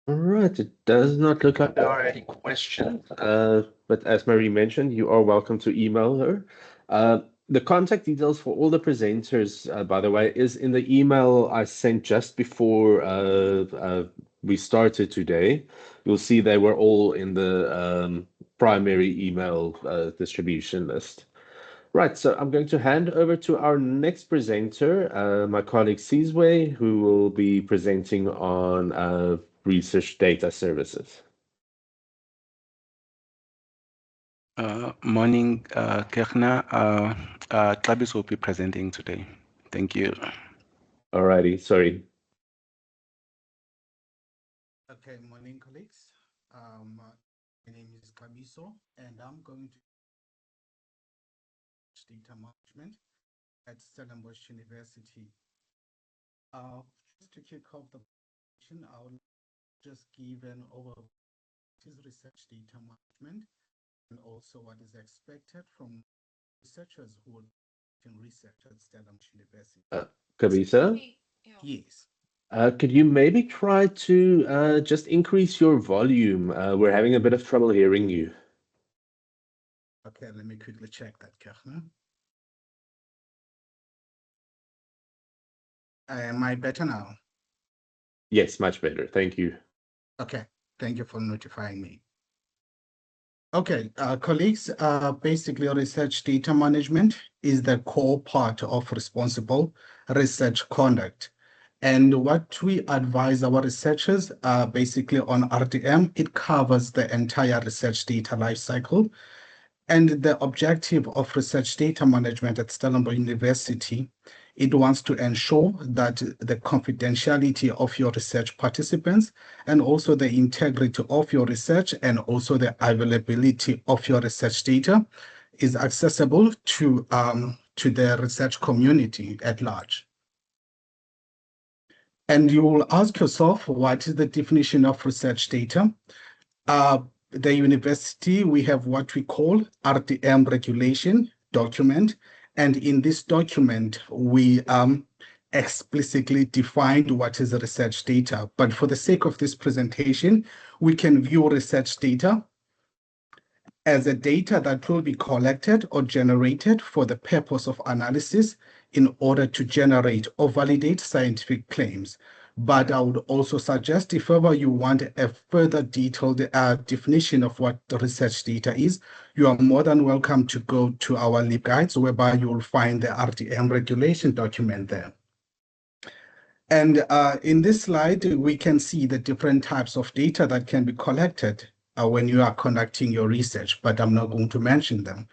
All right, it does not look like there are any questions, but as Marie mentioned, you are welcome to email her. The contact details for all the presenters, by the way, is in the email I sent just before we started today. You'll see they were all in the primary email distribution list. Right, so I'm going to hand over to our next presenter, my colleague Sizwe, who will be presenting on research data services. Morning, Kirchner. Klabis will be presenting today. Thank you. Alrighty, sorry. Okay, morning, colleagues. My name is Kabiso, and I'm going to data management at Stellenbosch University. Just to kick off the presentation, I will just give an overview of research data management and also what is expected from researchers who would in research at Stellenbosch University. Kabisa? Yes. Could you maybe try to just increase your volume? We're having a bit of trouble hearing you. Okay, let me quickly check that, Kirchner. Am I better now? Yes, much better. Thank you. Okay, thank you for notifying me. Okay, colleagues, basically research data management is the core part of responsible research conduct. And what we advise our researchers basically on RDM, it covers the entire research data lifecycle. And the objective of research data management at Stellenbosch University, it wants to ensure that the confidentiality of your research participants and also the integrity of your research and also the availability of your research data is accessible to the research community at large. And you will ask yourself, what is the definition of research data? The university, we have what we call RDM regulation document. And in this document, we explicitly defined what is research data. But for the sake of this presentation, we can view research data as a data that will be collected or generated for the purpose of analysis in order to generate or validate scientific claims. But I would also suggest if ever you want a further detailed definition of what the research data is, you are more than welcome to go to our LibGuides, whereby you will find the RTM regulation document there. And in this slide, we can see the different types of data that can be collected when you are conducting your research, but I'm not going to mention them.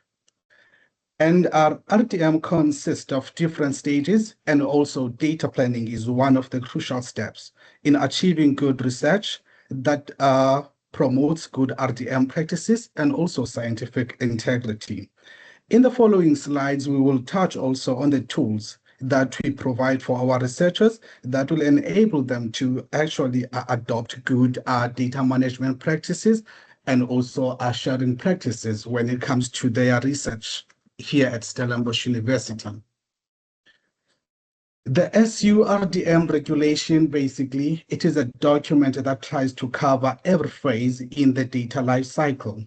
And our RTM consists of different stages, and also data planning is one of the crucial steps in achieving good research that promotes good RTM practices and also scientific integrity. In the following slides, we will touch also on the tools that we provide for our researchers that will enable them to actually adopt good data management practices and also sharing practices when it comes to their research here at Stellenbosch University. The SURDM regulation, basically, it is a document that tries to cover every phase in the data life cycle.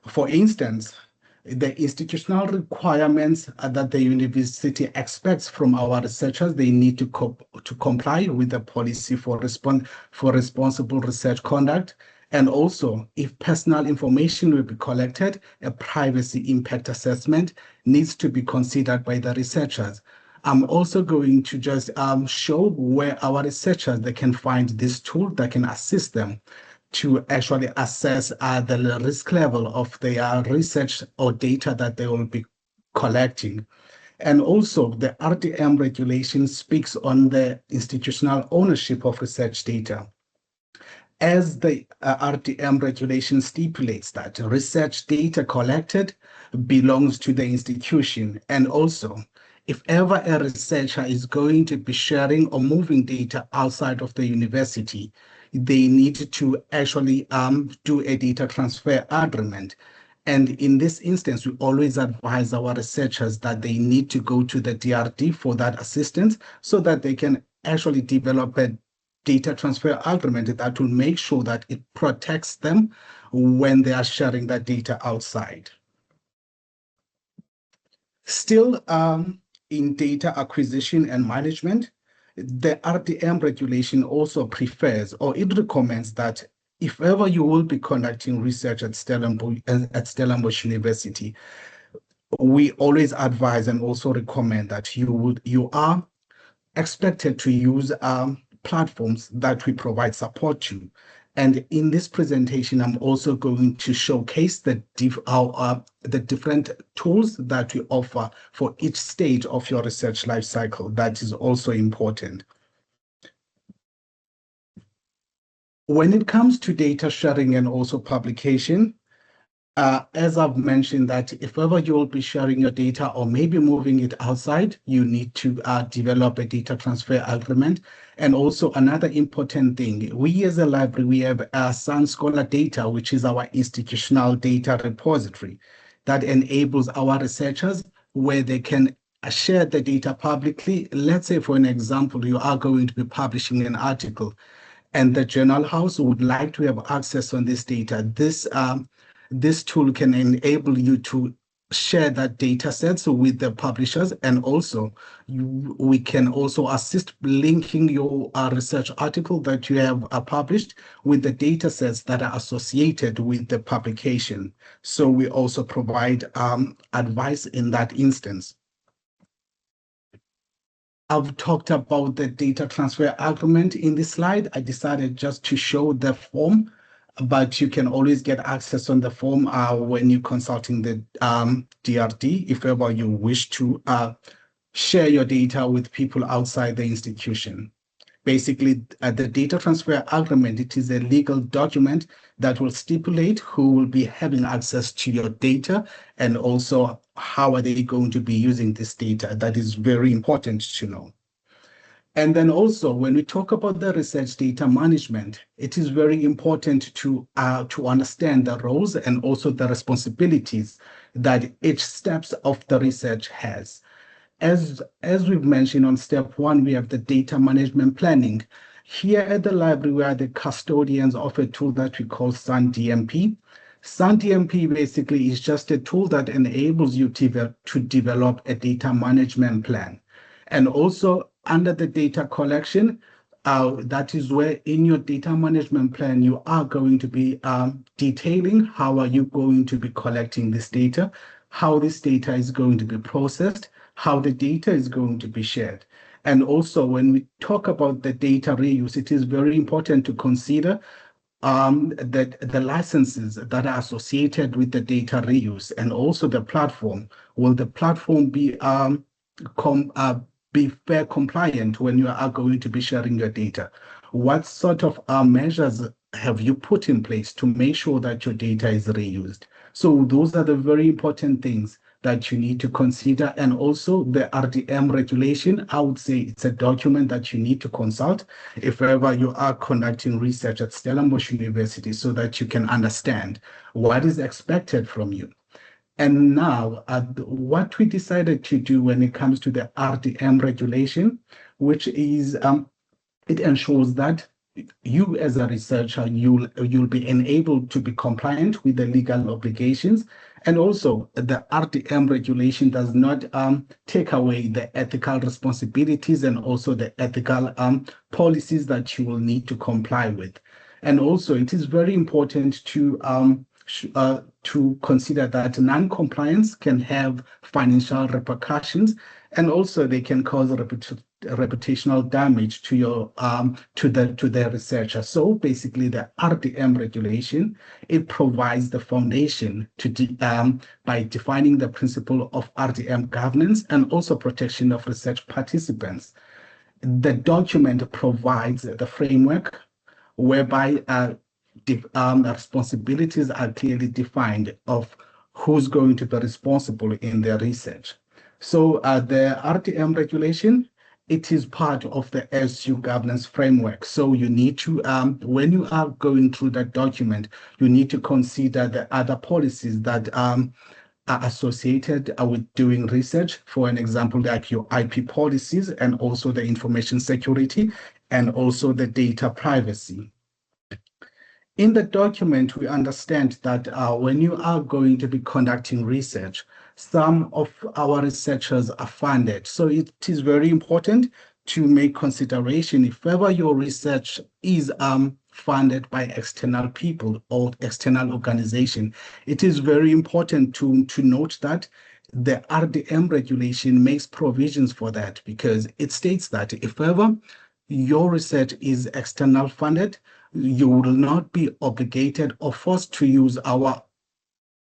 For instance, the institutional requirements that the university expects from our researchers, they need to comply with the policy for responsible research conduct. And also, if personal information will be collected, a privacy impact assessment needs to be considered by the researchers. I'm also going to just show where our researchers, they can find this tool that can assist them to actually assess the risk level of their research or data that they will be collecting. And also the RTM regulation speaks on the institutional ownership of research data. As the RTM regulation stipulates that research data collected belongs to the institution, and also if ever a researcher is going to be sharing or moving data outside of the university, they need to actually do a data transfer agreement. And in this instance, we always advise our researchers that they need to go to the DRD for that assistance so that they can actually develop a data transfer agreement that will make sure that it protects them when they are sharing that data outside. Still, in data acquisition and management, the RTM regulation also prefers, or it recommends, that if ever you will be conducting research at Stellenbosch University, we always advise and also recommend that you are expected to use platforms that we provide support to. And in this presentation, I'm also going to showcase the different tools that we offer for each stage of your research life cycle. That is also important. When it comes to data sharing and also publication, as I've mentioned, that if ever you will be sharing your data or maybe moving it outside, you need to develop a data transfer agreement. And also another important thing, we as a library, we have Sun Scholar Data, which is our institutional data repository that enables our researchers where they can share the data publicly. Let's say, for an example, you are going to be publishing an article and the journal house would like to have access on this data. This tool can enable you to share that data set with the publishers, and also we can also assist linking your research article that you have published with the data sets that are associated with the publication. So we also provide advice in that instance. I've talked about the data transfer agreement in this slide. I decided just to show the form, but you can always get access on the form when you're consulting the DRD, if ever you wish to share your data with people outside the institution. Basically, the data transfer agreement, it is a legal document that will stipulate who will be having access to your data and also how are they going to be using this data. That is very important to know. And then also, when we talk about the research data management, it is very important to understand the roles and also the responsibilities that each steps of the research has. As we've mentioned on step one, we have the data management planning. Here at the library, we are the custodians of a tool that we call SunDMP. SunDMP basically is just a tool that enables you to develop a data management plan. And also, under the data collection, that is where in your data management plan, you are going to be detailing how are you going to be collecting this data, how this data is going to be processed, how the data is going to be shared. And also, when we talk about the data reuse, it is very important to consider that the licenses that are associated with the data reuse and also the platform. Will the platform be be fair compliant when you are going to be sharing your data? What sort of measures have you put in place to make sure that your data is reused? So those are the very important things that you need to consider. And also the RDM regulation, I would say it's a document that you need to consult if ever you are conducting research at Stellenbosch University so that you can understand what is expected from you. And now, what we decided to do when it comes to the RDM regulation, which is it ensures that you as a researcher, you'll be enabled to be compliant with the legal obligations. And also the RDM regulation does not take away the ethical responsibilities and also the ethical policies that you will need to comply with. And also it is very important to consider that non-compliance can have financial repercussions, and also they can cause reputational damage to your to the researcher. So basically, the RDM regulation, it provides the foundation to by defining the principle of RDM governance and also protection of research participants. The document provides the framework whereby the responsibilities are clearly defined of who's going to be responsible in their research. So the RTM regulation, it is part of the SU governance framework. So you need to, when you are going through that document, you need to consider the other policies that are associated with doing research. For an example, like your IP policies and also the information security and also the data privacy. In the document, we understand that when you are going to be conducting research, some of our researchers are funded. So it is very important to make consideration if ever your research is funded by external people or external organization. It is very important to note that the RDM regulation makes provisions for that, because it states that if ever your research is external funded, you will not be obligated or forced to use our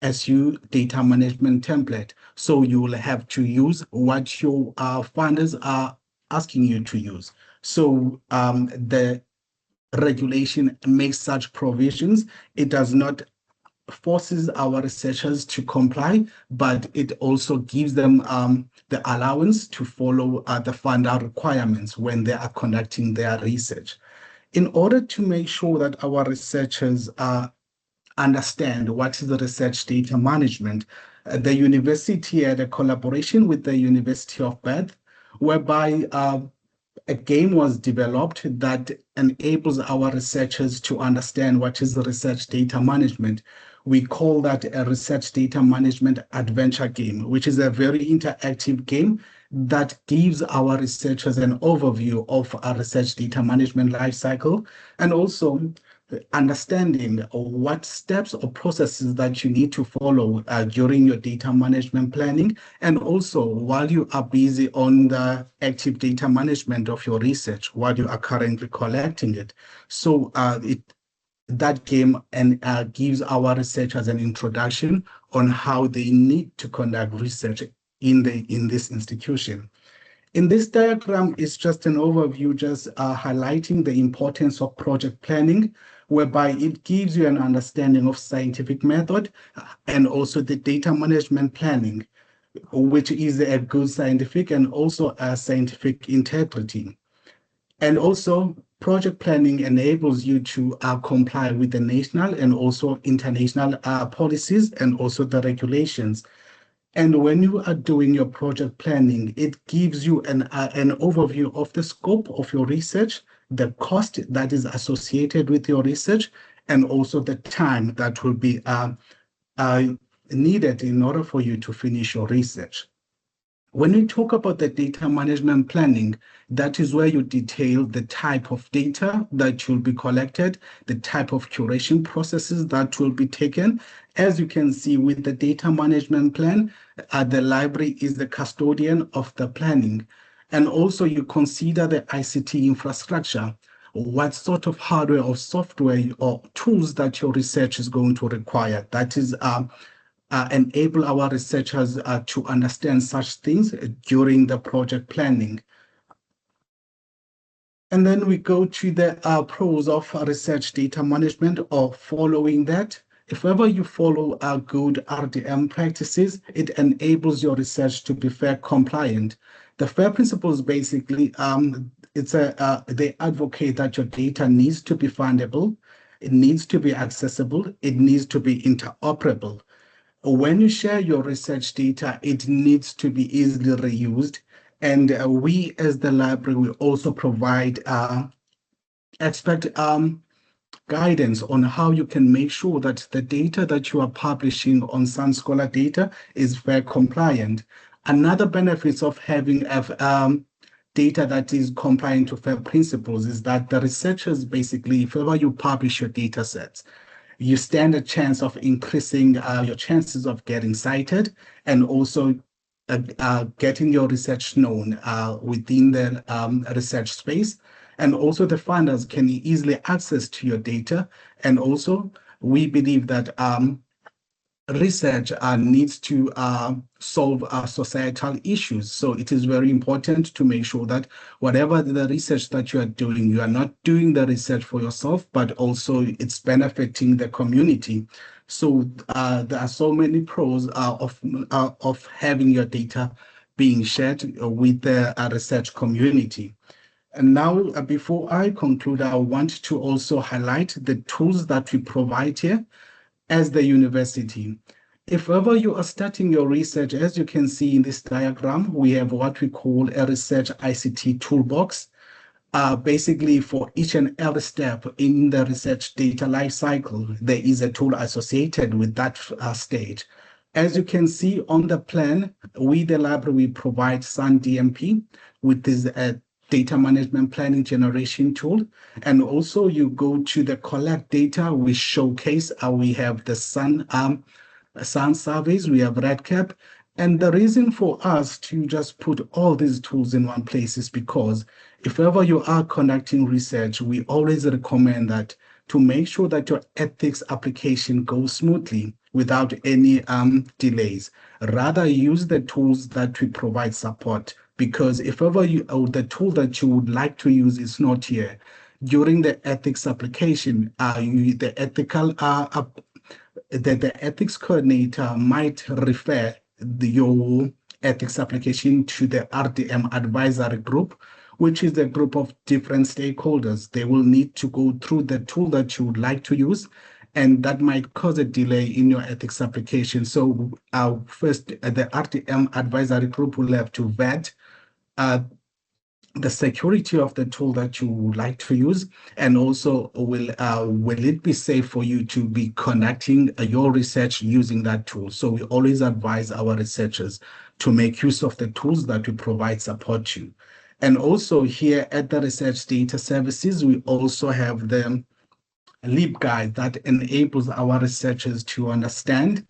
SU data management template. So you will have to use what your funders are asking you to use. So the regulation makes such provisions. It does not forces our researchers to comply, but it also gives them the allowance to follow the funder requirements when they are conducting their research. In order to make sure that our researchers understand what is the research data management, the university had a collaboration with the University of Bath, whereby a game was developed that enables our researchers to understand what is the research data management. We call that a research data management adventure game, which is a very interactive game that gives our researchers an overview of our research data management lifecycle, and also understanding what steps or processes that you need to follow during your data management planning, and also while you are busy on the active data management of your research, while you are currently collecting it. So that game gives our researchers an introduction on how they need to conduct research in this institution. In this diagram, it's just an overview, just highlighting the importance of project planning, whereby it gives you an understanding of scientific method and also the data management planning, which is a good scientific and also a scientific integrity. And also, project planning enables you to comply with the national and also international policies and also the regulations. And when you are doing your project planning, it gives you an overview of the scope of your research, the cost that is associated with your research, and also the time that will be needed in order for you to finish your research. When we talk about the data management planning, that is where you detail the type of data that will be collected, the type of curation processes that will be taken. As you can see with the data management plan, the library is the custodian of the planning. And also you consider the ICT infrastructure, what sort of hardware or software or tools that your research is going to require. That is enable our researchers to understand such things during the project planning. And then we go to the pros of research data management or following that. If ever you follow good RDM practices, it enables your research to be FAIR compliant. The FAIR principles basically, they advocate that your data needs to be fundable, it needs to be accessible, it needs to be interoperable. When you share your research data, it needs to be easily reused. And we, as the library, will also provide expert guidance on how you can make sure that the data that you are publishing on Sun Scholar data is FAIR compliant. Another benefits of having data that is compliant to FAIR principles is that the researchers basically, if ever you publish your data sets, you stand a chance of increasing your chances of getting cited and also getting your research known within the research space. And also the funders can easily access to your data. And also we believe that research needs to solve societal issues. So it is very important to make sure that whatever the research that you are doing, you are not doing the research for yourself, but also it's benefiting the community. So there are so many pros of having your data being shared with the research community. And now, before I conclude, I want to also highlight the tools that we provide here as the university. If ever you are starting your research, as you can see in this diagram, we have what we call a research ICT toolbox. Basically, for each and every step in the research data lifecycle, there is a tool associated with that stage. As you can see on the plan, we, the library, we provide Sun DMP, with this data management planning generation tool. And also you go to the collect data, we showcase, we have the Sun surveys, we have RedCap. And the reason for us to just put all these tools in one place is because if ever you are conducting research, we always recommend that to make sure that your ethics application goes smoothly without any delays. Rather use the tools that we provide support, because if ever the tool that you would like to use is not here, during the ethics application, the ethics coordinator might refer your ethics application to the RDM advisory group, which is a group of different stakeholders. They will need to go through the tool that you would like to use, and that might cause a delay in your ethics application. So first, the RDM advisory group will have to vet the security of the tool that you would like to use, and also will it be safe for you to be conducting your research using that tool. So we always advise our researchers to make use of the tools that we provide support to. And also here at the Research Data Services, we also have the LibGuide that enables our researchers to understand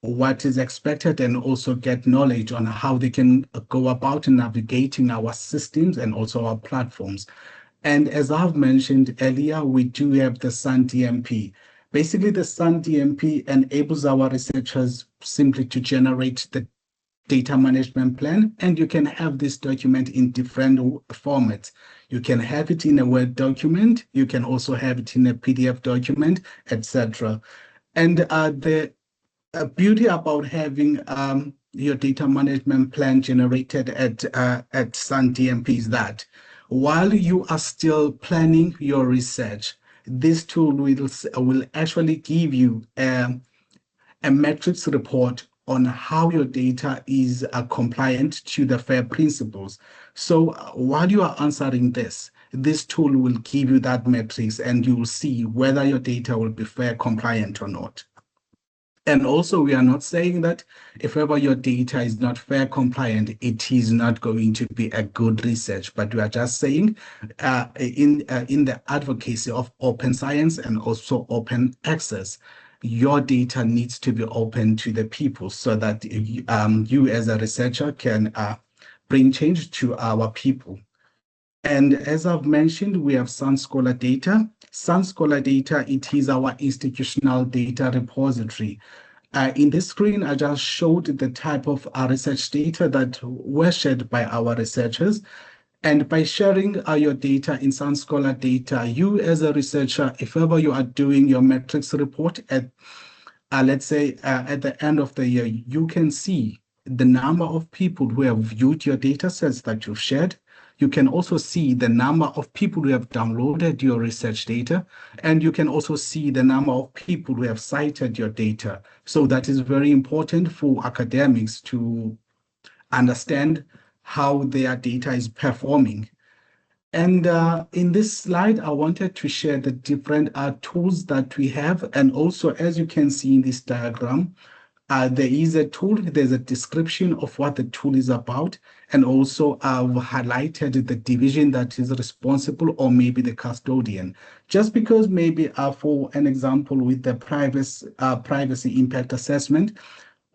what is expected and also get knowledge on how they can go about navigating our systems and also our platforms. And as I've mentioned earlier, we do have the Sun DMP. Basically, the Sun DMP enables our researchers simply to generate the data management plan, and you can have this document in different formats. You can have it in a Word document, you can also have it in a PDF document, etc. And the beauty about having your data management plan generated at Sun DMP is that while you are still planning your research, this tool will actually give you a metrics report on how your data is compliant to the FAIR principles. So while you are answering this tool will give you that metrics, and you will see whether your data will be FAIR compliant or not. And also, we are not saying that if ever your data is not fair compliant, it is not going to be a good research. But we are just saying in the advocacy of open science and also open access, your data needs to be open to the people so that you as a researcher can bring change to our people. And as I've mentioned, we have Sun Scholar data. Sun Scholar data, it is our institutional data repository. In this screen, I just showed the type of research data that were shared by our researchers. And by sharing your data in Sun Scholar data, you as a researcher, if ever you are doing your metrics report at let's say at the end of the year, you can see the number of people who have viewed your data sets that you've shared. You can also see the number of people who have downloaded your research data, and you can also see the number of people who have cited your data. So that is very important for academics to understand how their data is performing. And in this slide, I wanted to share the different tools that we have. And also, as you can see in this diagram, there is a tool, there's a description of what the tool is about. And also, I've highlighted the division that is responsible or maybe the custodian. Just because maybe for an example with the privacy impact assessment,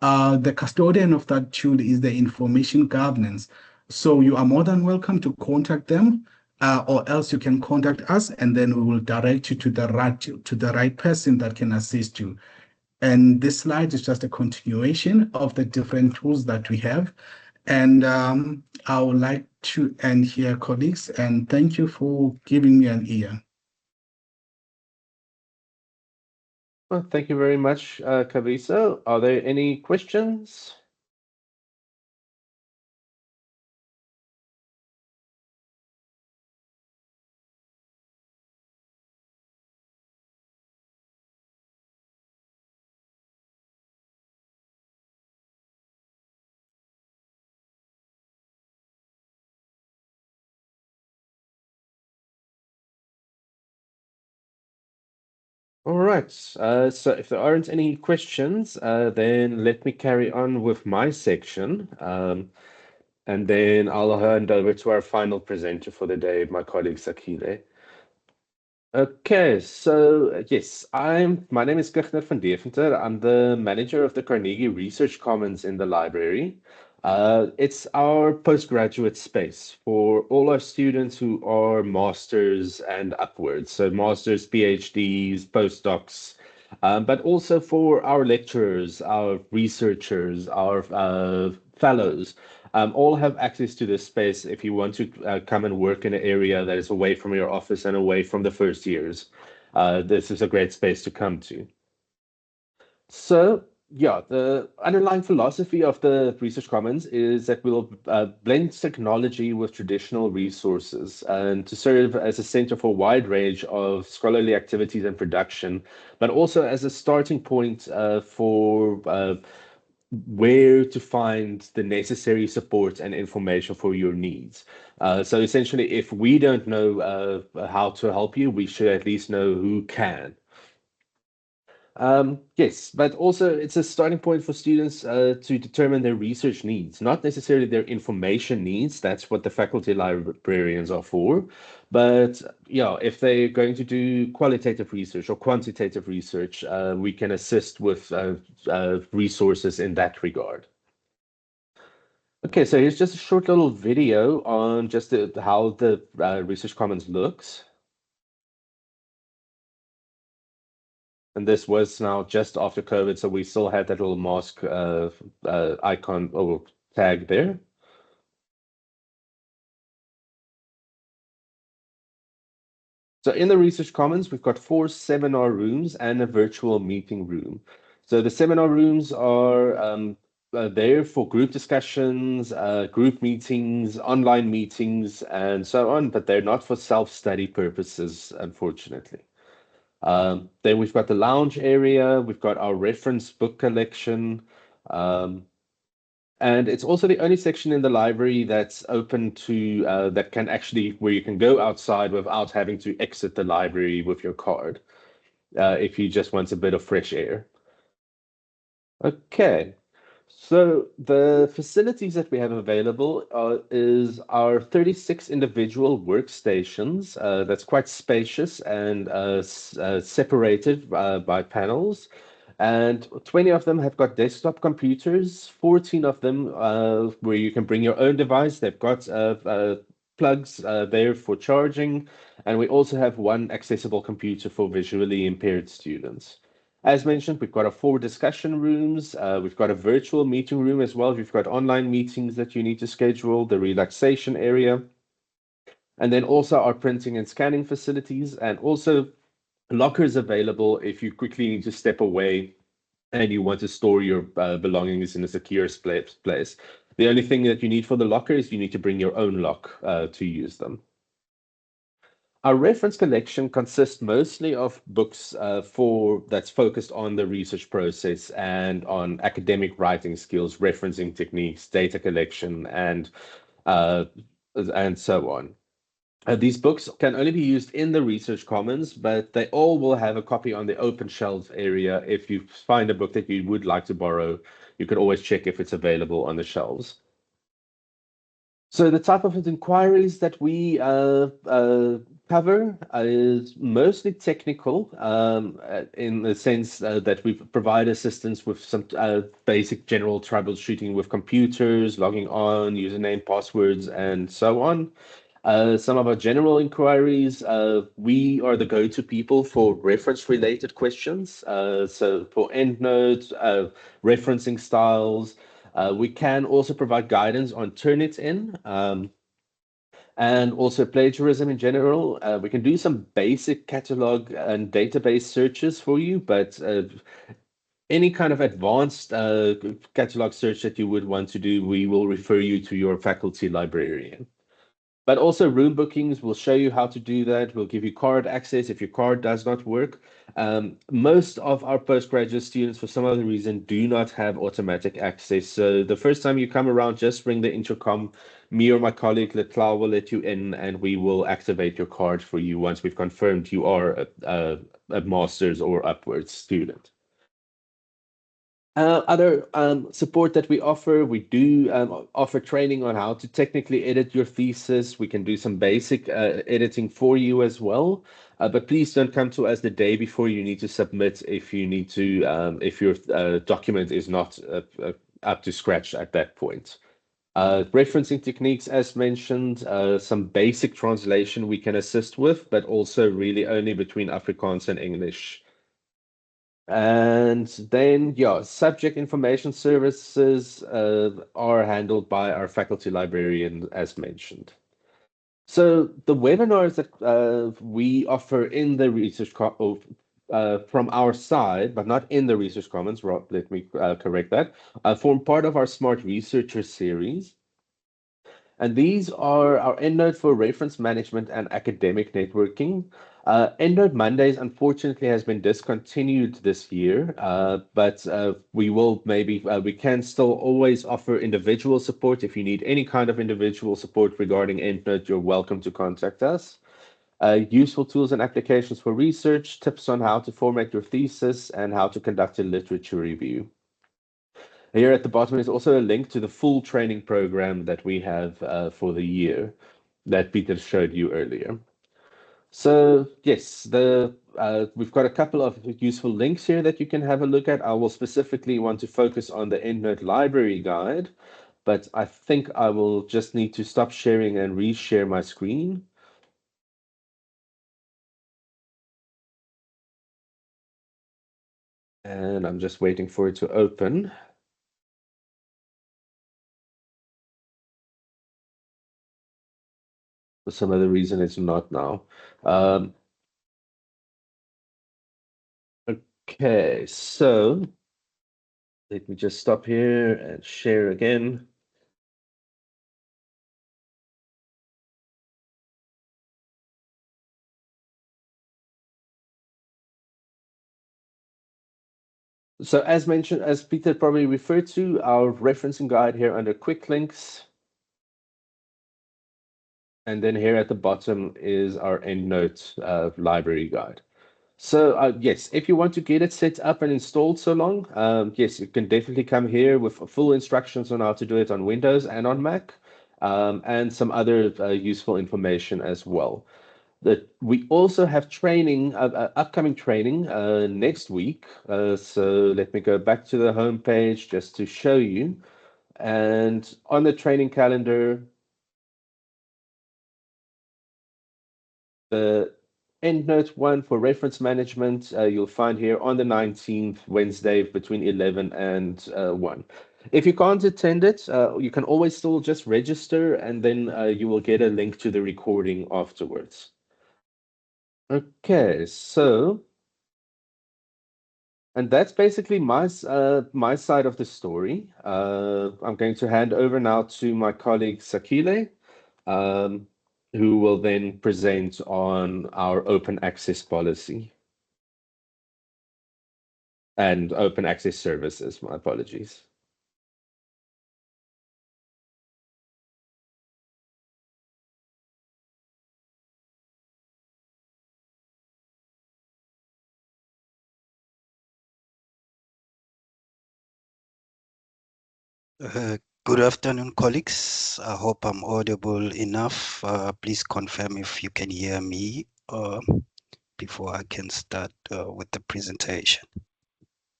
the custodian of that tool is the information governance. So you are more than welcome to contact them, or else you can contact us, and then we will direct you to the right person that can assist you. And this slide is just a continuation of the different tools that we have. And I would like to end here, colleagues, and thank you for giving me an ear. Well, thank you very much, Kaviso. Are there any questions? All right. So if there aren't any questions, then let me carry on with my section. And then I'll hand over to our final presenter for the day, my colleague Sakile. Okay, so yes, my name is Kirchner van Deventer. I'm the manager of the Carnegie Research Commons in the library. It's our postgraduate space for all our students who are masters and upwards. So masters, PhDs, postdocs, but also for our lecturers, our researchers, our fellows. All have access to this space if you want to come and work in an area that is away from your office and away from the first years. This is a great space to come to. So, yeah, the underlying philosophy of the Research Commons is that we'll blend technology with traditional resources and to serve as a center for a wide range of scholarly activities and production, but also as a starting point for where to find the necessary support and information for your needs. So essentially, if we don't know how to help you, we should at least know who can. Yes, but also it's a starting point for students to determine their research needs, not necessarily their information needs. That's what the faculty librarians are for. But yeah, if they're going to do qualitative research or quantitative research, we can assist with resources in that regard. Okay, so here's just a short little video on just how the Research Commons looks. And this was now just after COVID, so we still had that little mask icon or tag there. So in the Research Commons, we've got 4 seminar rooms and a virtual meeting room. So the seminar rooms are there for group discussions, group meetings, online meetings, and so on, but they're not for self-study purposes, unfortunately. Then we've got the lounge area, we've got our reference book collection, and it's also the only section in the library that's open to that can actually where you can go outside without having to exit the library with your card if you just want a bit of fresh air. Okay. So the facilities that we have available is our 36 individual workstations. That's quite spacious and separated by panels. And 20 of them have got desktop computers, 14 of them where you can bring your own device. They've got plugs there for charging. And we also have one accessible computer for visually impaired students. As mentioned, we've got our 4 discussion rooms. We've got a virtual meeting room as well. We've got online meetings that you need to schedule, the relaxation area, and then also our printing and scanning facilities, and also lockers available if you quickly need to step away and you want to store your belongings in a secure place. The only thing that you need for the locker is you need to bring your own lock to use them. Our reference collection consists mostly of books that's focused on the research process and on academic writing skills, referencing techniques, data collection, uh, and so on. These books can only be used in the Research Commons, but they all will have a copy on the open shelf area. If you find a book that you would like to borrow, you can always check if it's available on the shelves. So the type of inquiries that we cover is mostly technical in the sense that we provide assistance with some basic general troubleshooting with computers, logging on, username, passwords, and so on. Some of our general inquiries, we are the go-to people for reference-related questions. So for EndNote, referencing styles, we can also provide guidance on Turnitin and also plagiarism in general. We can do some basic catalog and database searches for you, but any kind of advanced catalog search that you would want to do, we will refer you to your faculty librarian. But also room bookings, will show you how to do that. We'll give you card access if your card does not work. Most of our postgraduate students, for some other reason, do not have automatic access. So the first time you come around, just ring the intercom. Me or my colleague Letla will let you in, and we will activate your card for you once we've confirmed you are a master's or upwards student. Other support that we offer, we do offer training on how to technically edit your thesis. We can do some basic editing for you as well. But please don't come to us the day before you need to submit if you need to, if your document is not up to scratch at that point. Referencing techniques, as mentioned, some basic translation we can assist with, but also really only between Afrikaans and English. And then, yeah, subject information services are handled by our faculty librarian, as mentioned. So the webinars that we offer in the from our side, but not in the Research Commons, let me correct that, form part of our Smart Researcher series. And these are our EndNote for reference management and academic networking. EndNote Mondays, unfortunately, has been discontinued this year, but we can still always offer individual support. If you need any kind of individual support regarding EndNote, you're welcome to contact us. Useful tools and applications for research, tips on how to format your thesis, and how to conduct a literature review. Here at the bottom is also a link to the full training program that we have for the year that Peter showed you earlier. So yes, we've got a couple of useful links here that you can have a look at. I will specifically want to focus on the EndNote library guide, but I think I will just need to stop sharing and reshare my screen. And I'm just waiting for it to open. For some other reason, it's not now. Okay, so let me just stop here and share again. So as mentioned, as Peter probably referred to, our referencing guide here under quick links. And then here at the bottom is our EndNote library guide. So yes, if you want to get it set up and installed so long, yes, you can definitely come here with full instructions on how to do it on Windows and on Mac, and some other useful information as well. That we also have training, upcoming training next week. So let me go back to the home page just to show you. And on the training calendar, the EndNote one for reference management, you'll find here on the 19th, Wednesday, between 11 and 1. If you can't attend it, you can always still just register, and then you will get a link to the recording afterwards. Okay, so, and that's basically my side of the story. I'm going to hand over now to my colleague Sakile, um, who will then present on our open access policy and open access services. My apologies. Good afternoon, colleagues. I hope I'm audible enough. Please confirm if you can hear me before I can start with the presentation.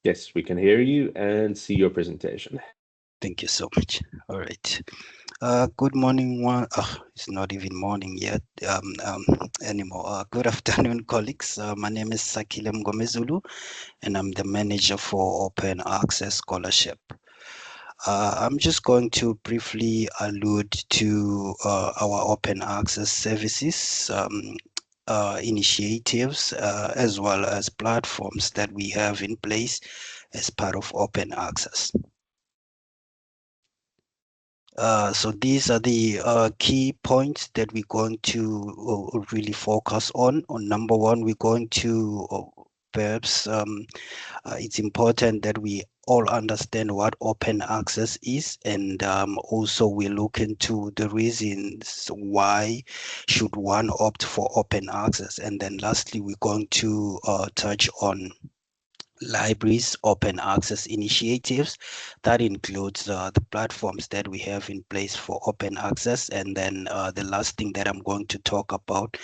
Yes, we can hear you and see your presentation. Thank you so much. All right. Good morning. It's not even morning yet anymore. Good afternoon, colleagues. My name is Sakile Mgomezulu, and I'm the manager for Open Access Scholarship. I'm just going to briefly allude to our open access services, initiatives, as well as platforms that we have in place as part of open access. So these are the key points that we're going to really focus on. On number one, we're going to perhaps it's important that we all understand what open access is, and also we look into the reasons why should one opt for open access. And then lastly, we're going to touch on libraries open access initiatives. That includes the platforms that we have in place for open access. And then the last thing that I'm going to talk about,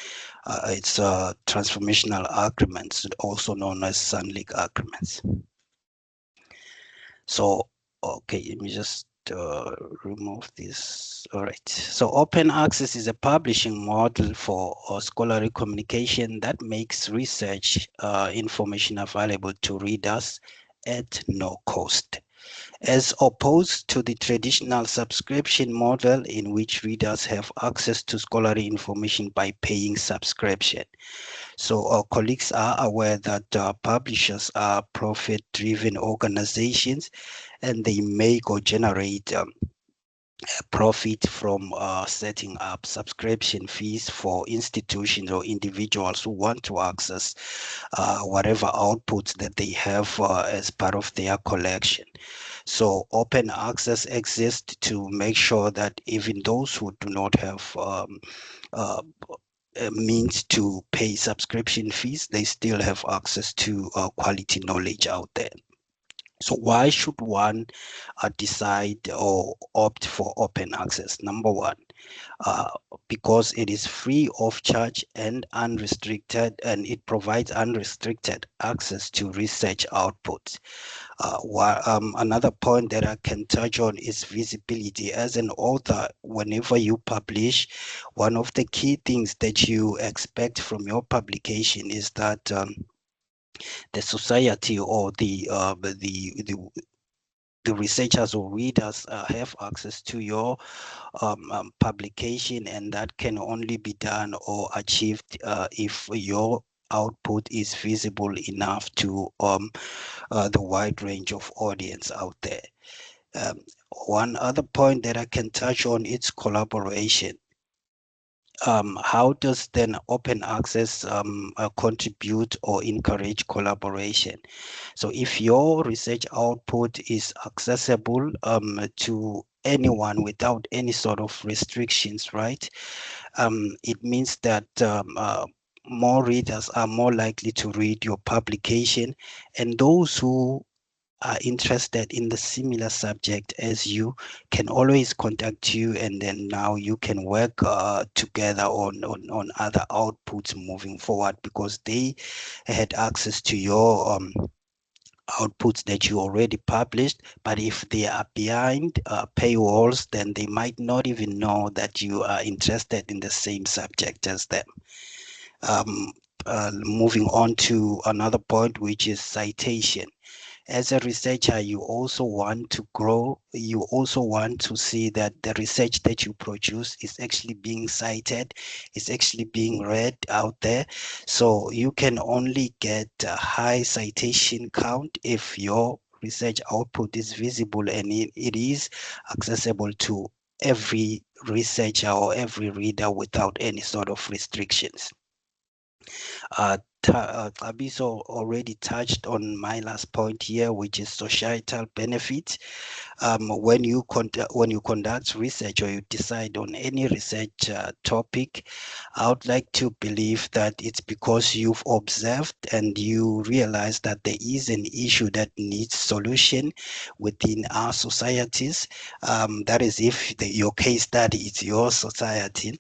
it's transformational agreements, also known as Sunlink agreements. So, okay, let me just remove this. All right. So open access is a publishing model for scholarly communication that makes research information available to readers at no cost, as opposed to the traditional subscription model in which readers have access to scholarly information by paying subscription. So our colleagues are aware that publishers are profit-driven organizations, and they make or generate profit from setting up subscription fees for institutions or individuals who want to access whatever outputs that they have as part of their collection. So open access exists to make sure that even those who do not have means to pay subscription fees, they still have access to quality knowledge out there. So why should one decide or opt for open access? Number one, because it is free of charge and unrestricted, and it provides unrestricted access to research outputs. Another point that I can touch on is visibility. As an author, whenever you publish, one of the key things that you expect from your publication is that the society or the researchers or readers have access to your publication, and that can only be done or achieved if your output is visible enough to the wide range of audience out there. One other point that I can touch on is collaboration. How does then open access contribute or encourage collaboration? So if your research output is accessible to anyone without any sort of restrictions, right? It means that more readers are more likely to read your publication, and those who are interested in the similar subject as you can always contact you, and then now you can work together on other outputs moving forward, because they had access to your outputs that you already published. But if they are behind paywalls, then they might not even know that you are interested in the same subject as them. Um, Moving on to another point, which is citation. As a researcher, you also want to grow. You also want to see that the research that you produce is actually being cited, is actually being read out there. So you can only get a high citation count if your research output is visible and it is accessible to every researcher or every reader without any sort of restrictions. Abiso already touched on my last point here, which is societal benefit. When you conduct research or you decide on any research topic, I would like to believe that it's because you've observed and you realize that there is an issue that needs solution within our societies. That is, if your case study is your society,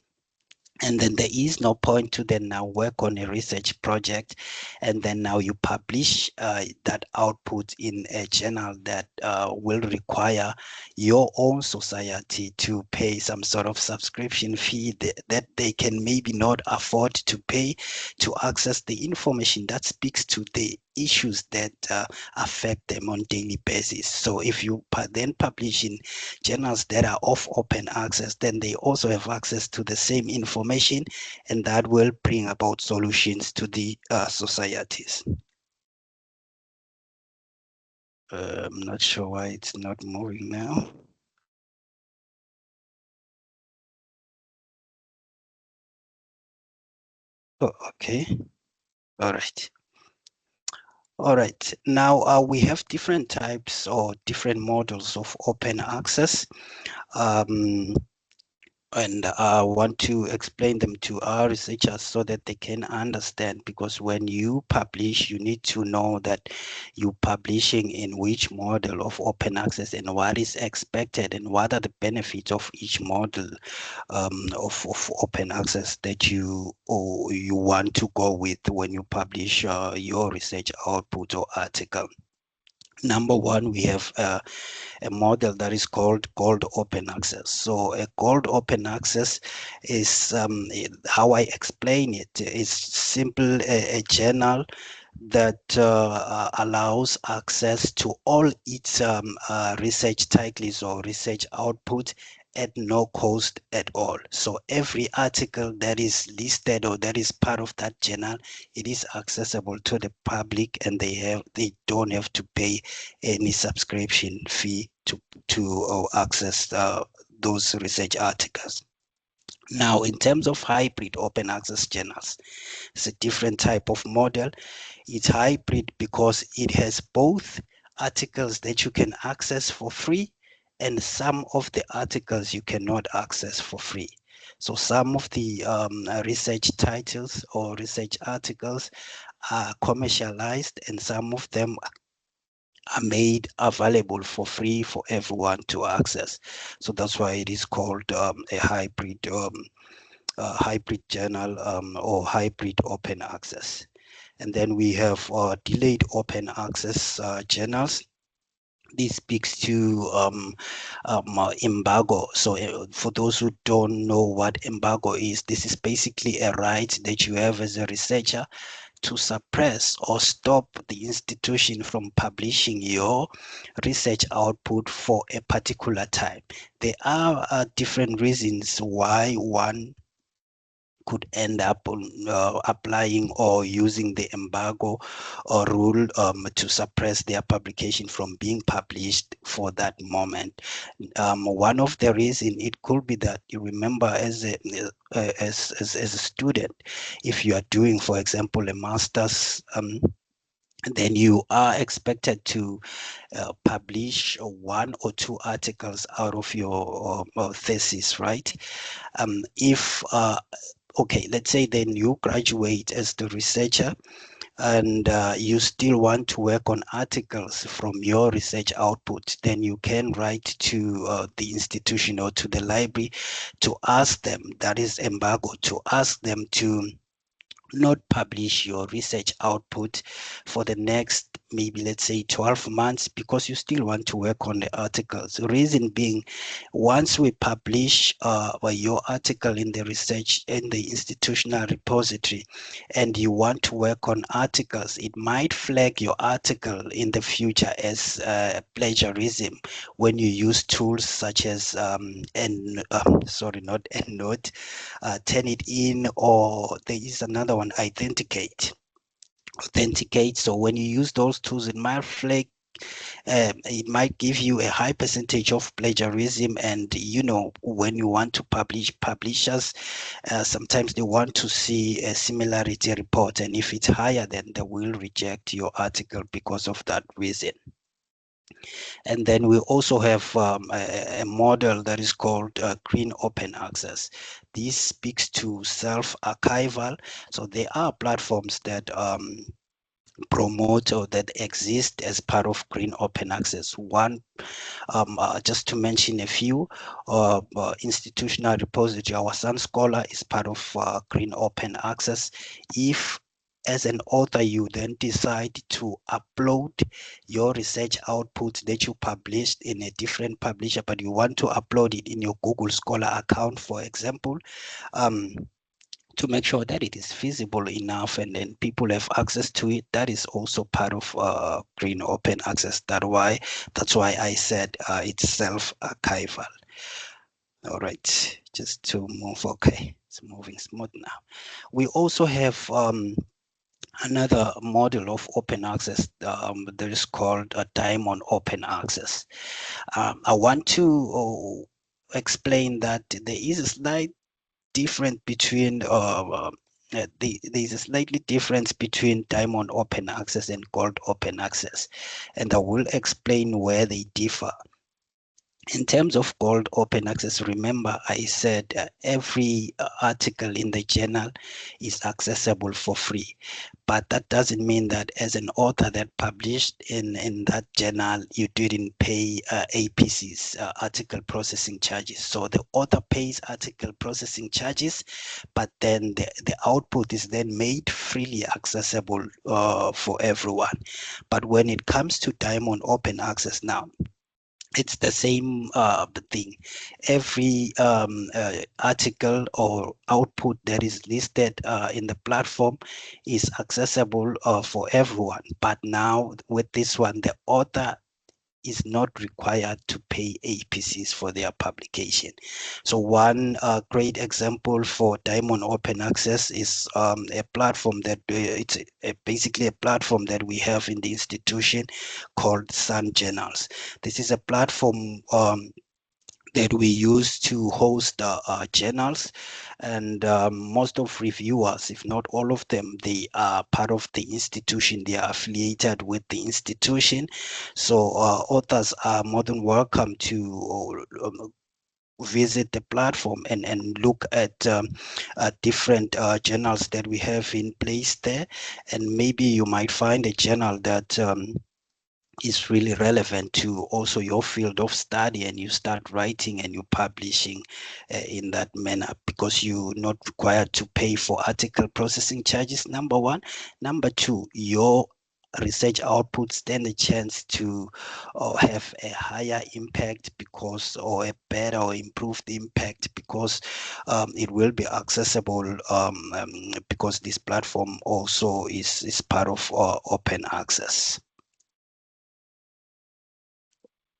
and then there is no point to then now work on a research project and then now you publish that output in a journal that will require your own society to pay some sort of subscription fee that they can maybe not afford to pay to access the information that speaks to the issues that affect them on daily basis. So if you then publish in journals that are of open access, then they also have access to the same information, and that will bring about solutions to the societies. I'm not sure why it's not moving now. Oh, okay. All right. All right. Now we have different types or different models of open access. And I want to explain them to our researchers so that they can understand, because when you publish, you need to know that you're publishing in which model of open access and what is expected and what are the benefits of each model of open access that you want to go with when you publish your research output or article. Number one, we have a model that is called gold open access. So a gold open access is how I explain it is simple a journal that allows access to all its research titles or research output at no cost at all. So every article that is listed or that is part of that journal, it is accessible to the public, and they don't have to pay any subscription fee to access those research articles. Now, in terms of hybrid open access journals, it's a different type of model. It's hybrid because it has both articles that you can access for free and some of the articles you cannot access for free. So some of the research titles or research articles are commercialized, and some of them are made available for free for everyone to access. So that's why it is called a hybrid journal or hybrid open access. And then we have delayed open access journals. This speaks to embargo. So for those who don't know what embargo is, this is basically a right that you have as a researcher to suppress or stop the institution from publishing your research output for a particular time. There are different reasons why one could end up applying or using the embargo or rule to suppress their publication from being published for that moment. One of the reasons it could be that you remember as a student, if you are doing, for example, a master's, then you are expected to publish one or two articles out of your thesis, right? If okay, let's say then you graduate as the researcher, and you still want to work on articles from your research output, then you can write to the institution or to the library to ask them, that is embargo, to ask them to not publish your research output for the next, maybe let's say 12 months, because you still want to work on the articles. The reason being, once we publish your article in the research in the institutional repository and you want to work on articles, it might flag your article in the future as plagiarism when you use tools such as sorry, not EndNote, Turnitin, or there is another one, authenticate. So when you use those tools, it might flag, it might give you a high percentage of plagiarism. And you know, when you want to publish, publishers sometimes they want to see a similarity report, and if it's higher, then they will reject your article because of that reason. And then we also have a model that is called green open access. This speaks to self-archival. So there are platforms that promote or that exist as part of green open access. One, just to mention a few, institutional repository, our Sun Scholar is part of green open access. If as an author you then decide to upload your research output that you published in a different publisher, but you want to upload it in your Google Scholar account, for example, to make sure that it is feasible enough and then people have access to it, that is also part of green open access. That's why I said it's self-archival. All right, just to move. Okay, it's moving smooth now. We also have another model of open access that is called a diamond open access. I want to explain that there is a slight difference between there's a slightly difference between diamond open access and gold open access, and I will explain where they differ. In terms of gold open access, remember I said every article in the journal is accessible for free, but that doesn't mean that as an author that published in that journal, you didn't pay APCs, article processing charges. So the author pays article processing charges, but then the output is then made freely accessible for everyone. But when it comes to diamond open access now, it's the same thing. Every article or output that is listed in the platform is accessible for everyone. But now with this one, the author is not required to pay APCs for their publication. So one great example for Diamond Open Access is a platform that it's basically a platform that we have in the institution called Sun Journals. This is a platform that we use to host journals, and most of reviewers, if not all of them, they are part of the institution. They are affiliated with the institution, so authors are more than welcome to visit the platform and look at different journals that we have in place there, and maybe you might find a journal that is really relevant to also your field of study, and you start writing and you publishing in that manner, because you're not required to pay for article processing charges, number one. Number two, your research output stand a chance to have a higher impact, because, or a better or improved impact, because it will be accessible, because this platform also is part of open access.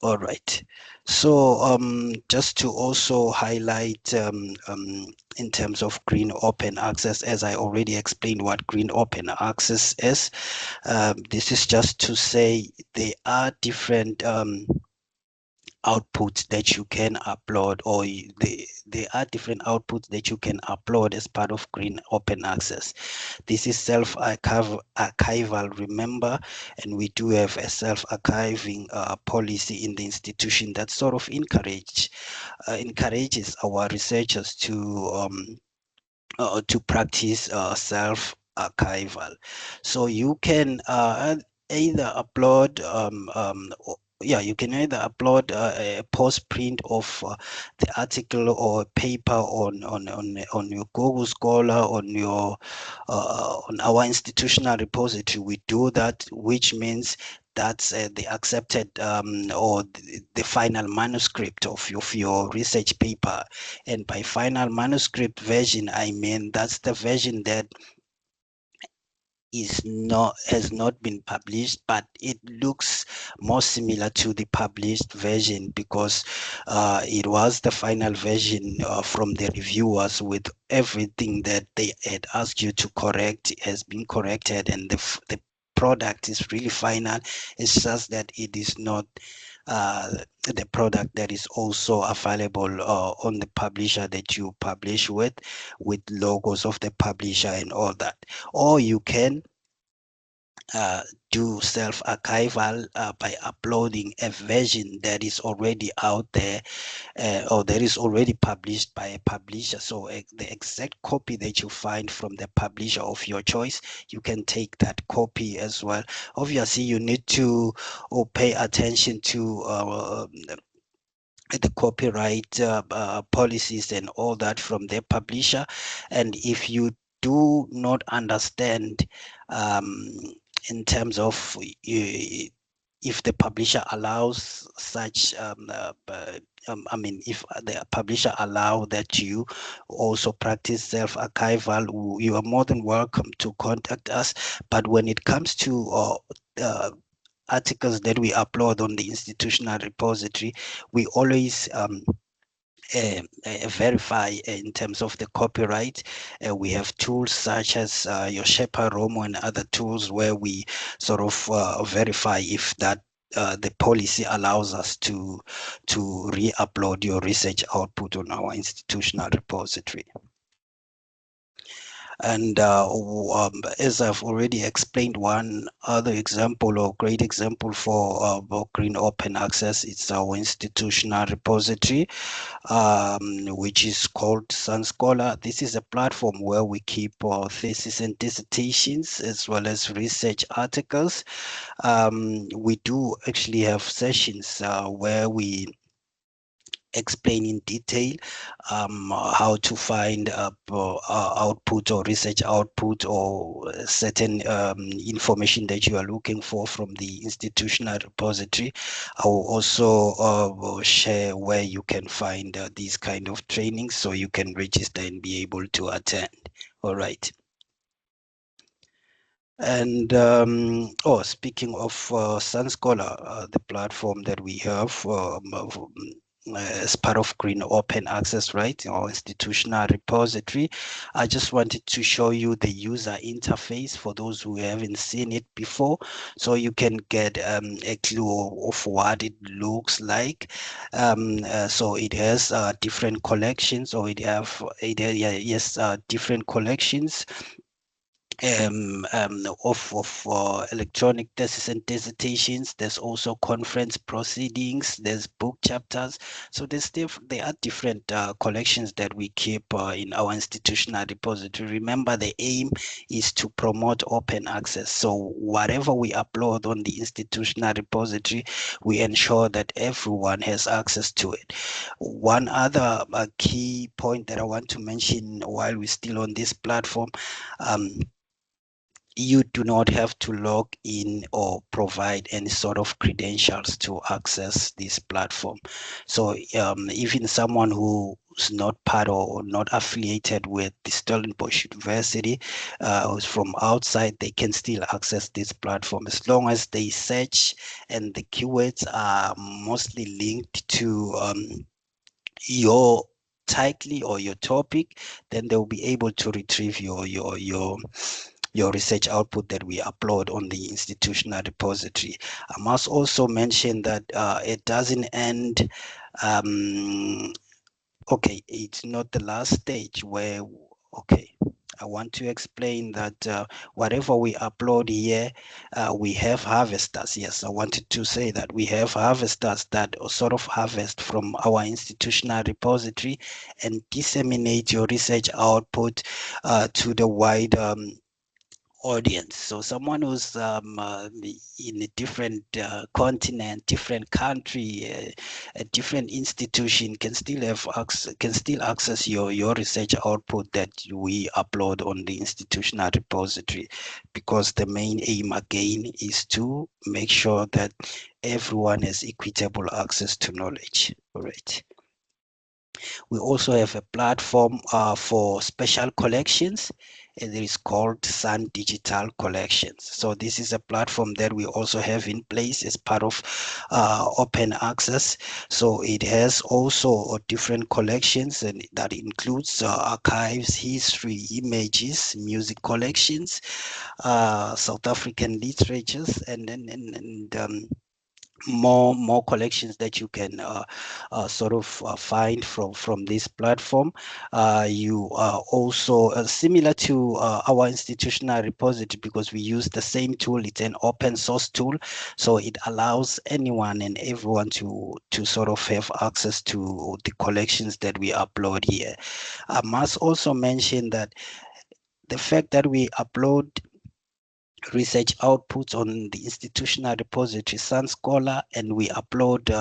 All right. So just to also highlight in terms of green open access, as I already explained what green open access is, this is just to say there are different outputs that you can upload, or there are different outputs that you can upload as part of green open access. This is self-archival, remember, and we do have a self-archiving policy in the institution that sort of encourages our researchers to to practice self-archival. So you can either upload yeah, you can either upload a post print of the article or paper on your Google Scholar, on our institutional repository. We do that, which means that's the accepted or the final manuscript of your research paper. And by final manuscript version, I mean that's the version that has not been published, but it looks more similar to the published version because it was the final version from the reviewers, with everything that they had asked you to correct has been corrected, and the product is really final. It's just that it is not the product that is also available on the publisher that you publish with logos of the publisher and all that. Or you can uh, do self-archival by uploading a version that is already out there or that is already published by a publisher. So the exact copy that you find from the publisher of your choice, you can take that copy as well. Obviously, you need to pay attention to the copyright policies and all that from their publisher. And if you do not understand in terms of if the publisher allows such I mean, if the publisher allow that you also practice self-archival, you are more than welcome to contact us. But when it comes to articles that we upload on the institutional repository, we always verify in terms of the copyright. We have tools such as your Shepa Romo and other tools where we sort of verify if that the policy allows us to re-upload your research output on our institutional repository. And as I've already explained, one other example or great example for green open access, it's our institutional repository, which is called SunScholar. This is a platform where we keep thesis and dissertations as well as research articles. We do actually have sessions where we explain in detail how to find output or research output or certain information that you are looking for from the institutional repository. I will also will share where you can find these kind of trainings so you can register and be able to attend. All right. And speaking of SunScholar, the platform that we have as part of Green Open Access, right, or institutional repository, I just wanted to show you the user interface for those who haven't seen it before, so you can get a clue of what it looks like. So it has different collections, or yes, different collections of electronic thesis and dissertations. There's also conference proceedings, there's book chapters. So there are different collections that we keep in our institutional repository. Remember, the aim is to promote open access. So whatever we upload on the institutional repository, we ensure that everyone has access to it. One other key point that I want to mention while we're still on this platform, you do not have to log in or provide any sort of credentials to access this platform. So even someone who is not part or not affiliated with the Stellenbosch University, who's from outside, they can still access this platform as long as they search and the keywords are mostly linked to your title or your topic. Then they'll be able to retrieve your research output that we upload on the institutional repository. I must also mention that it doesn't end. Okay, it's not the last stage where, okay, I want to explain that whatever we upload here, we have harvesters. Yes, I wanted to say that we have harvesters that sort of harvest from our institutional repository and disseminate your research output to the wide audience. So someone who's in a different continent, different country, a different institution can still have access your research output that we upload on the institutional repository, because the main aim again is to make sure that everyone has equitable access to knowledge. All right. We also have a platform for special collections, and it is called Sun Digital Collections. So this is a platform that we also have in place as part of open access. So it has also different collections, and that includes archives, history, images, music collections, South African literatures, and more collections that you can sort of find from this platform. You are also similar to our institutional repository, because we use the same tool. It's an open source tool, so it allows anyone and everyone to sort of have access to the collections that we upload here. I must also mention that the fact that we upload research outputs on the institutional repository Sun Scholar, and we upload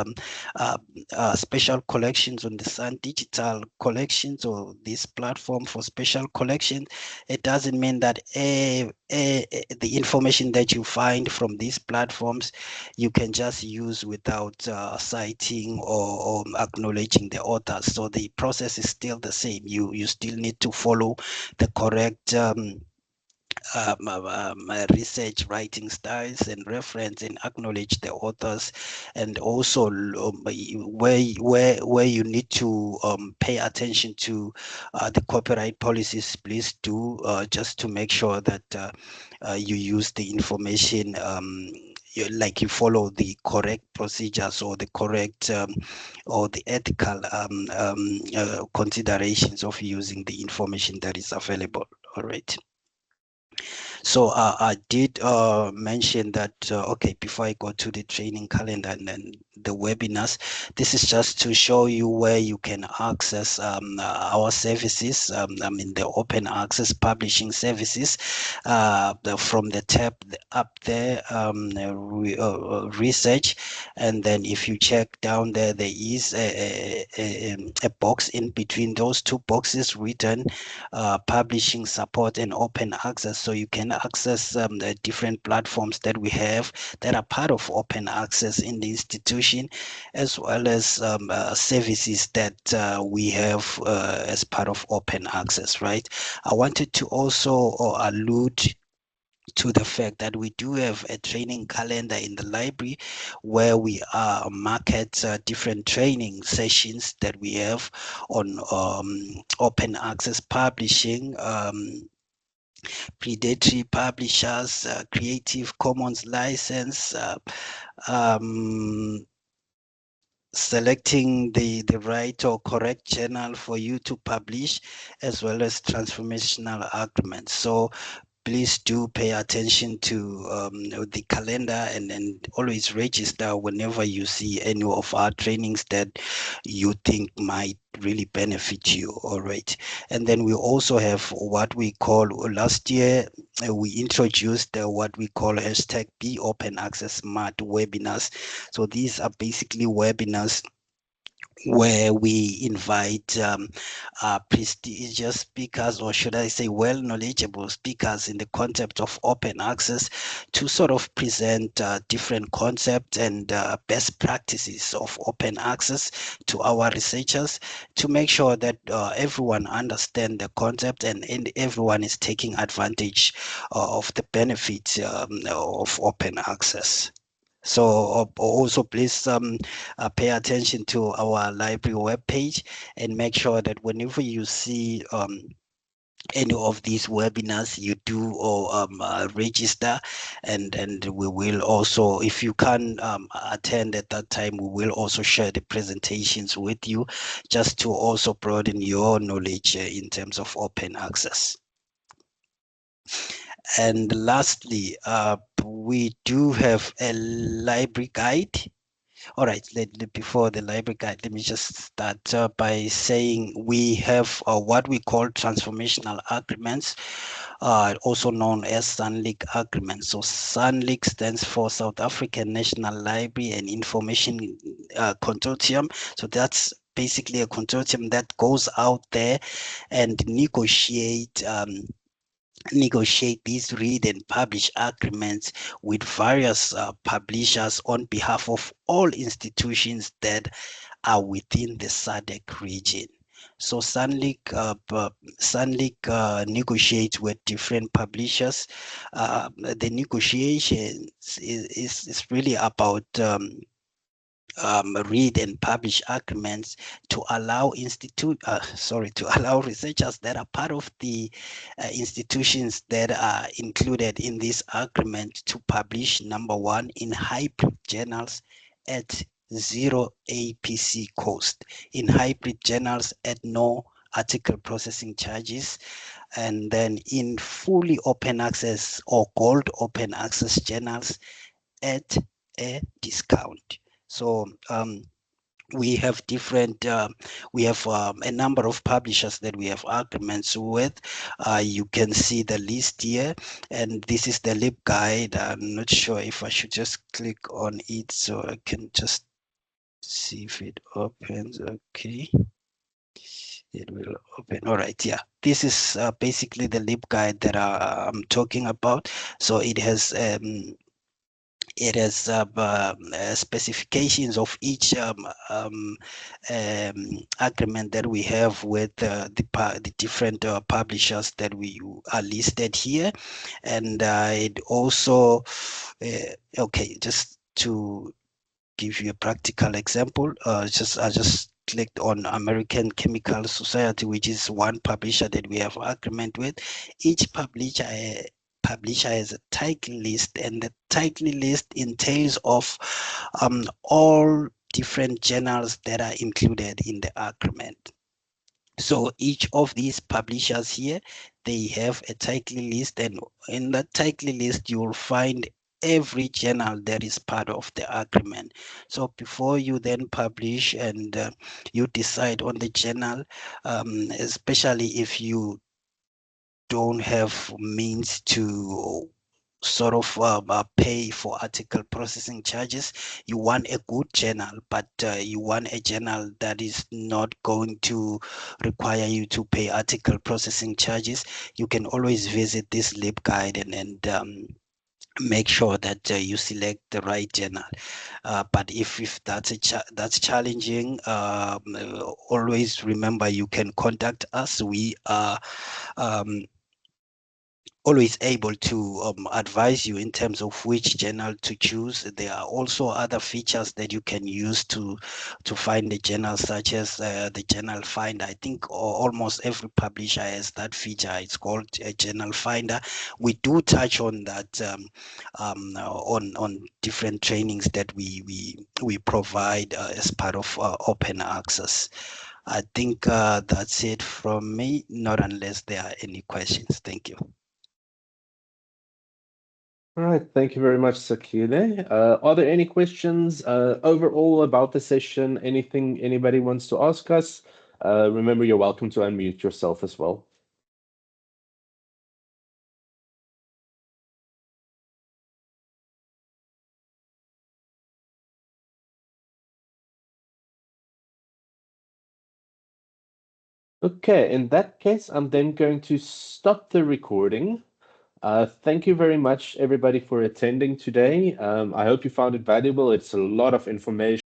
special collections on the Sun Digital Collections, or this platform for special collections. It doesn't mean that the information that you find from these platforms you can just use without citing or acknowledging the authors. So the process is still the same. You still need to follow the correct research writing styles and reference and acknowledge the authors, and also where you need to pay attention to the copyright policies, please do, just to make sure that you use the information like you follow the correct procedures, or the correct or the ethical considerations of using the information that is available. All right. So I did mention that, okay, before I go to the training calendar and then the webinars, this is just to show you where you can access our services, I mean the open access publishing services, from the tab up there, research, and then if you check down there, there is a box in between those two boxes written publishing support and open access, so you can access the different platforms that we have that are part of open access in the institution, as well as services that we have as part of open access, right? I wanted to also allude to the fact that we do have a training calendar in the library where we market different training sessions that we have on open access publishing, predatory publishers, Creative Commons license, selecting the right or correct journal for you to publish, as well as transformational agreements. So please do pay attention to the calendar, and always register whenever you see any of our trainings that you think might really benefit you. All right. And then we also have what we call, last year we introduced what we call hashtag Be Open Access Smart webinars. So these are basically webinars where we invite prestigious speakers, or should I say well knowledgeable speakers in the concept of open access, to sort of present different concepts and best practices of open access to our researchers, to make sure that everyone understands the concept, and everyone is taking advantage of the benefits of open access. So also please pay attention to our library webpage, and make sure that whenever you see any of these webinars, you do or register, and we will also, if you can attend at that time, we will also share the presentations with you, just to also broaden your knowledge in terms of open access. And lastly, we do have a library guide. All right, before the library guide, let me just start by saying we have what we call transformational agreements, also known as SANLIC agreements. So SANLIC stands for South African National Library and Information Consortium. So that's basically a consortium that goes out there and negotiate these read and publish agreements with various publishers on behalf of all institutions that are within the SADC region. So SANLIC negotiates with different publishers. The negotiations is really about read and publish agreements to allow allow researchers that are part of the institutions that are included in this agreement to publish, number one, in hybrid journals at zero APC cost, in hybrid journals at no article processing charges, and then in fully open access or gold open access journals at a discount. So we have different, we have a number of publishers that we have agreements with. You can see the list here, and this is the LIB guide. I'm not sure if I should just click on it so I can just see if it opens. Okay, it will open. All right, yeah, this is basically the LIB guide that I'm talking about. So it has specifications of each agreement that we have with the different publishers that we are listed here, and it also okay, just to give you a practical example, I just clicked on American Chemical Society, which is one publisher that we have agreement with. Each publisher has a title list, and the title list entails of all different journals that are included in the agreement. So each of these publishers here, they have a title list, and in that title list you will find every journal that is part of the agreement. So before you then publish and you decide on the journal, especially if you don't have means to sort of pay for article processing charges, you want a good journal, but you want a journal that is not going to require you to pay article processing charges, you can always visit this LIB guide and make sure that you select the right journal. But if that's challenging, always remember you can contact us. We are always able to advise you in terms of which journal to choose. There are also other features that you can use to find the journals, such as the journal finder. I think almost every publisher has that feature. It's called a journal finder. We do touch on that on different trainings that we provide as part of open access. I think that's it from me, not unless there are any questions. Thank you. All right, thank you very much, Sakile. Are there any questions overall about the session? Anything anybody wants to ask us? Remember, you're welcome to unmute yourself as well. Okay, in that case, I'm then going to stop the recording. Thank you very much, everybody, for attending today. I hope you found it valuable. It's a lot of information.